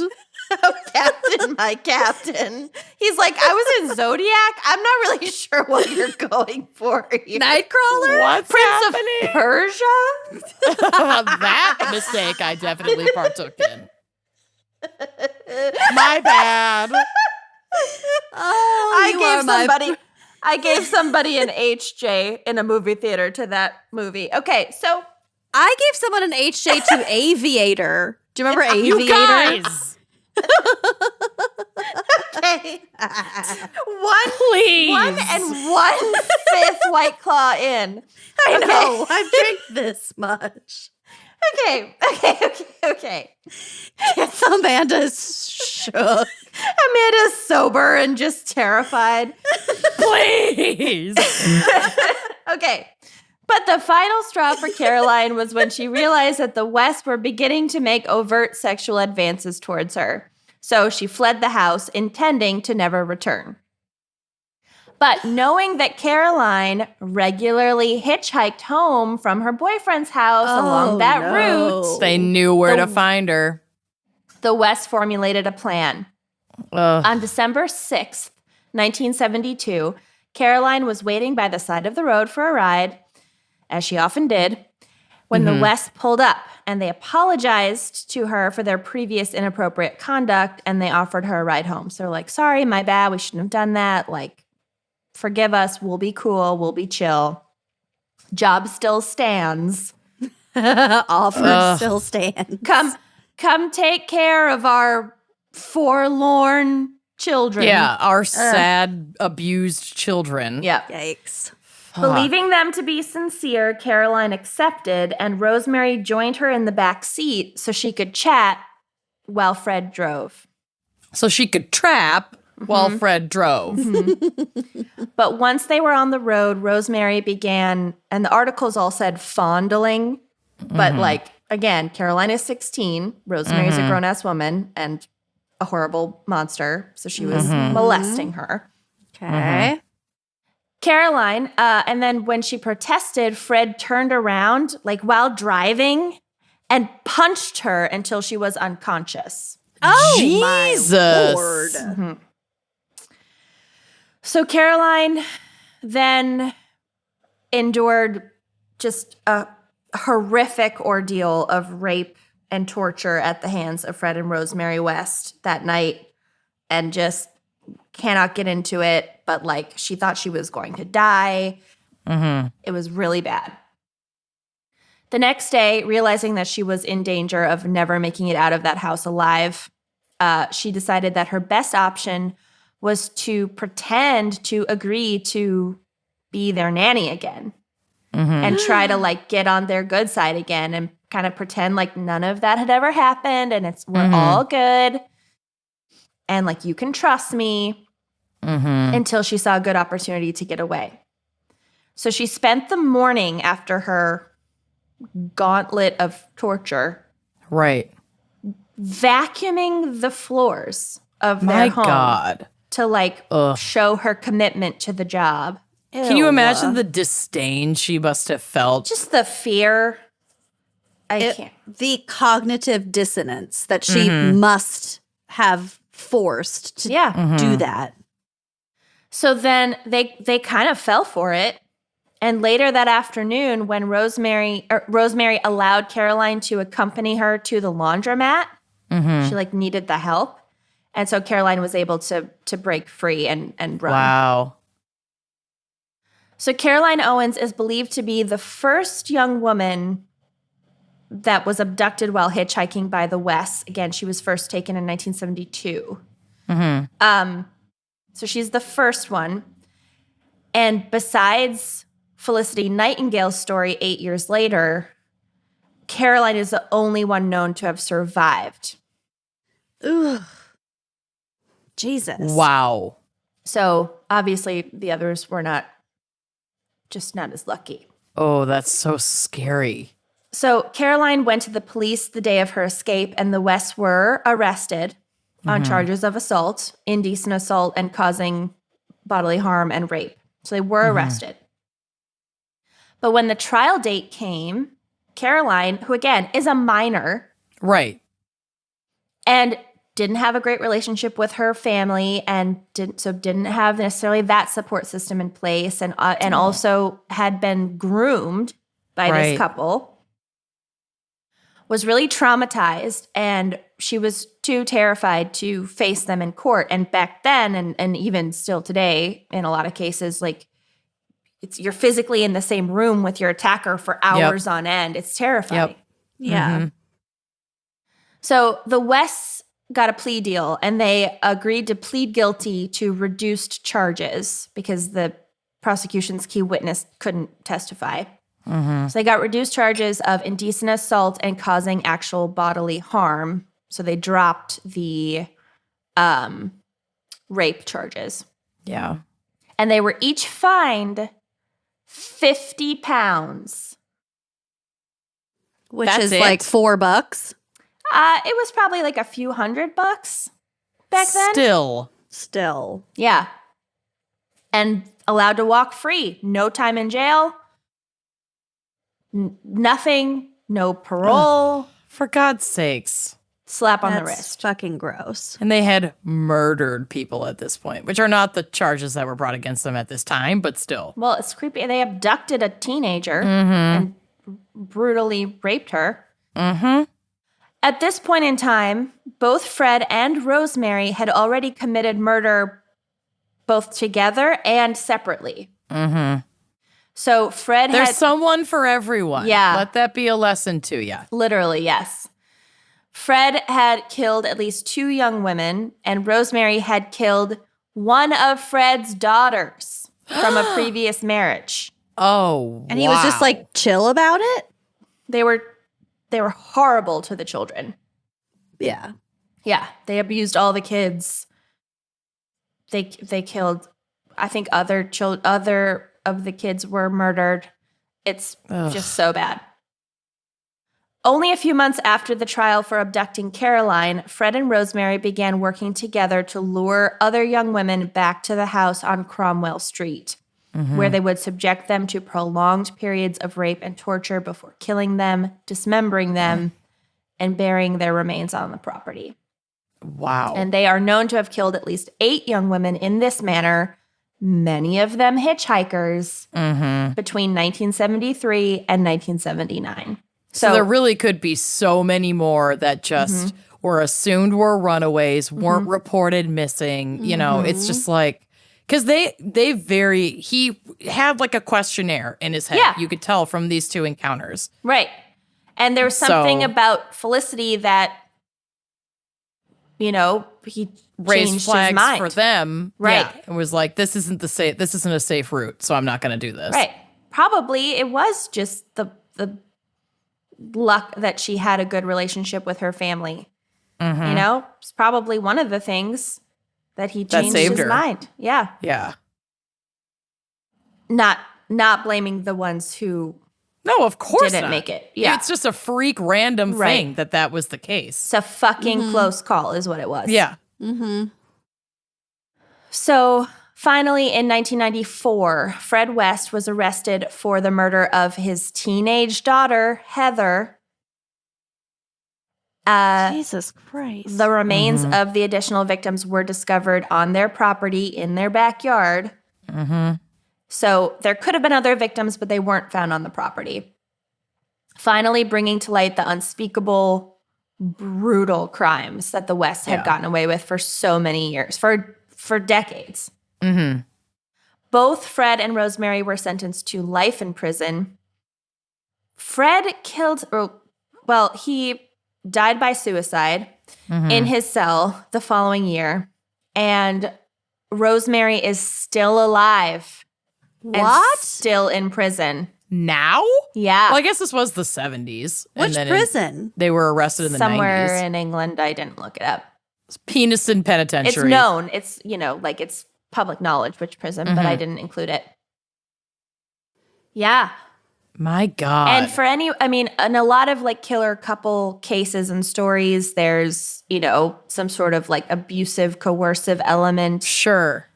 [SPEAKER 2] Oh, Captain, my captain. He's like, I was in Zodiac. I'm not really sure what you're going for here.
[SPEAKER 3] Nightcrawler.
[SPEAKER 1] What's
[SPEAKER 2] Prince
[SPEAKER 1] happening?
[SPEAKER 2] of Persia?
[SPEAKER 1] That mistake I definitely partook in. My bad.
[SPEAKER 3] Oh, you are my
[SPEAKER 2] I gave somebody an HJ in a movie theater to that movie. Okay, so
[SPEAKER 3] I gave someone an HJ to Aviator. Do you remember Aviator?
[SPEAKER 1] You guys.
[SPEAKER 2] okay.
[SPEAKER 1] Please.
[SPEAKER 2] 1 1/5 White Claw in.
[SPEAKER 3] I know. I've drank this much.
[SPEAKER 2] Okay.
[SPEAKER 3] Amanda's shook.
[SPEAKER 2] Amanda's sober and just terrified.
[SPEAKER 1] Please.
[SPEAKER 2] Okay. But the final straw for Caroline was when she realized that the West were beginning to make overt sexual advances towards her. So she fled the house, intending to never return. But knowing that Caroline regularly hitchhiked home from her boyfriend's house along that route,
[SPEAKER 1] They knew where to find her.
[SPEAKER 2] the West formulated a plan. On December 6th, 1972, Caroline was waiting by the side of the road for a ride, as she often did, when the West pulled up, and they apologized to her for their previous inappropriate conduct, and they offered her a ride home. So they're like, sorry, my bad, we shouldn't have done that. Like, forgive us, we'll be cool, we'll be chill. Job still stands.
[SPEAKER 3] Offer still stands.
[SPEAKER 2] Come take care of our forlorn children.
[SPEAKER 1] Yeah, our sad, abused children.
[SPEAKER 2] Yeah.
[SPEAKER 3] Yikes.
[SPEAKER 2] Believing them to be sincere, Caroline accepted, and Rosemary joined her in the back seat so she could chat while Fred drove.
[SPEAKER 1] So she could trap while Fred drove.
[SPEAKER 2] But once they were on the road, Rosemary began, and the articles all said fondling, but like, again, Caroline is 16, Rosemary's a grown-ass woman and a horrible monster, so she was molesting her.
[SPEAKER 3] Okay.
[SPEAKER 2] Caroline, and then when she protested, Fred turned around, like while driving, and punched her until she was unconscious.
[SPEAKER 3] Oh,
[SPEAKER 1] Jesus.
[SPEAKER 3] my Lord.
[SPEAKER 2] So Caroline then endured just a horrific ordeal of rape and torture at the hands of Fred and Rosemary West that night, and just cannot get into it, but like she thought she was going to die. It was really bad. The next day, realizing that she was in danger of never making it out of that house alive, she decided that her best option was to pretend to agree to be their nanny again and try to like get on their good side again and kind of pretend like none of that had ever happened and we're all good. And like, you can trust me until she saw a good opportunity to get away. So she spent the morning after her gauntlet of torture
[SPEAKER 1] Right.
[SPEAKER 2] vacuuming the floors of their
[SPEAKER 1] My
[SPEAKER 2] home
[SPEAKER 1] God.
[SPEAKER 2] to like show her commitment to the job.
[SPEAKER 1] Can you imagine the disdain she must have felt?
[SPEAKER 2] Just the fear. I can't.
[SPEAKER 3] The cognitive dissonance that she must have forced to do that.
[SPEAKER 2] So then they kind of fell for it. And later that afternoon, when Rosemary allowed Caroline to accompany her to the laundromat, she like needed the help. And so Caroline was able to break free and run.
[SPEAKER 1] Wow.
[SPEAKER 2] So Caroline Owens is believed to be the first young woman that was abducted while hitchhiking by the West. Again, she was first taken in 1972. So she's the first one. And besides Felicity Nightingale's story 8 years later, Caroline is the only one known to have survived.
[SPEAKER 3] Ugh. Jesus.
[SPEAKER 1] Wow.
[SPEAKER 2] So obviously the others were not as lucky.
[SPEAKER 1] Oh, that's so scary.
[SPEAKER 2] So Caroline went to the police the day of her escape, and the Wests were arrested on charges of assault, indecent assault, and causing bodily harm and rape. So they were arrested. But when the trial date came, Caroline, who again is a minor,
[SPEAKER 1] Right.
[SPEAKER 2] and didn't have a great relationship with her family, and didn't have necessarily that support system in place, and also had been groomed by
[SPEAKER 1] Right.
[SPEAKER 2] this couple, was really traumatized, and she was too terrified to face them in court. And back then, and even still today, in a lot of cases, like you're physically in the same room with your attacker for hours on end. It's terrifying.
[SPEAKER 3] Yeah.
[SPEAKER 2] So the Wests got a plea deal, and they agreed to plead guilty to reduced charges because the prosecution's key witness couldn't testify. So they got reduced charges of indecent assault and causing actual bodily harm. So they dropped the rape charges.
[SPEAKER 1] Yeah.
[SPEAKER 2] And they were each fined 50 pounds.
[SPEAKER 3] Which
[SPEAKER 1] That's
[SPEAKER 3] is
[SPEAKER 1] it?
[SPEAKER 3] like $4.
[SPEAKER 2] It was probably like a few $100 back then.
[SPEAKER 3] Still.
[SPEAKER 2] Yeah. And allowed to walk free. No time in jail. Nothing. No parole.
[SPEAKER 1] For God's sakes.
[SPEAKER 2] slap on the
[SPEAKER 3] That's
[SPEAKER 2] wrist.
[SPEAKER 3] fucking gross.
[SPEAKER 1] And they had murdered people at this point, which are not the charges that were brought against them at this time, but still.
[SPEAKER 2] Well, it's creepy. They abducted a teenager and brutally raped her.
[SPEAKER 1] Mm-hmm.
[SPEAKER 2] At this point in time, both Fred and Rosemary had already committed murder both together and separately.
[SPEAKER 1] Mm-hmm.
[SPEAKER 2] So Fred
[SPEAKER 1] There's
[SPEAKER 2] had...
[SPEAKER 1] someone for everyone.
[SPEAKER 2] Yeah.
[SPEAKER 1] Let that be a lesson to you.
[SPEAKER 2] Literally, yes. Fred had killed at least 2 young women, and Rosemary had killed one of Fred's daughters from a previous marriage.
[SPEAKER 1] Oh,
[SPEAKER 3] And he was just like chill about it?
[SPEAKER 2] They were horrible to the children.
[SPEAKER 3] Yeah.
[SPEAKER 2] Yeah, they abused all the kids. They killed, I think, other of the kids were murdered. It's just so bad. Only a few months after the trial for abducting Caroline, Fred and Rosemary began working together to lure other young women back to the house on Cromwell Street, where they would subject them to prolonged periods of rape and torture before killing them, dismembering them, and burying their remains on the property.
[SPEAKER 1] Wow.
[SPEAKER 2] And they are known to have killed at least 8 young women in this manner, many of them hitchhikers, between 1973 and 1979.
[SPEAKER 1] So there really could be so many more that just were assumed were runaways, weren't reported missing. You know, it's just like, because he had like a questionnaire in his head.
[SPEAKER 2] Yeah.
[SPEAKER 1] You could tell from these 2 encounters.
[SPEAKER 2] Right. And there was something about Felicity that, you know, he
[SPEAKER 1] Raised
[SPEAKER 2] changed
[SPEAKER 1] flags
[SPEAKER 2] his mind.
[SPEAKER 1] for them.
[SPEAKER 2] Right.
[SPEAKER 1] Yeah. It was like, this isn't a safe route, so I'm not going to do this.
[SPEAKER 2] Right. Probably it was just the luck that she had a good relationship with her family. You know, it's probably one of the things that he changed
[SPEAKER 1] saved
[SPEAKER 2] his
[SPEAKER 1] her.
[SPEAKER 2] mind. Yeah.
[SPEAKER 1] Yeah.
[SPEAKER 2] Not blaming the ones who
[SPEAKER 1] No, of course
[SPEAKER 2] didn't
[SPEAKER 1] not.
[SPEAKER 2] make it. Yeah.
[SPEAKER 1] It's just a freak random thing that was the case.
[SPEAKER 2] It's a fucking close call is what it was.
[SPEAKER 1] Yeah.
[SPEAKER 2] So finally, in 1994, Fred West was arrested for the murder of his teenage daughter, Heather.
[SPEAKER 3] Jesus Christ.
[SPEAKER 2] The remains of the additional victims were discovered on their property in their backyard. So there could have been other victims, but they weren't found on the property. Finally, bringing to light the unspeakable, brutal crimes that the West had gotten away with for so many years, for decades. Both Fred and Rosemary were sentenced to life in prison. Fred he died by suicide in his cell the following year. And Rosemary is still alive. And
[SPEAKER 3] What?
[SPEAKER 2] still in prison.
[SPEAKER 1] Now?
[SPEAKER 2] Yeah.
[SPEAKER 1] Well, I guess this was the 70s.
[SPEAKER 3] Which prison?
[SPEAKER 1] They were arrested in the
[SPEAKER 2] Somewhere
[SPEAKER 1] 90s.
[SPEAKER 2] in England. I didn't look it up.
[SPEAKER 1] Peniston Penitentiary.
[SPEAKER 2] It's known. It's, like it's public knowledge which prison, but I didn't include it. Yeah.
[SPEAKER 1] My God.
[SPEAKER 2] And for in a lot of like killer couple cases and stories, there's, some sort of like abusive, coercive element
[SPEAKER 1] Sure.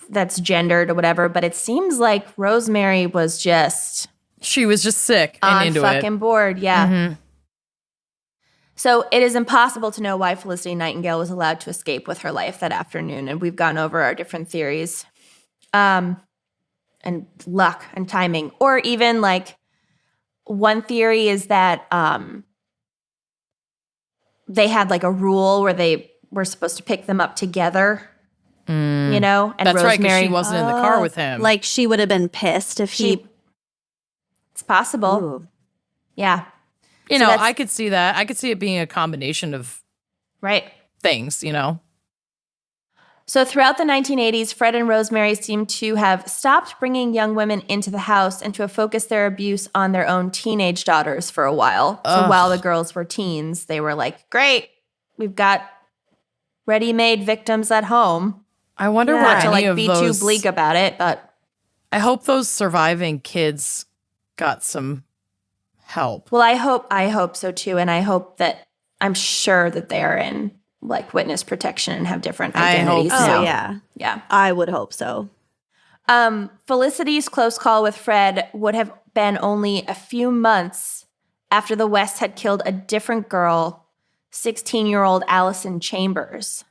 [SPEAKER 2] that's gendered or whatever. But it seems like Rosemary was just
[SPEAKER 1] She was just sick and
[SPEAKER 2] on
[SPEAKER 1] into
[SPEAKER 2] fucking
[SPEAKER 1] it.
[SPEAKER 2] board. Yeah. So it is impossible to know why Felicity Nightingale was allowed to escape with her life that afternoon. And we've gone over our different theories. And luck and timing. Or even like one theory is that they had like a rule where they were supposed to pick them up together. And
[SPEAKER 1] That's right, because
[SPEAKER 2] Rosemary,
[SPEAKER 1] she wasn't in the car with him.
[SPEAKER 3] Like she would have been pissed if he.
[SPEAKER 2] It's possible.
[SPEAKER 3] Ooh.
[SPEAKER 2] Yeah.
[SPEAKER 1] you
[SPEAKER 2] so
[SPEAKER 1] know,
[SPEAKER 2] that's-
[SPEAKER 1] I could see that. I could see it being a combination of
[SPEAKER 2] Right.
[SPEAKER 1] things, you know?
[SPEAKER 2] So throughout the 1980s, Fred and Rosemary seemed to have stopped bringing young women into the house and to have focused their abuse on their own teenage daughters for a while. So while the girls were teens, they were like, great, we've got ready-made victims at home.
[SPEAKER 1] I wonder
[SPEAKER 3] Yeah.
[SPEAKER 1] what
[SPEAKER 2] Not to
[SPEAKER 1] any
[SPEAKER 2] like
[SPEAKER 1] of
[SPEAKER 2] be
[SPEAKER 1] those,
[SPEAKER 2] too bleak about it, but
[SPEAKER 1] I hope those surviving kids got some help.
[SPEAKER 2] well, I hope so too. And I hope that I'm sure that they are in like witness protection and have different
[SPEAKER 1] I hope
[SPEAKER 2] identities.
[SPEAKER 1] so.
[SPEAKER 2] now.
[SPEAKER 3] Oh, yeah.
[SPEAKER 2] Yeah.
[SPEAKER 3] I would hope so.
[SPEAKER 2] Felicity's close call with Fred would have been only a few months after the West had killed a different girl 16-year-old Allison Chambers.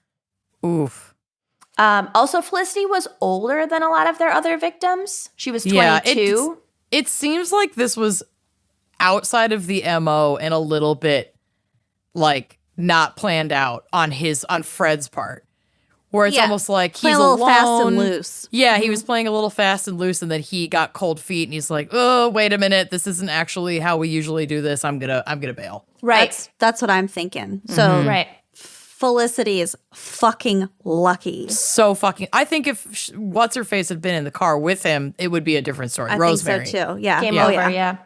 [SPEAKER 1] Oof.
[SPEAKER 2] Also, Felicity was older than a lot of their other victims. She was 22.
[SPEAKER 1] It seems like this was outside of the MO and a little bit like not planned out on Fred's part. Where it's almost like he's
[SPEAKER 3] playing a little
[SPEAKER 1] alone.
[SPEAKER 3] fast and loose.
[SPEAKER 1] Yeah, he was playing a little fast and loose, and then he got cold feet, and he's like, "Oh, wait a minute, this isn't actually how we usually do this. I'm gonna bail."
[SPEAKER 2] Right.
[SPEAKER 3] That's what I'm thinking. So
[SPEAKER 2] Right.
[SPEAKER 3] Felicity is fucking lucky.
[SPEAKER 1] So fucking. I think if what's her face had been in the car with him, it would be a different story.
[SPEAKER 3] I
[SPEAKER 1] Rosemary.
[SPEAKER 3] think so too. Yeah.
[SPEAKER 2] Game
[SPEAKER 1] Yeah.
[SPEAKER 2] over, yeah.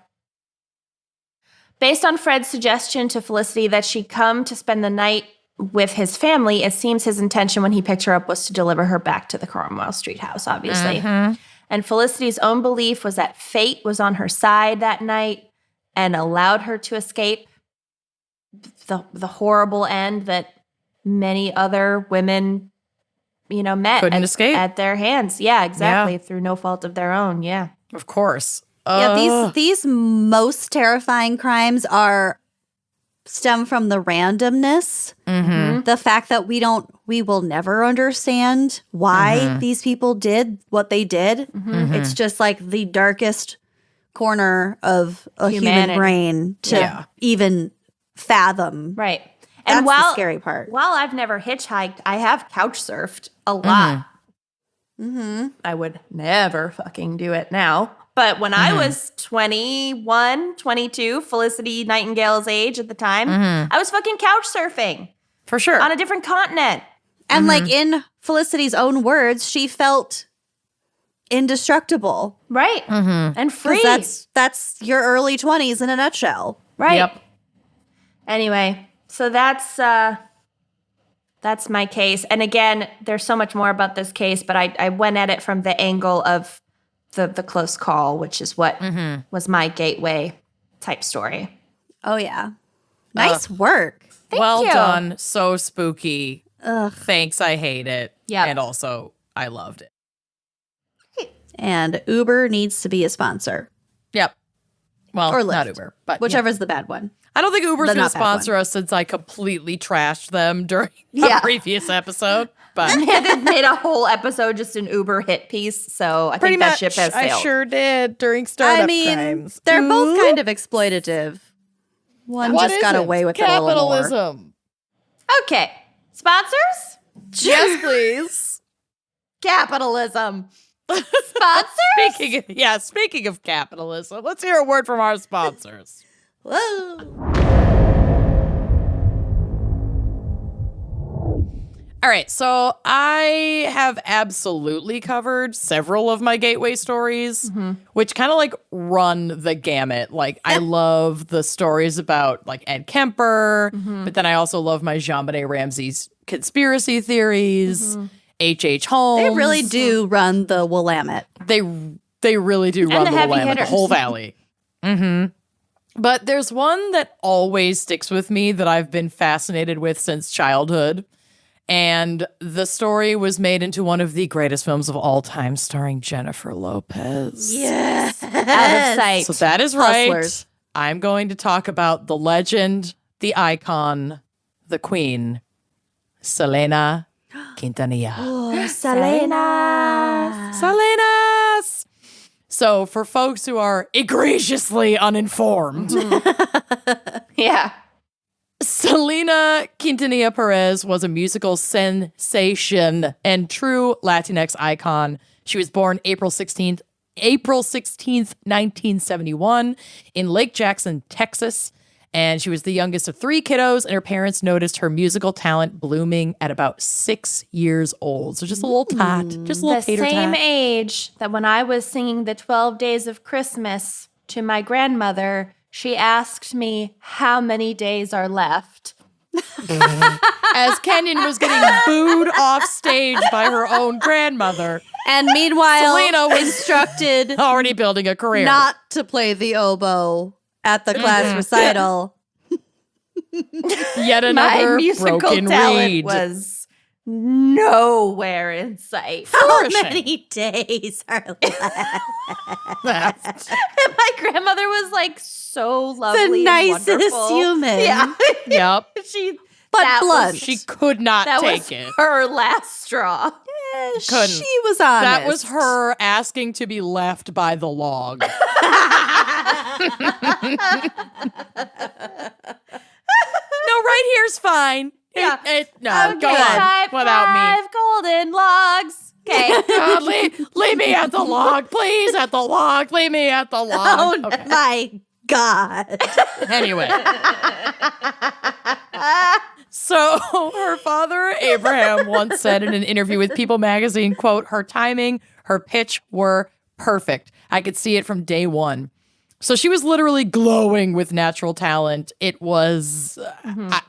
[SPEAKER 2] Based on Fred's suggestion to Felicity that she come to spend the night with his family, it seems his intention when he picked her up was to deliver her back to the Cromwell Street house, obviously. And Felicity's own belief was that fate was on her side that night and allowed her to escape the horrible end that many other women, met
[SPEAKER 1] Couldn't escape.
[SPEAKER 2] at their hands. Yeah, exactly. Through no fault of their own. Yeah.
[SPEAKER 1] Of course.
[SPEAKER 3] Yeah, these most terrifying crimes stem from the randomness. The fact that we will never understand why these people did what they did. It's just like the darkest corner of a human
[SPEAKER 2] Humanity.
[SPEAKER 3] brain to even fathom.
[SPEAKER 2] Right.
[SPEAKER 3] That's
[SPEAKER 2] And
[SPEAKER 3] the scary part.
[SPEAKER 2] While I've never hitchhiked, I have couch surfed a lot. I would never fucking do it now. But when I was 21, 22, Felicity Nightingale's age at the time, I was fucking couch surfing
[SPEAKER 1] For sure.
[SPEAKER 2] on a different continent.
[SPEAKER 3] And like in Felicity's own words, she felt indestructible.
[SPEAKER 2] Right. And free.
[SPEAKER 3] 'Cause that's your early 20s in a nutshell.
[SPEAKER 2] right.
[SPEAKER 1] Yep.
[SPEAKER 2] Anyway, so that's my case. And again, there's so much more about this case, but I went at it from the angle of the close call, which is what was my gateway type story.
[SPEAKER 3] Oh, yeah. Nice work.
[SPEAKER 1] Well
[SPEAKER 2] you.
[SPEAKER 1] done. So spooky.
[SPEAKER 3] Ugh.
[SPEAKER 1] Thanks. I hate it.
[SPEAKER 2] Yep.
[SPEAKER 1] And also, I loved it.
[SPEAKER 3] And Uber needs to be a sponsor.
[SPEAKER 1] Yep. Well,
[SPEAKER 3] Or
[SPEAKER 1] not
[SPEAKER 3] Lyft.
[SPEAKER 1] Uber, but
[SPEAKER 3] Whichever's the bad one.
[SPEAKER 1] I don't think Uber's
[SPEAKER 3] The
[SPEAKER 1] going
[SPEAKER 3] not
[SPEAKER 1] to
[SPEAKER 3] bad
[SPEAKER 1] sponsor us since I completely trashed them during a
[SPEAKER 3] Yeah.
[SPEAKER 1] previous episode. But
[SPEAKER 2] They made a whole episode just an Uber hit piece, so I think that ship has sailed.
[SPEAKER 1] I sure did during startup
[SPEAKER 3] I mean,
[SPEAKER 1] crimes.
[SPEAKER 3] they're both kind of exploitative. One
[SPEAKER 1] What
[SPEAKER 3] just got
[SPEAKER 1] isn't?
[SPEAKER 3] away with it a little more.
[SPEAKER 1] Capitalism.
[SPEAKER 2] Okay, sponsors?
[SPEAKER 1] Yes, please.
[SPEAKER 2] Capitalism. Sponsors?
[SPEAKER 1] Speaking of capitalism, let's hear a word from our sponsors.
[SPEAKER 3] Whoa.
[SPEAKER 1] All right, so I have absolutely covered several of my gateway stories, which kind of like run the gamut. Like I love the stories about like Ed Kemper, but then I also love my JonBenet Ramsey's conspiracy theories, H.H. Holmes.
[SPEAKER 3] They really do run the Willamette.
[SPEAKER 1] They really do run
[SPEAKER 2] the
[SPEAKER 1] the
[SPEAKER 2] heavy
[SPEAKER 1] Willamette, the
[SPEAKER 2] hitters.
[SPEAKER 1] whole valley. But there's one that always sticks with me that I've been fascinated with since childhood. And the story was made into one of the greatest films of all time, starring Jennifer Lopez.
[SPEAKER 3] Yes.
[SPEAKER 2] Out of sight.
[SPEAKER 1] So that is right.
[SPEAKER 3] Hustlers.
[SPEAKER 1] I'm going to talk about the legend, the icon, the queen, Selena Quintanilla.
[SPEAKER 3] Oh, Selena.
[SPEAKER 1] Selenas! So for folks who are egregiously uninformed,
[SPEAKER 2] Yeah.
[SPEAKER 1] Selena Quintanilla-Perez was a musical sensation and true Latinx icon. She was born April 16th, 1971 in Lake Jackson, Texas. And she was the youngest of three kiddos, and her parents noticed her musical talent blooming at about 6 years old. So just a little tot, just a little
[SPEAKER 2] The
[SPEAKER 1] tater
[SPEAKER 2] same
[SPEAKER 1] tot.
[SPEAKER 2] age that when I was singing the 12 Days of Christmas to my grandmother, she asked me how many days are left.
[SPEAKER 1] As Kenyon was getting booed off stage by her own grandmother,
[SPEAKER 3] And meanwhile,
[SPEAKER 1] Selena was
[SPEAKER 3] instructed
[SPEAKER 1] already building a career.
[SPEAKER 3] not to play the oboe at the class recital.
[SPEAKER 1] Yet
[SPEAKER 2] My
[SPEAKER 1] another
[SPEAKER 2] musical
[SPEAKER 1] broken
[SPEAKER 2] talent
[SPEAKER 1] reed.
[SPEAKER 2] was nowhere in sight.
[SPEAKER 3] How
[SPEAKER 1] Flourishing.
[SPEAKER 3] many days are left?
[SPEAKER 2] And my grandmother was like so lovely,
[SPEAKER 3] The
[SPEAKER 2] and
[SPEAKER 3] nicest
[SPEAKER 2] wonderful.
[SPEAKER 3] human.
[SPEAKER 2] Yeah,
[SPEAKER 1] Yep.
[SPEAKER 3] But
[SPEAKER 2] that
[SPEAKER 3] blunt.
[SPEAKER 2] was-
[SPEAKER 1] She could not
[SPEAKER 2] that
[SPEAKER 1] take
[SPEAKER 2] was
[SPEAKER 1] it.
[SPEAKER 2] her last straw.
[SPEAKER 1] Couldn't.
[SPEAKER 3] She was honest.
[SPEAKER 1] That was her asking to be left by the log.
[SPEAKER 2] No, right here's fine.
[SPEAKER 1] Yeah. No,
[SPEAKER 2] Okay,
[SPEAKER 1] go on
[SPEAKER 2] type
[SPEAKER 1] without me.
[SPEAKER 2] 5 golden logs. Okay.
[SPEAKER 1] God, leave me at the log, please. At the log. Leave me at the log.
[SPEAKER 3] Oh
[SPEAKER 1] Okay.
[SPEAKER 3] my God.
[SPEAKER 1] Anyway. So her father, Abraham, once said in an interview with People magazine, quote, her timing, her pitch were perfect. I could see it from day one. So she was literally glowing with natural talent. It was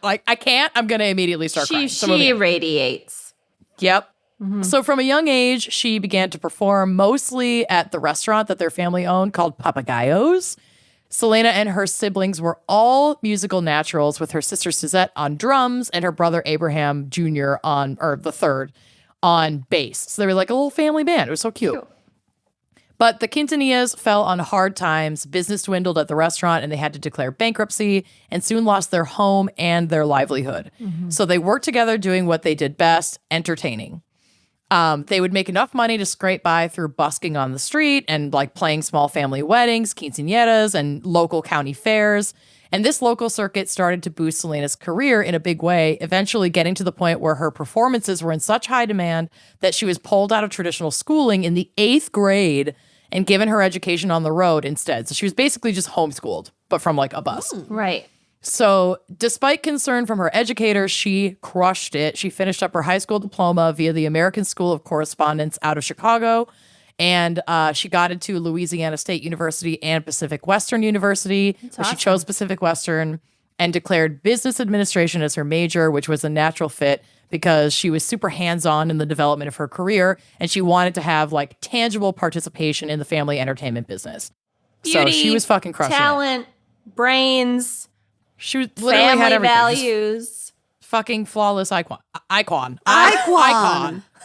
[SPEAKER 1] I can't. I'm going to immediately start crying. So moving
[SPEAKER 2] She
[SPEAKER 1] on.
[SPEAKER 2] radiates.
[SPEAKER 1] Yep. So from a young age, she began to perform mostly at the restaurant that their family owned called Papagayos. Selena and her siblings were all musical naturals, with her sister Suzette on drums and her brother Abraham Jr. the third, on bass. So they were like a little family band. It was so cute. But the Quintanillas fell on hard times. Business dwindled at the restaurant and they had to declare bankruptcy and soon lost their home and their livelihood. So they worked together doing what they did best, entertaining. They would make enough money to scrape by through busking on the street and like playing small family weddings, quinceañeras, and local county fairs. And this local circuit started to boost Selena's career in a big way, eventually getting to the point where her performances were in such high demand that she was pulled out of traditional schooling in the 8th grade and given her education on the road instead. So she was basically just homeschooled, but from like a bus.
[SPEAKER 2] Right.
[SPEAKER 1] So despite concern from her educator, she crushed it. She finished up her high school diploma via the American School of Correspondence out of Chicago. And she got into Louisiana State University and Pacific Western University. But she chose Pacific Western and declared business administration as her major, which was a natural fit because she was super hands-on in the development of her career. And she wanted to have like tangible participation in the family entertainment business.
[SPEAKER 2] Beauty,
[SPEAKER 1] so she was fucking crushing it.
[SPEAKER 2] talent, brains,
[SPEAKER 1] She was literally
[SPEAKER 2] family
[SPEAKER 1] had everything. Just
[SPEAKER 2] values.
[SPEAKER 1] fucking flawless icon.
[SPEAKER 3] Icon.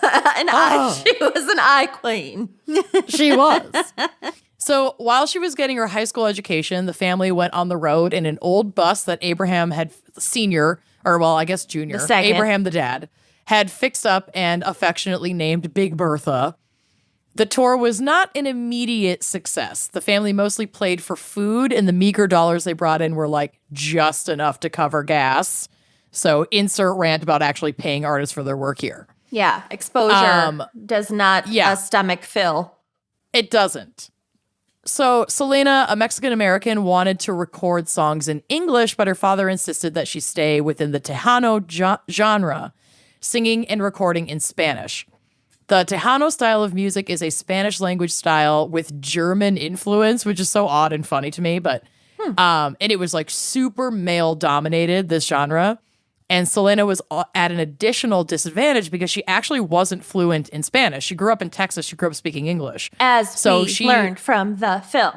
[SPEAKER 2] She was an eye queen.
[SPEAKER 1] She was. So while she was getting her high school education, the family went on the road in an old bus that Abraham had junior,
[SPEAKER 2] The second.
[SPEAKER 1] Abraham the dad, had fixed up and affectionately named Big Bertha. The tour was not an immediate success. The family mostly played for food, and the meager dollars they brought in were like just enough to cover gas. So insert rant about actually paying artists for their work here.
[SPEAKER 2] Yeah, exposure does not
[SPEAKER 1] yeah.
[SPEAKER 2] a stomach fill.
[SPEAKER 1] It doesn't. So Selena, a Mexican-American, wanted to record songs in English, but her father insisted that she stay within the Tejano genre, singing and recording in Spanish. The Tejano style of music is a Spanish language style with German influence, which is so odd and funny to me, but and it was like super male dominated, this genre. And Selena was at an additional disadvantage because she actually wasn't fluent in Spanish. She grew up in Texas. She grew up speaking English.
[SPEAKER 2] She learned from the film.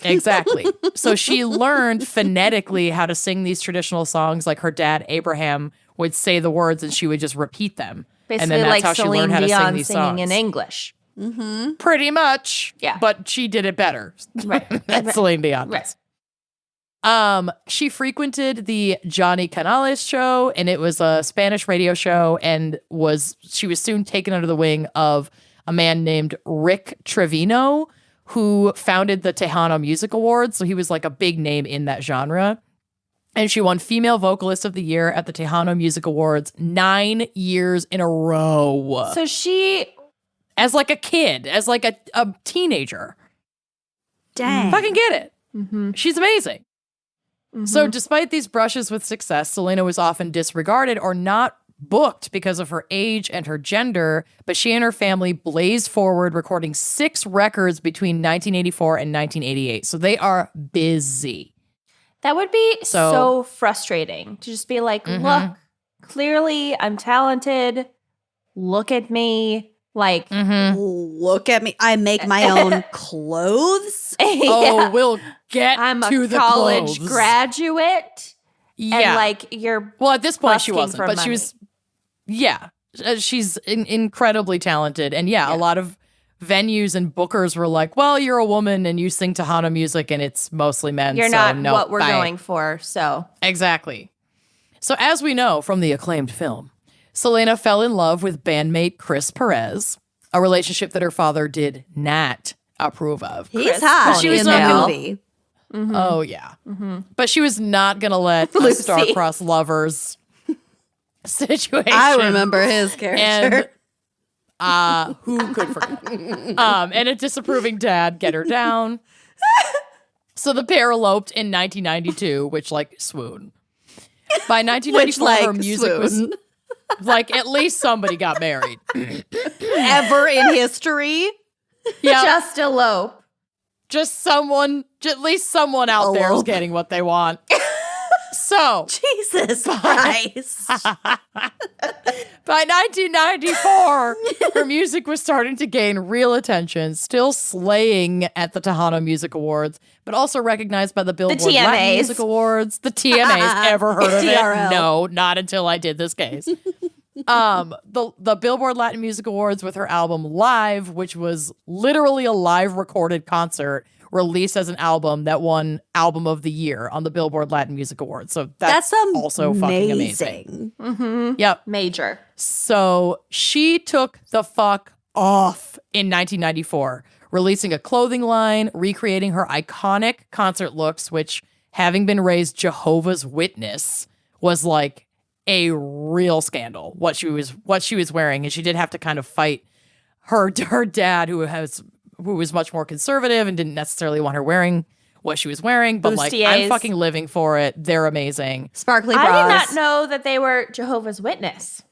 [SPEAKER 1] Exactly. So she learned phonetically how to sing these traditional songs like her dad, Abraham, would say the words and she would just repeat them.
[SPEAKER 2] Basically
[SPEAKER 1] and then that's
[SPEAKER 2] like
[SPEAKER 1] how she
[SPEAKER 2] Celine
[SPEAKER 1] learned how to
[SPEAKER 2] Dion
[SPEAKER 1] sing these
[SPEAKER 2] singing
[SPEAKER 1] songs.
[SPEAKER 2] in English.
[SPEAKER 1] Pretty much.
[SPEAKER 2] Yeah.
[SPEAKER 1] But she did it better.
[SPEAKER 2] Right.
[SPEAKER 1] That's Celine Dion.
[SPEAKER 2] Right.
[SPEAKER 1] She frequented the Johnny Canales show, and it was a Spanish radio show, and she was soon taken under the wing of a man named Rick Trevino, who founded the Tejano Music Awards. So he was like a big name in that genre. And she won Female Vocalist of the Year at the Tejano Music Awards 9 years in a row.
[SPEAKER 2] So she,
[SPEAKER 1] as like a kid, as like a teenager.
[SPEAKER 3] Dang.
[SPEAKER 1] Fucking get it. She's amazing. So despite these brushes with success, Selena was often disregarded or not booked because of her age and her gender, but she and her family blazed forward, recording 6 records between 1984 and 1988. So they are busy.
[SPEAKER 2] that would be so frustrating to just be like, look, clearly I'm talented. Look at me. Like,
[SPEAKER 3] Look at me. I make my own clothes.
[SPEAKER 1] Oh, we'll get
[SPEAKER 2] I'm
[SPEAKER 1] to
[SPEAKER 2] a
[SPEAKER 1] the
[SPEAKER 2] college
[SPEAKER 1] clothes.
[SPEAKER 2] graduate.
[SPEAKER 1] Yeah.
[SPEAKER 2] And like, you're
[SPEAKER 1] Well, at this point she
[SPEAKER 2] busking
[SPEAKER 1] wasn't,
[SPEAKER 2] for
[SPEAKER 1] but she
[SPEAKER 2] money.
[SPEAKER 1] was. Yeah. she's incredibly talented. And yeah, a lot of venues and bookers were like, well, you're a woman and you sing Tejano music and it's mostly men.
[SPEAKER 2] You're
[SPEAKER 1] so
[SPEAKER 2] not
[SPEAKER 1] no,
[SPEAKER 2] what we're
[SPEAKER 1] bye.
[SPEAKER 2] going for, so.
[SPEAKER 1] Exactly. So as we know from the acclaimed film, Selena fell in love with bandmate Chris Perez, a relationship that her father did not approve of.
[SPEAKER 3] He's hot
[SPEAKER 2] She was
[SPEAKER 3] in the
[SPEAKER 2] not gonna-
[SPEAKER 3] movie.
[SPEAKER 1] Oh, yeah. But she was not going to let a star-crossed lovers situation.
[SPEAKER 3] I remember his character.
[SPEAKER 1] And who could forget? And a disapproving dad get her down. So the pair eloped in 1992, which, like, swoon. By 1994, her music was like, at least somebody got married.
[SPEAKER 3] Ever in history.
[SPEAKER 1] Yeah,
[SPEAKER 2] Just elope.
[SPEAKER 1] just at least someone out there is
[SPEAKER 3] Elope.
[SPEAKER 1] getting what they want. So,
[SPEAKER 3] Jesus Christ.
[SPEAKER 1] by 1994, her music was starting to gain real attention, still slaying at the Tejano Music Awards, but also recognized by the Billboard Latin
[SPEAKER 2] TMAs.
[SPEAKER 1] Music Awards. The TMAs, ever heard of
[SPEAKER 3] TRL.
[SPEAKER 1] it? No, not until I did this case. The Billboard Latin Music Awards with her album Live, which was literally a live recorded concert released as an album that won Album of the Year on the Billboard Latin Music Awards. So that's also fucking amazing. Yep.
[SPEAKER 2] Major.
[SPEAKER 1] So she took the fuck off in 1994, releasing a clothing line, recreating her iconic concert looks, which, having been raised Jehovah's Witness, was like a real scandal. What she was wearing, and she did have to kind of fight her dad, who was much more conservative and didn't necessarily want her wearing what she was wearing. But like, I'm
[SPEAKER 2] Bustiers.
[SPEAKER 1] fucking living for it. They're amazing.
[SPEAKER 3] Sparkly bras.
[SPEAKER 2] I did not know that they were Jehovah's Witness.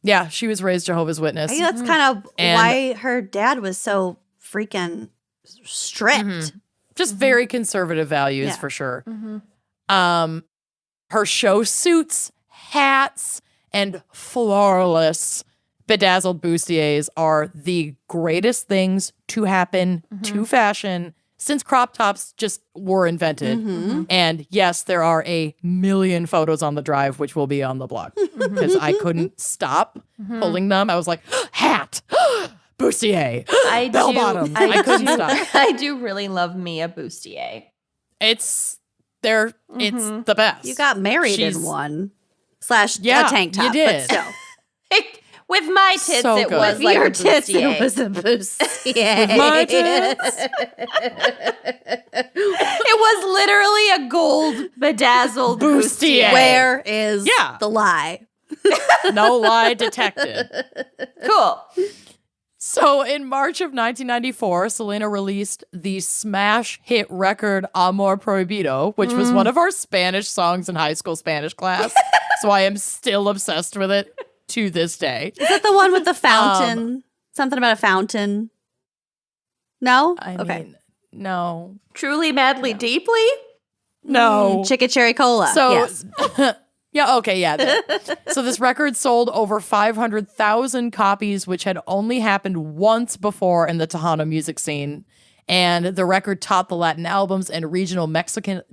[SPEAKER 1] Yeah, she was raised Jehovah's Witness.
[SPEAKER 3] I think that's kind of
[SPEAKER 1] And-
[SPEAKER 3] why her dad was so freaking strict.
[SPEAKER 1] Just very conservative values
[SPEAKER 3] Yeah.
[SPEAKER 1] for sure. Her show suits, hats, and flawless bedazzled bustiers are the greatest things to happen to fashion since crop tops just were invented. And yes, there are a million photos on the drive, which will be on the blog, because I couldn't stop pulling them. I was like, hat, bustier, bell bottom. I couldn't stop.
[SPEAKER 2] I do really love me a bustier.
[SPEAKER 1] It's the best.
[SPEAKER 3] You got married
[SPEAKER 1] She's-
[SPEAKER 3] in one. Slash
[SPEAKER 1] Yeah,
[SPEAKER 3] a tank
[SPEAKER 1] you
[SPEAKER 3] top.
[SPEAKER 1] did.
[SPEAKER 3] But still.
[SPEAKER 2] With my tits,
[SPEAKER 1] So
[SPEAKER 2] it
[SPEAKER 1] good.
[SPEAKER 2] was like
[SPEAKER 3] Your
[SPEAKER 2] a
[SPEAKER 3] tits,
[SPEAKER 2] bustier.
[SPEAKER 3] it was a bustier.
[SPEAKER 1] My tits.
[SPEAKER 2] It was literally a gold bedazzled
[SPEAKER 1] Bustier.
[SPEAKER 2] bustier.
[SPEAKER 3] Where is
[SPEAKER 1] Yeah.
[SPEAKER 3] the lie?
[SPEAKER 1] No lie detected.
[SPEAKER 2] Cool.
[SPEAKER 1] So in March of 1994, Selena released the smash hit record Amor Prohibido, which was one of our Spanish songs in high school Spanish class. So I am still obsessed with it to this day.
[SPEAKER 3] Is that the one with the fountain? Something about a fountain? No?
[SPEAKER 1] I mean, no.
[SPEAKER 2] Truly, madly, deeply?
[SPEAKER 1] No.
[SPEAKER 3] Chicka Cherry Cola.
[SPEAKER 1] So,
[SPEAKER 3] yes.
[SPEAKER 1] yeah, okay, yeah. So this record sold over 500,000 copies, which had only happened once before in the Tejano music scene. And the record topped the Latin albums and regional Mexican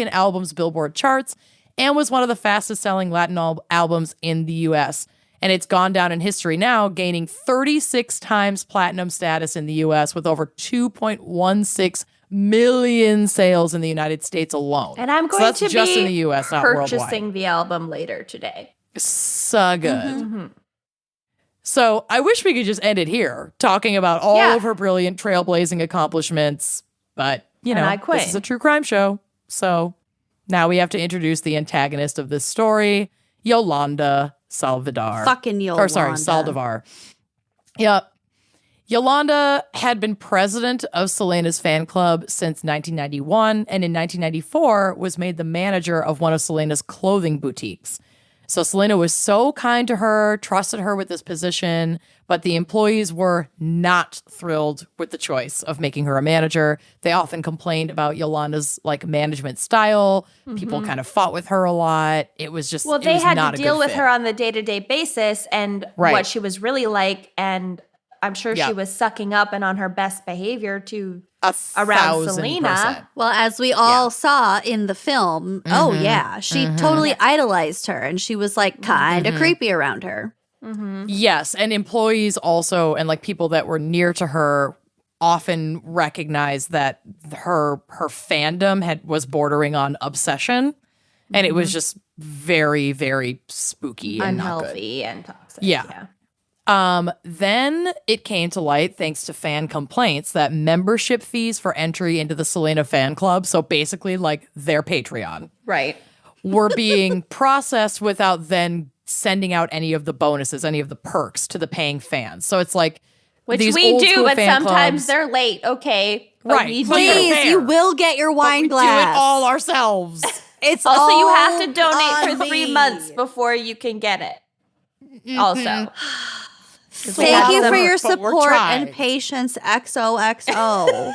[SPEAKER 1] albums Billboard charts and was one of the fastest selling Latin albums in the US. And it's gone down in history now, gaining 36 times platinum status in the US with over 2.16 million sales in the United States alone.
[SPEAKER 2] And I'm
[SPEAKER 1] So
[SPEAKER 2] going
[SPEAKER 1] that's
[SPEAKER 2] to
[SPEAKER 1] just
[SPEAKER 2] be
[SPEAKER 1] in the US, not worldwide.
[SPEAKER 2] purchasing the album later today.
[SPEAKER 1] So good. So I wish we could just end it here, talking about all of her brilliant trailblazing accomplishments. But, you
[SPEAKER 2] And
[SPEAKER 1] know,
[SPEAKER 2] I quit.
[SPEAKER 1] this is a true crime show. So now we have to introduce the antagonist of this story, Yolanda Salvador.
[SPEAKER 3] Fucking Yolanda.
[SPEAKER 1] Or sorry, Saldivar. Yep. Yolanda had been president of Selena's fan club since 1991, and in 1994 was made the manager of one of Selena's clothing boutiques. So Selena was so kind to her, trusted her with this position, but the employees were not thrilled with the choice of making her a manager. They often complained about Yolanda's like management style. People kind of fought with her a lot. It was just
[SPEAKER 2] Well,
[SPEAKER 1] it
[SPEAKER 2] they
[SPEAKER 1] was
[SPEAKER 2] had
[SPEAKER 1] not
[SPEAKER 2] to
[SPEAKER 1] a
[SPEAKER 2] deal
[SPEAKER 1] good
[SPEAKER 2] with
[SPEAKER 1] fit.
[SPEAKER 2] her on the day-to-day basis and
[SPEAKER 1] Right.
[SPEAKER 2] what she was really like. And I'm sure
[SPEAKER 1] Yeah.
[SPEAKER 2] she was sucking up and on her best behavior to
[SPEAKER 1] 1,000%.
[SPEAKER 2] Selena.
[SPEAKER 3] Well, as we all saw in the film, oh yeah, she totally idolized her and she was like kind of creepy around her.
[SPEAKER 1] Yes, and employees also, and like people that were near to her, often recognized that her fandom was bordering on obsession, and it was just very, very spooky and
[SPEAKER 2] unhealthy and toxic.
[SPEAKER 1] Yeah. Then it came to light, thanks to fan complaints, that membership fees for entry into the Selena fan club, so basically like their Patreon,
[SPEAKER 2] Right.
[SPEAKER 1] were being processed without then sending out any of the bonuses, any of the perks to the paying fans. So it's like
[SPEAKER 2] Which
[SPEAKER 1] these
[SPEAKER 2] we
[SPEAKER 1] old
[SPEAKER 2] do,
[SPEAKER 1] school
[SPEAKER 2] but
[SPEAKER 1] fan
[SPEAKER 2] sometimes
[SPEAKER 1] clubs,
[SPEAKER 2] they're late. Okay. But
[SPEAKER 1] Right.
[SPEAKER 2] we
[SPEAKER 1] But
[SPEAKER 2] do.
[SPEAKER 1] they're
[SPEAKER 3] Please,
[SPEAKER 1] fair.
[SPEAKER 3] you will get your
[SPEAKER 1] but
[SPEAKER 3] wine
[SPEAKER 1] we
[SPEAKER 3] glass.
[SPEAKER 1] do it all ourselves.
[SPEAKER 3] It's
[SPEAKER 2] Also, you
[SPEAKER 3] all
[SPEAKER 2] have to donate
[SPEAKER 3] on
[SPEAKER 2] for 3
[SPEAKER 3] me.
[SPEAKER 2] months before you can get it. Also.
[SPEAKER 3] Thank you for your
[SPEAKER 1] But we're
[SPEAKER 3] support
[SPEAKER 1] trying.
[SPEAKER 3] and patience, XOXO.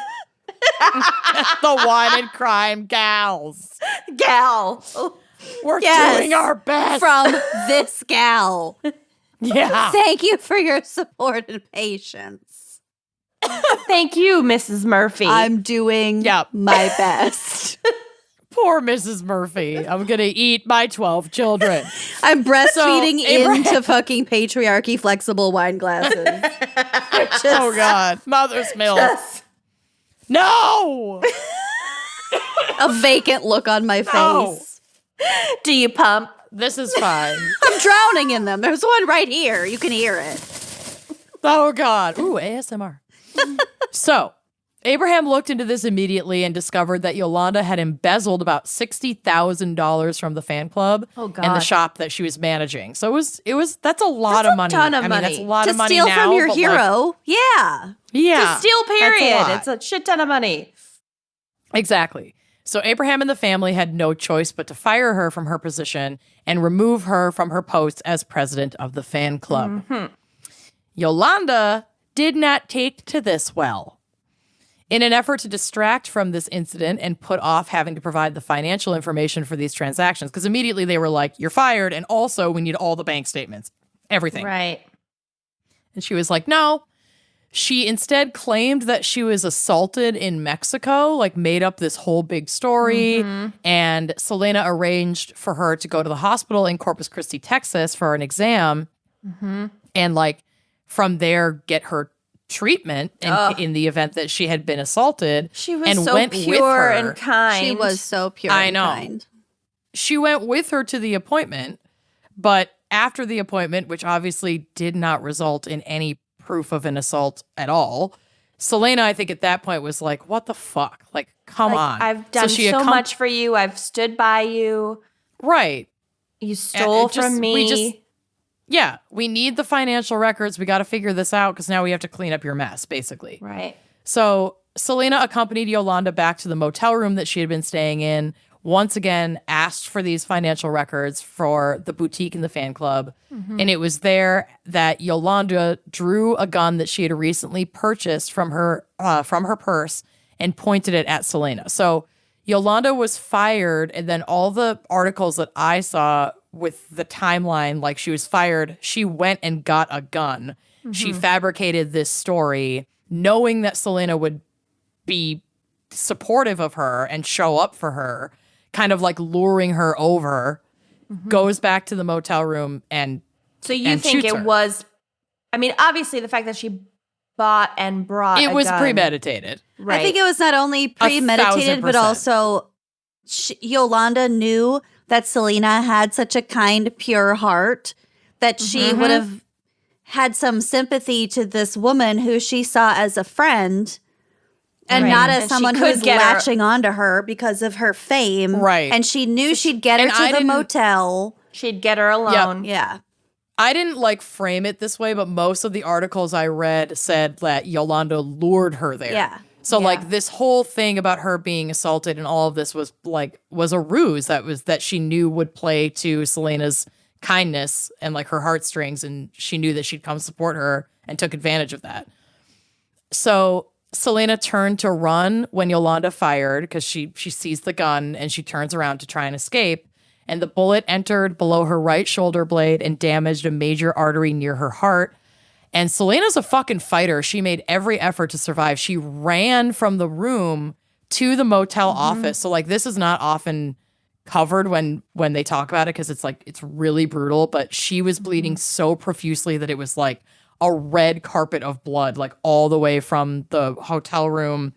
[SPEAKER 1] The wine and crime gals.
[SPEAKER 2] Gal.
[SPEAKER 1] We're
[SPEAKER 3] Yes.
[SPEAKER 1] doing our best.
[SPEAKER 3] From this gal.
[SPEAKER 1] Yeah.
[SPEAKER 3] Thank you for your support and patience.
[SPEAKER 2] Thank you, Mrs. Murphy.
[SPEAKER 3] I'm doing
[SPEAKER 1] Yep.
[SPEAKER 3] my best.
[SPEAKER 1] Poor Mrs. Murphy. I'm going to eat my 12 children.
[SPEAKER 3] I'm breastfeeding
[SPEAKER 1] Abraham-
[SPEAKER 3] into fucking patriarchy flexible wine glasses.
[SPEAKER 1] Oh, God. Mother's milk.
[SPEAKER 2] Yes.
[SPEAKER 1] No.
[SPEAKER 3] A vacant look on my face.
[SPEAKER 1] No.
[SPEAKER 2] Do you pump?
[SPEAKER 1] This is fine.
[SPEAKER 3] I'm drowning in them. There's one right here. You can hear it.
[SPEAKER 1] Oh, God. Ooh, ASMR. So, Abraham looked into this immediately and discovered that Yolanda had embezzled about $60,000 from the fan club
[SPEAKER 2] Oh,
[SPEAKER 1] and the
[SPEAKER 2] God.
[SPEAKER 1] shop that she was managing. So that's a lot of money.
[SPEAKER 2] ton of
[SPEAKER 1] I mean, that's a
[SPEAKER 2] money.
[SPEAKER 1] lot
[SPEAKER 3] To
[SPEAKER 1] of money
[SPEAKER 3] steal
[SPEAKER 1] now,
[SPEAKER 3] from your
[SPEAKER 1] but, like,
[SPEAKER 3] hero. Yeah.
[SPEAKER 1] yeah.
[SPEAKER 2] To steal, period.
[SPEAKER 1] lot.
[SPEAKER 2] It's a shit ton of money.
[SPEAKER 1] Exactly. So Abraham and the family had no choice but to fire her from her position and remove her from her post as president of the fan club. Yolanda did not take to this well. In an effort to distract from this incident and put off having to provide the financial information for these transactions, because immediately they were like, you're fired, and also we need all the bank statements, everything.
[SPEAKER 2] Right.
[SPEAKER 1] And she was like, no. She instead claimed that she was assaulted in Mexico, like made up this whole big story. And Selena arranged for her to go to the hospital in Corpus Christi, Texas for an exam. And like from there, get her treatment in the event that she had been assaulted.
[SPEAKER 2] She was
[SPEAKER 1] and
[SPEAKER 2] so
[SPEAKER 1] went with
[SPEAKER 2] pure
[SPEAKER 1] her.
[SPEAKER 2] and kind.
[SPEAKER 3] She was so pure
[SPEAKER 1] I
[SPEAKER 3] and
[SPEAKER 1] know.
[SPEAKER 3] kind.
[SPEAKER 1] She went with her to the appointment, but after the appointment, which obviously did not result in any proof of an assault at all, Selena, I think at that point was like, what the fuck? Like, come on.
[SPEAKER 2] I've done
[SPEAKER 1] she
[SPEAKER 2] so much for you. I've stood by you.
[SPEAKER 1] Right.
[SPEAKER 2] You stole
[SPEAKER 1] it just-
[SPEAKER 2] from me.
[SPEAKER 1] we just- Yeah. We need the financial records. We got to figure this out because now we have to clean up your mess, basically.
[SPEAKER 2] right.
[SPEAKER 1] So Selena accompanied Yolanda back to the motel room that she had been staying in, once again asked for these financial records for the boutique and the fan club. And it was there that Yolanda drew a gun that she had recently purchased from her purse and pointed it at Selena. So Yolanda was fired, and then all the articles that I saw with the timeline, like she was fired, she went and got a gun. She fabricated this story knowing that Selena would be supportive of her and show up for her, kind of like luring her over, goes back to the motel room and
[SPEAKER 2] So you
[SPEAKER 1] and
[SPEAKER 2] think
[SPEAKER 1] shoots
[SPEAKER 2] it
[SPEAKER 1] her.
[SPEAKER 2] was, I mean, obviously the fact that she bought and brought
[SPEAKER 1] it
[SPEAKER 2] a
[SPEAKER 1] was
[SPEAKER 2] gun,
[SPEAKER 1] premeditated.
[SPEAKER 2] Right.
[SPEAKER 3] I think it was not only premeditated, but
[SPEAKER 1] 1,000%.
[SPEAKER 3] also Yolanda knew that Selena had such a kind, pure heart that she would have had some sympathy to this woman who she saw as a friend and
[SPEAKER 2] Right.
[SPEAKER 3] not
[SPEAKER 2] And
[SPEAKER 3] as
[SPEAKER 2] she
[SPEAKER 3] someone who
[SPEAKER 2] could
[SPEAKER 3] was
[SPEAKER 2] get her-
[SPEAKER 3] latching onto her because of her fame.
[SPEAKER 1] Right.
[SPEAKER 3] And she knew she'd get her
[SPEAKER 1] and
[SPEAKER 3] to
[SPEAKER 1] I
[SPEAKER 3] the
[SPEAKER 1] didn't-
[SPEAKER 3] motel.
[SPEAKER 2] She'd get her alone.
[SPEAKER 3] Yeah.
[SPEAKER 1] I didn't like frame it this way, but most of the articles I read said that Yolanda lured her there.
[SPEAKER 3] Yeah.
[SPEAKER 1] So
[SPEAKER 2] Yeah.
[SPEAKER 1] like this whole thing about her being assaulted and all of this was a ruse that she knew would play to Selena's kindness and like her heartstrings, and she knew that she'd come support her and took advantage of that. So Selena turned to run when Yolanda fired because she sees the gun and she turns around to try and escape. And the bullet entered below her right shoulder blade and damaged a major artery near her heart. And Selena's a fucking fighter. She made every effort to survive. She ran from the room to the motel office. So like this is not often covered when they talk about it because it's really brutal. But she was bleeding so profusely that it was like a red carpet of blood, like all the way from the hotel room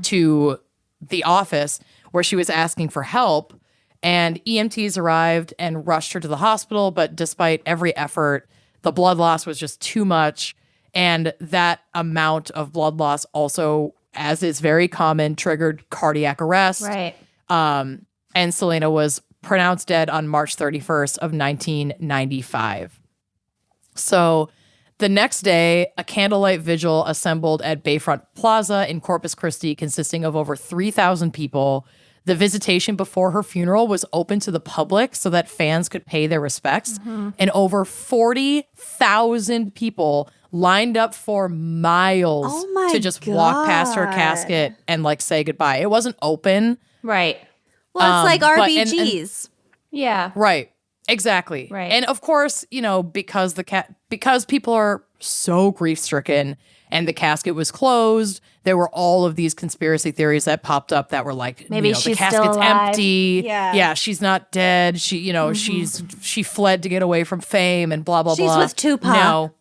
[SPEAKER 1] to the office where she was asking for help. And EMTs arrived and rushed her to the hospital. But despite every effort, the blood loss was just too much. And that amount of blood loss also, as is very common, triggered cardiac arrest.
[SPEAKER 2] Right.
[SPEAKER 1] And Selena was pronounced dead on March 31st of 1995. So the next day, a candlelight vigil assembled at Bayfront Plaza in Corpus Christi, consisting of over 3,000 people. The visitation before her funeral was open to the public so that fans could pay their respects. And over 40,000 people lined up for miles to just walk past her casket and like say goodbye. It wasn't open.
[SPEAKER 2] Right.
[SPEAKER 3] Well, it's like
[SPEAKER 1] but-
[SPEAKER 3] RBGs.
[SPEAKER 2] Yeah.
[SPEAKER 1] Right. Exactly.
[SPEAKER 2] Right.
[SPEAKER 1] And of course, because because people are so grief-stricken and the casket was closed, there were all of these conspiracy theories that popped up that were like,
[SPEAKER 2] Maybe
[SPEAKER 1] the
[SPEAKER 2] she's
[SPEAKER 1] casket's
[SPEAKER 2] still alive.
[SPEAKER 1] empty.
[SPEAKER 3] Yeah.
[SPEAKER 1] She's not dead. She, she fled to get away from fame and blah blah
[SPEAKER 3] She's
[SPEAKER 1] blah.
[SPEAKER 3] with Tupac.
[SPEAKER 1] No.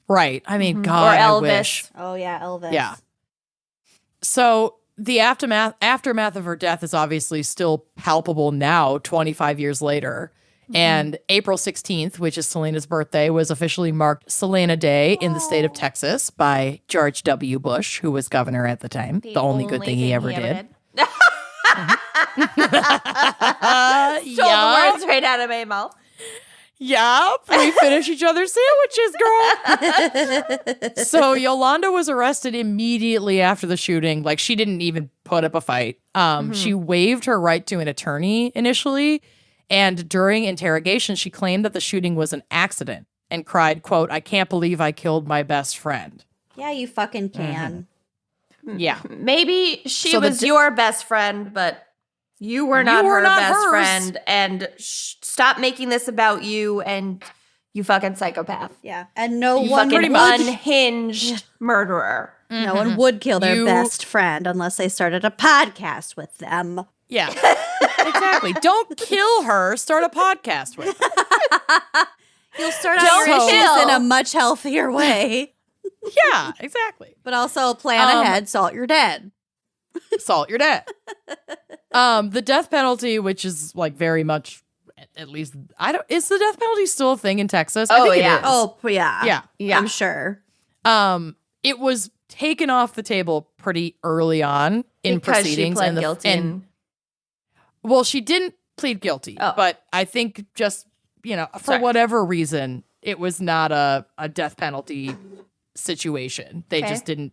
[SPEAKER 1] Right. I mean, God,
[SPEAKER 2] Or
[SPEAKER 1] I
[SPEAKER 2] Elvis.
[SPEAKER 1] wish.
[SPEAKER 3] Oh, yeah, Elvis.
[SPEAKER 1] Yeah. So the aftermath of her death is obviously still palpable now, 25 years later. And April 16th, which is Selena's birthday, was officially marked Selena Day in the state of Texas by George W. Bush, who was governor at the time. The only good thing he ever did.
[SPEAKER 2] Stole the words right out of my mouth.
[SPEAKER 1] Yup, we finish each other's sandwiches, girl. So Yolanda was arrested immediately after the shooting. Like, she didn't even put up a fight. She waived her right to an attorney initially. And during interrogation, she claimed that the shooting was an accident and cried, quote, "I can't believe I killed my best friend."
[SPEAKER 3] Yeah, you fucking can.
[SPEAKER 1] Yeah.
[SPEAKER 2] Maybe she
[SPEAKER 1] So the
[SPEAKER 2] was your best friend, but you were not
[SPEAKER 1] were
[SPEAKER 2] her
[SPEAKER 1] not
[SPEAKER 2] best
[SPEAKER 1] hers.
[SPEAKER 2] friend. And stop making this about you and you fucking psychopath.
[SPEAKER 3] Yeah. And no
[SPEAKER 2] You
[SPEAKER 3] one
[SPEAKER 2] fucking
[SPEAKER 3] would,
[SPEAKER 2] unhinged murderer.
[SPEAKER 3] no one would kill their
[SPEAKER 1] You-
[SPEAKER 3] best friend unless they started a podcast with them.
[SPEAKER 1] Yeah. Exactly. Don't kill her. Start a podcast with her.
[SPEAKER 3] You'll start
[SPEAKER 2] Don't
[SPEAKER 3] out your issues
[SPEAKER 2] kill.
[SPEAKER 3] in a much healthier way.
[SPEAKER 1] Yeah, exactly.
[SPEAKER 3] But also plan ahead, salt your dead.
[SPEAKER 1] Salt your dead. The death penalty, which is like very much, at least, is the death penalty still a thing in Texas? I
[SPEAKER 2] Oh,
[SPEAKER 1] think it
[SPEAKER 2] yeah.
[SPEAKER 1] is.
[SPEAKER 3] Oh, yeah.
[SPEAKER 1] Yeah.
[SPEAKER 2] Yeah.
[SPEAKER 3] I'm sure.
[SPEAKER 1] It was taken off the table pretty early on in
[SPEAKER 2] Because
[SPEAKER 1] proceedings.
[SPEAKER 2] she pled
[SPEAKER 1] and
[SPEAKER 2] guilty.
[SPEAKER 1] and well, she didn't plead guilty,
[SPEAKER 2] Oh.
[SPEAKER 1] but I think just, for
[SPEAKER 2] Sorry.
[SPEAKER 1] whatever reason, it was not a death penalty situation. They
[SPEAKER 2] Okay.
[SPEAKER 1] just didn't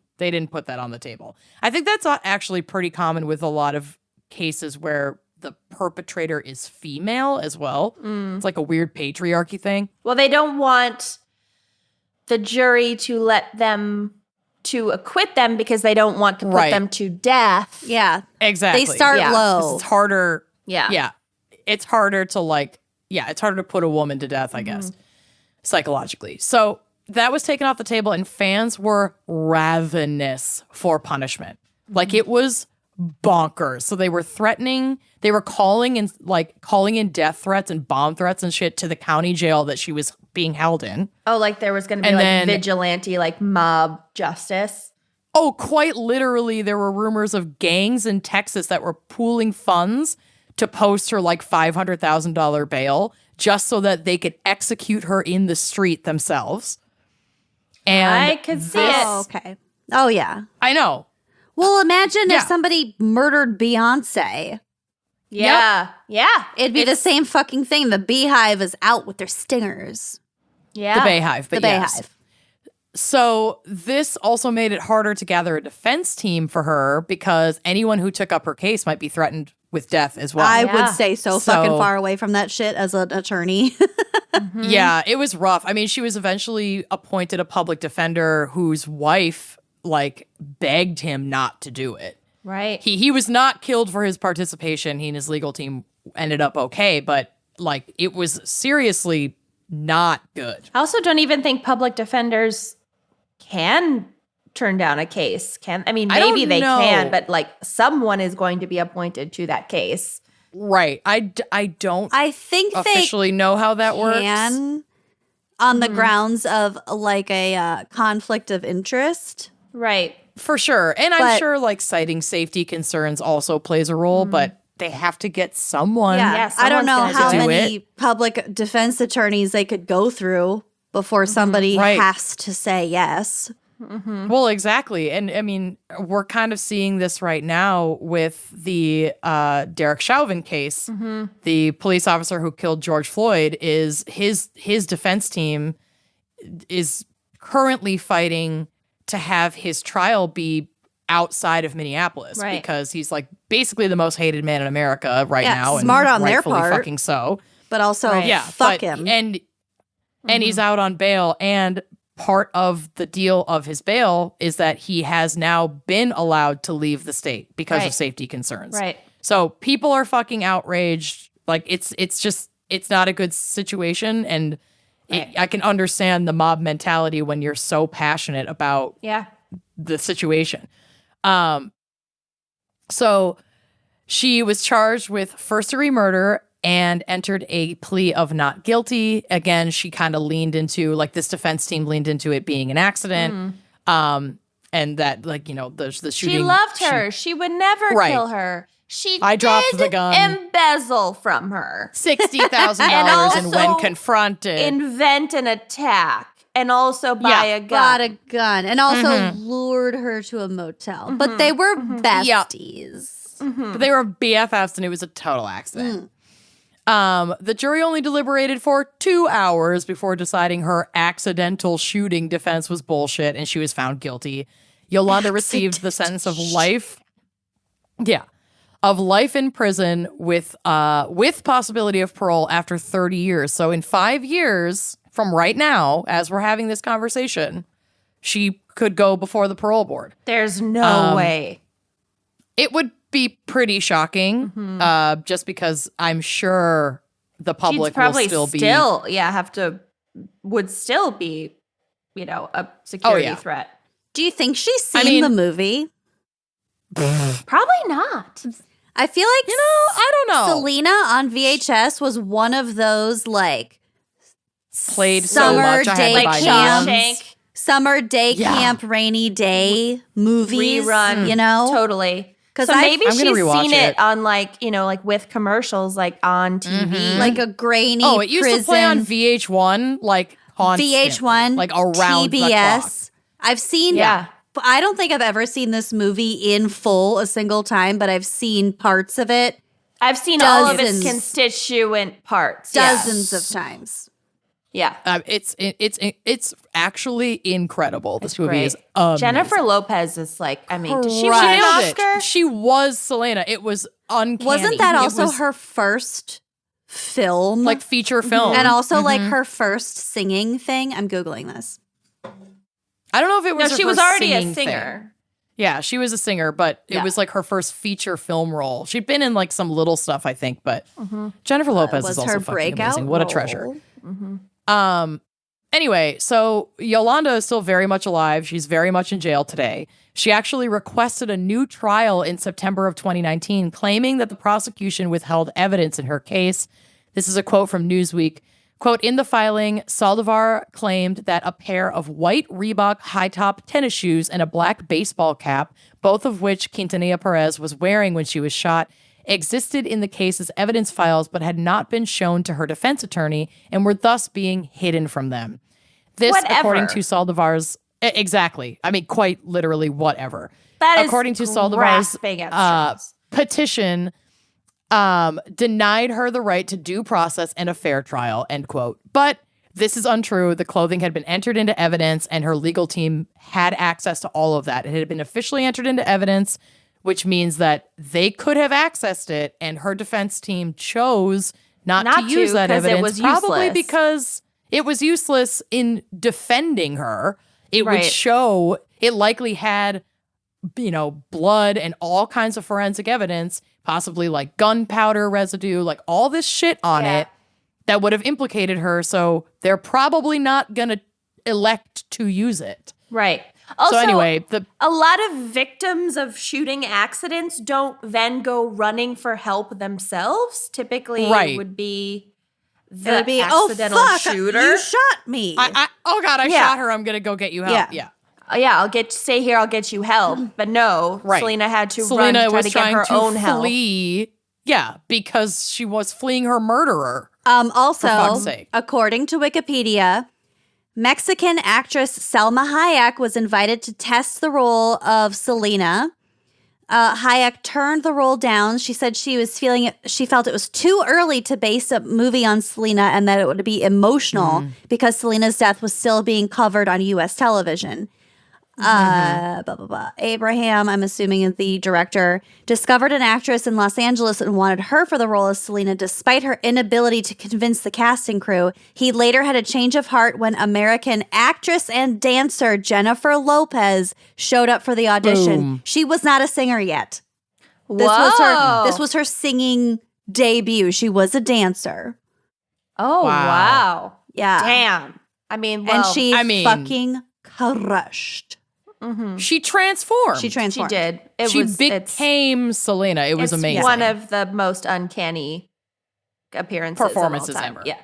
[SPEAKER 1] put that on the table. I think that's actually pretty common with a lot of cases where the perpetrator is female as well. It's like a weird patriarchy thing.
[SPEAKER 2] Well, they don't want the jury to acquit them because they don't want to put
[SPEAKER 1] Right.
[SPEAKER 2] them to death.
[SPEAKER 3] Yeah.
[SPEAKER 1] Exactly.
[SPEAKER 3] They start
[SPEAKER 2] Yeah.
[SPEAKER 3] low.
[SPEAKER 1] It's harder.
[SPEAKER 2] Yeah.
[SPEAKER 1] Yeah. It's harder to it's harder to put a woman to death, I guess, psychologically. So that was taken off the table and fans were ravenous for punishment. Like, it was bonkers. So they were threatening, they were calling in death threats and bomb threats and shit to the county jail that she was being held in.
[SPEAKER 2] Oh, like there was going to be
[SPEAKER 1] And
[SPEAKER 2] like
[SPEAKER 1] then-
[SPEAKER 2] vigilante, like mob justice.
[SPEAKER 1] Oh, quite literally, there were rumors of gangs in Texas that were pooling funds to post her like $500,000 bail just so that they could execute her in the street themselves. And
[SPEAKER 2] I could see
[SPEAKER 3] Oh,
[SPEAKER 2] it.
[SPEAKER 3] okay. Oh, yeah.
[SPEAKER 1] I know.
[SPEAKER 3] Well, imagine
[SPEAKER 1] Yeah.
[SPEAKER 3] if somebody murdered Beyonce.
[SPEAKER 2] Yeah. Yeah.
[SPEAKER 3] It'd be the same fucking thing. The Beehive is out with their stingers.
[SPEAKER 2] Yeah.
[SPEAKER 1] The Bayhive. But
[SPEAKER 3] The
[SPEAKER 1] yes.
[SPEAKER 3] Beehive.
[SPEAKER 1] So this also made it harder to gather a defense team for her because anyone who took up her case might be threatened with death as well.
[SPEAKER 3] I
[SPEAKER 2] Yeah.
[SPEAKER 3] would stay so fucking
[SPEAKER 1] So-
[SPEAKER 3] far away from that shit as an attorney.
[SPEAKER 1] Yeah, it was rough. I mean, she was eventually appointed a public defender whose wife begged him not to do it.
[SPEAKER 2] Right.
[SPEAKER 1] He was not killed for his participation. He and his legal team ended up okay, but it was seriously not good.
[SPEAKER 2] I also don't even think public defenders can turn down a case. I mean,
[SPEAKER 1] I don't
[SPEAKER 2] maybe they
[SPEAKER 1] know.
[SPEAKER 2] can, but someone is going to be appointed to that case.
[SPEAKER 1] Right. I don't
[SPEAKER 3] I think
[SPEAKER 1] officially know how that works.
[SPEAKER 3] On the grounds of like a conflict of interest.
[SPEAKER 2] Right.
[SPEAKER 1] For sure. And
[SPEAKER 3] But-
[SPEAKER 1] I'm sure like citing safety concerns also plays a role, but they have to get someone.
[SPEAKER 3] Yeah, I don't know
[SPEAKER 2] someone's
[SPEAKER 3] how
[SPEAKER 1] gonna do
[SPEAKER 3] many public defense attorneys they could go through before somebody
[SPEAKER 1] Right.
[SPEAKER 3] has to say yes.
[SPEAKER 1] Well, exactly. And I mean, we're kind of seeing this right now with the Derek Chauvin case. The police officer who killed George Floyd is his defense team is currently fighting to have his trial be outside of Minneapolis
[SPEAKER 2] Right.
[SPEAKER 1] because he's like basically the most hated man in America right
[SPEAKER 3] Yeah,
[SPEAKER 1] now.
[SPEAKER 3] smart
[SPEAKER 1] and
[SPEAKER 3] on their
[SPEAKER 1] rightfully
[SPEAKER 3] part.
[SPEAKER 1] fucking so.
[SPEAKER 3] But also,
[SPEAKER 2] Right.
[SPEAKER 1] Yeah,
[SPEAKER 3] fuck
[SPEAKER 1] but-
[SPEAKER 3] him.
[SPEAKER 1] And he's out on bail, and part of the deal of his bail is that he has now been allowed to leave the state because
[SPEAKER 2] Right.
[SPEAKER 1] of safety concerns.
[SPEAKER 2] Right.
[SPEAKER 1] So people are fucking outraged. Like it's not a good situation, and I can understand the mob mentality when you're so passionate about
[SPEAKER 2] Yeah.
[SPEAKER 1] the situation. So she was charged with first-degree murder and entered a plea of not guilty. Again, she kind of leaned into, like, this defense team leaned into it being an accident. And that, like, you know, the shooting.
[SPEAKER 2] She loved her. She would never
[SPEAKER 1] Right.
[SPEAKER 2] kill her.
[SPEAKER 1] I dropped the gun.
[SPEAKER 2] Embezzle from her.
[SPEAKER 1] $60,000 and
[SPEAKER 2] also
[SPEAKER 1] when confronted.
[SPEAKER 2] Invent an attack. And also buy a gun.
[SPEAKER 3] Got a gun and also lured her to a motel. But they were besties.
[SPEAKER 1] But they were BFFs and it was a total accident. The jury only deliberated for 2 hours before deciding her accidental shooting defense was bullshit and she was found guilty. Yolanda received the sentence of life. Yeah. Of life in prison with possibility of parole after 30 years. So in 5 years from right now, as we're having this conversation, she could go before the parole board.
[SPEAKER 2] There's no way.
[SPEAKER 1] It would be pretty shocking, just because I'm sure the
[SPEAKER 2] She'd
[SPEAKER 1] public
[SPEAKER 2] probably
[SPEAKER 1] will still be.
[SPEAKER 2] would still be, a security threat.
[SPEAKER 3] Do you think she's seen the movie?
[SPEAKER 2] Probably not.
[SPEAKER 3] I feel like
[SPEAKER 1] I don't know.
[SPEAKER 3] Selena on VHS was one of those like
[SPEAKER 1] Played so
[SPEAKER 3] summer
[SPEAKER 1] much, I had
[SPEAKER 3] day
[SPEAKER 1] to buy new
[SPEAKER 3] camps.
[SPEAKER 1] ones.
[SPEAKER 2] Shawshank.
[SPEAKER 3] Summer day
[SPEAKER 1] Yeah.
[SPEAKER 3] camp, rainy day movies.
[SPEAKER 2] Rerun.
[SPEAKER 3] You know?
[SPEAKER 2] Totally.
[SPEAKER 3] 'Cause
[SPEAKER 2] So maybe
[SPEAKER 1] I'm gonna
[SPEAKER 2] she's
[SPEAKER 1] rewatch
[SPEAKER 2] seen
[SPEAKER 1] it.
[SPEAKER 2] it on like with commercials like on TV.
[SPEAKER 3] Like a grainy
[SPEAKER 1] Oh, it used
[SPEAKER 3] prison,
[SPEAKER 1] to play on VH1, like constantly,
[SPEAKER 3] VH1,
[SPEAKER 1] like around the clock.
[SPEAKER 3] TBS. I've seen
[SPEAKER 2] Yeah.
[SPEAKER 3] I don't think I've ever seen this movie in full a single time, but I've seen parts of it
[SPEAKER 2] I've seen all of its
[SPEAKER 3] Dozens.
[SPEAKER 2] constituent parts.
[SPEAKER 3] dozens
[SPEAKER 2] Yes.
[SPEAKER 3] of times.
[SPEAKER 2] Yeah.
[SPEAKER 1] It's actually incredible. This movie
[SPEAKER 2] Great.
[SPEAKER 1] is amazing.
[SPEAKER 2] Jennifer Lopez is like, did she win
[SPEAKER 3] Crushed.
[SPEAKER 2] an
[SPEAKER 1] Nailed
[SPEAKER 2] Oscar?
[SPEAKER 1] it. She was Selena. It was uncanny.
[SPEAKER 3] Wasn't that
[SPEAKER 1] It
[SPEAKER 3] also
[SPEAKER 1] was,
[SPEAKER 3] her first film?
[SPEAKER 1] like feature film?
[SPEAKER 3] and also like her first singing thing? I'm Googling this.
[SPEAKER 1] I don't know if it was.
[SPEAKER 2] No,
[SPEAKER 1] her
[SPEAKER 2] she was
[SPEAKER 1] first
[SPEAKER 2] already a
[SPEAKER 1] singing thing.
[SPEAKER 2] singer.
[SPEAKER 1] Yeah, she was a singer, but it
[SPEAKER 2] Yeah.
[SPEAKER 1] was like her first feature film role. She'd been in like some little stuff, I think, but Jennifer Lopez
[SPEAKER 3] Was
[SPEAKER 1] is also
[SPEAKER 3] her
[SPEAKER 1] fucking
[SPEAKER 3] breakout
[SPEAKER 1] amazing. What a
[SPEAKER 3] role.
[SPEAKER 1] treasure. Anyway, so Yolanda is still very much alive. She's very much in jail today. She actually requested a new trial in September of 2019, claiming that the prosecution withheld evidence in her case. This is a quote from Newsweek. Quote, in the filing, Saldivar claimed that a pair of white Reebok high-top tennis shoes and a black baseball cap, both of which Quintanilla-Perez was wearing when she was shot, existed in the case's evidence files but had not been shown to her defense attorney and were thus being hidden from them. This,
[SPEAKER 2] Whatever.
[SPEAKER 1] according to Saldivar's... Exactly. I mean, quite literally whatever.
[SPEAKER 2] That is
[SPEAKER 1] according to Saldivar's
[SPEAKER 2] grasping at straws.
[SPEAKER 1] petition, denied her the right to due process and a fair trial, end quote. But this is untrue. The clothing had been entered into evidence and her legal team had access to all of that. It had been officially entered into evidence, which means that they could have accessed it and her defense team chose not to use that
[SPEAKER 2] 'cause it
[SPEAKER 1] evidence,
[SPEAKER 2] was
[SPEAKER 1] probably
[SPEAKER 2] useless.
[SPEAKER 1] because it was useless in defending her. It would
[SPEAKER 2] Right.
[SPEAKER 1] show, it likely had, blood and all kinds of forensic evidence, possibly like gunpowder residue, like all this shit on
[SPEAKER 2] Yeah.
[SPEAKER 1] it that would have implicated her. So they're probably not going to elect to use it.
[SPEAKER 2] Right. Also,
[SPEAKER 1] so anyway,
[SPEAKER 2] a lot of victims of shooting accidents don't then go running for help themselves. Typically,
[SPEAKER 1] Right.
[SPEAKER 2] it would be
[SPEAKER 3] It
[SPEAKER 2] the
[SPEAKER 3] would be,
[SPEAKER 2] accidental
[SPEAKER 3] oh, fuck,
[SPEAKER 2] shooter.
[SPEAKER 3] you shot me.
[SPEAKER 1] oh God, I
[SPEAKER 2] Yeah.
[SPEAKER 1] shot her. I'm gonna go get you help.
[SPEAKER 3] Yeah.
[SPEAKER 1] Yeah.
[SPEAKER 2] I'll stay here. I'll get you help. But no,
[SPEAKER 1] Right.
[SPEAKER 2] Selena had to
[SPEAKER 1] Selena
[SPEAKER 2] run to try
[SPEAKER 1] was
[SPEAKER 2] to get
[SPEAKER 1] trying
[SPEAKER 2] her
[SPEAKER 1] to
[SPEAKER 2] own help.
[SPEAKER 1] flee. Yeah, because she was fleeing her murderer.
[SPEAKER 3] Also,
[SPEAKER 1] For fuck's sake.
[SPEAKER 3] according to Wikipedia, Mexican actress Selma Hayek was invited to test the role of Selena. Hayek turned the role down. She said she felt it was too early to base a movie on Selena and that it would be emotional because Selena's death was still being covered on U.S. television. Blah, blah, blah. Abraham, I'm assuming the director, discovered an actress in Los Angeles and wanted her for the role of Selena despite her inability to convince the casting crew. He later had a change of heart when American actress and dancer Jennifer Lopez showed up for the audition.
[SPEAKER 1] Boom.
[SPEAKER 3] She was not a singer yet. This was her singing debut. She was a dancer.
[SPEAKER 2] Oh, wow.
[SPEAKER 3] Yeah.
[SPEAKER 2] Damn. I mean, well,
[SPEAKER 3] And she
[SPEAKER 1] I mean-
[SPEAKER 3] fucking crushed.
[SPEAKER 1] She transformed.
[SPEAKER 3] She transformed.
[SPEAKER 2] she did.
[SPEAKER 1] She became Selena. It was
[SPEAKER 2] it's
[SPEAKER 1] amazing.
[SPEAKER 2] one of the most uncanny appearances of all
[SPEAKER 1] Performances
[SPEAKER 2] time.
[SPEAKER 1] ever.
[SPEAKER 2] Yeah.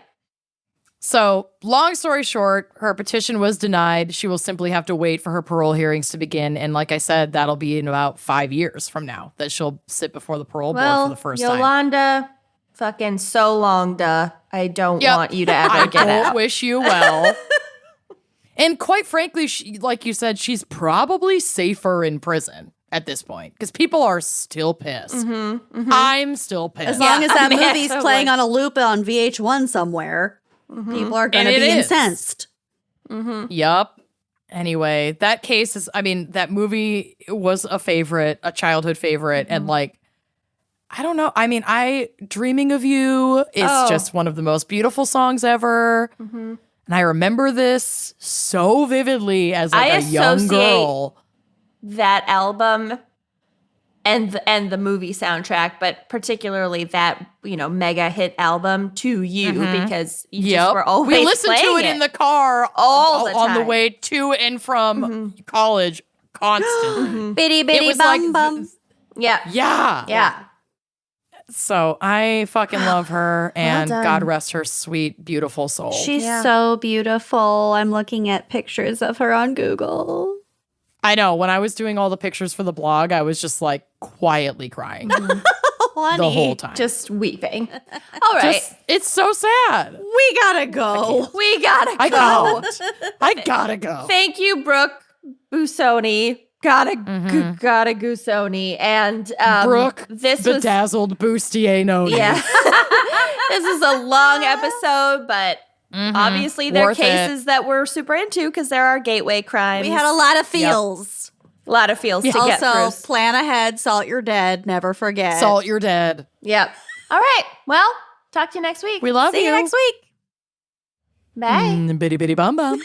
[SPEAKER 1] So, long story short, her petition was denied. She will simply have to wait for her parole hearings to begin. And like I said, that'll be in about 5 years from now that she'll sit before the parole board for the first time.
[SPEAKER 2] Yolanda, fucking so long, duh. I don't
[SPEAKER 1] Yep.
[SPEAKER 2] want you to ever
[SPEAKER 1] I
[SPEAKER 2] get
[SPEAKER 1] don't
[SPEAKER 2] out.
[SPEAKER 1] wish you well. And quite frankly, like you said, she's probably safer in prison at this point because people are still pissed. I'm still pissed.
[SPEAKER 3] As long as that
[SPEAKER 2] I mean,
[SPEAKER 3] movie's
[SPEAKER 2] totally.
[SPEAKER 3] playing on a loop on VH1 somewhere, people are going to
[SPEAKER 1] And
[SPEAKER 3] be
[SPEAKER 1] it is.
[SPEAKER 3] incensed.
[SPEAKER 1] Yup. Anyway, that case is, that movie was a favorite, a childhood favorite. And like, I don't know. Dreaming of You is just one of the most beautiful songs ever. And I remember this so vividly as like
[SPEAKER 2] I
[SPEAKER 1] a young
[SPEAKER 2] associate
[SPEAKER 1] girl.
[SPEAKER 2] That album and the movie soundtrack, but particularly that, mega hit album to you because you just were always
[SPEAKER 1] We listened to
[SPEAKER 2] playing
[SPEAKER 1] it in the car
[SPEAKER 2] all the
[SPEAKER 1] on the
[SPEAKER 2] time.
[SPEAKER 1] way to and from college constantly.
[SPEAKER 3] Bitty
[SPEAKER 1] It
[SPEAKER 3] bitty
[SPEAKER 1] was
[SPEAKER 3] bum
[SPEAKER 1] like,
[SPEAKER 3] bum.
[SPEAKER 2] Yeah.
[SPEAKER 1] yeah. So I fucking love her, and
[SPEAKER 2] done.
[SPEAKER 1] God rest her sweet, beautiful soul.
[SPEAKER 3] She's so beautiful. I'm looking at pictures of her on Google.
[SPEAKER 1] I know. When I was doing all the pictures for the blog, I was just like quietly crying the
[SPEAKER 3] Honey,
[SPEAKER 1] whole time.
[SPEAKER 2] Just weeping. All right.
[SPEAKER 1] It's so sad.
[SPEAKER 3] we gotta go.
[SPEAKER 2] We gotta
[SPEAKER 1] I
[SPEAKER 2] go.
[SPEAKER 1] can't. I gotta go.
[SPEAKER 2] Thank you, Brooke Busoni. Gotta Gusoni. And
[SPEAKER 1] Brooke,
[SPEAKER 2] this was
[SPEAKER 1] bedazzled bustier no.
[SPEAKER 2] yeah. This is a long episode, but obviously there are
[SPEAKER 1] Worth it.
[SPEAKER 2] cases that we're super into because there are gateway crimes.
[SPEAKER 3] We had a lot of feels.
[SPEAKER 2] a lot of feels to get through.
[SPEAKER 3] Also, plan ahead, salt your dead, never forget.
[SPEAKER 1] Salt, you're dead.
[SPEAKER 2] Yep. All right. Well, talk to you next week.
[SPEAKER 1] We love
[SPEAKER 3] See you next week.
[SPEAKER 2] Bye.
[SPEAKER 1] Bitty bitty bum bum.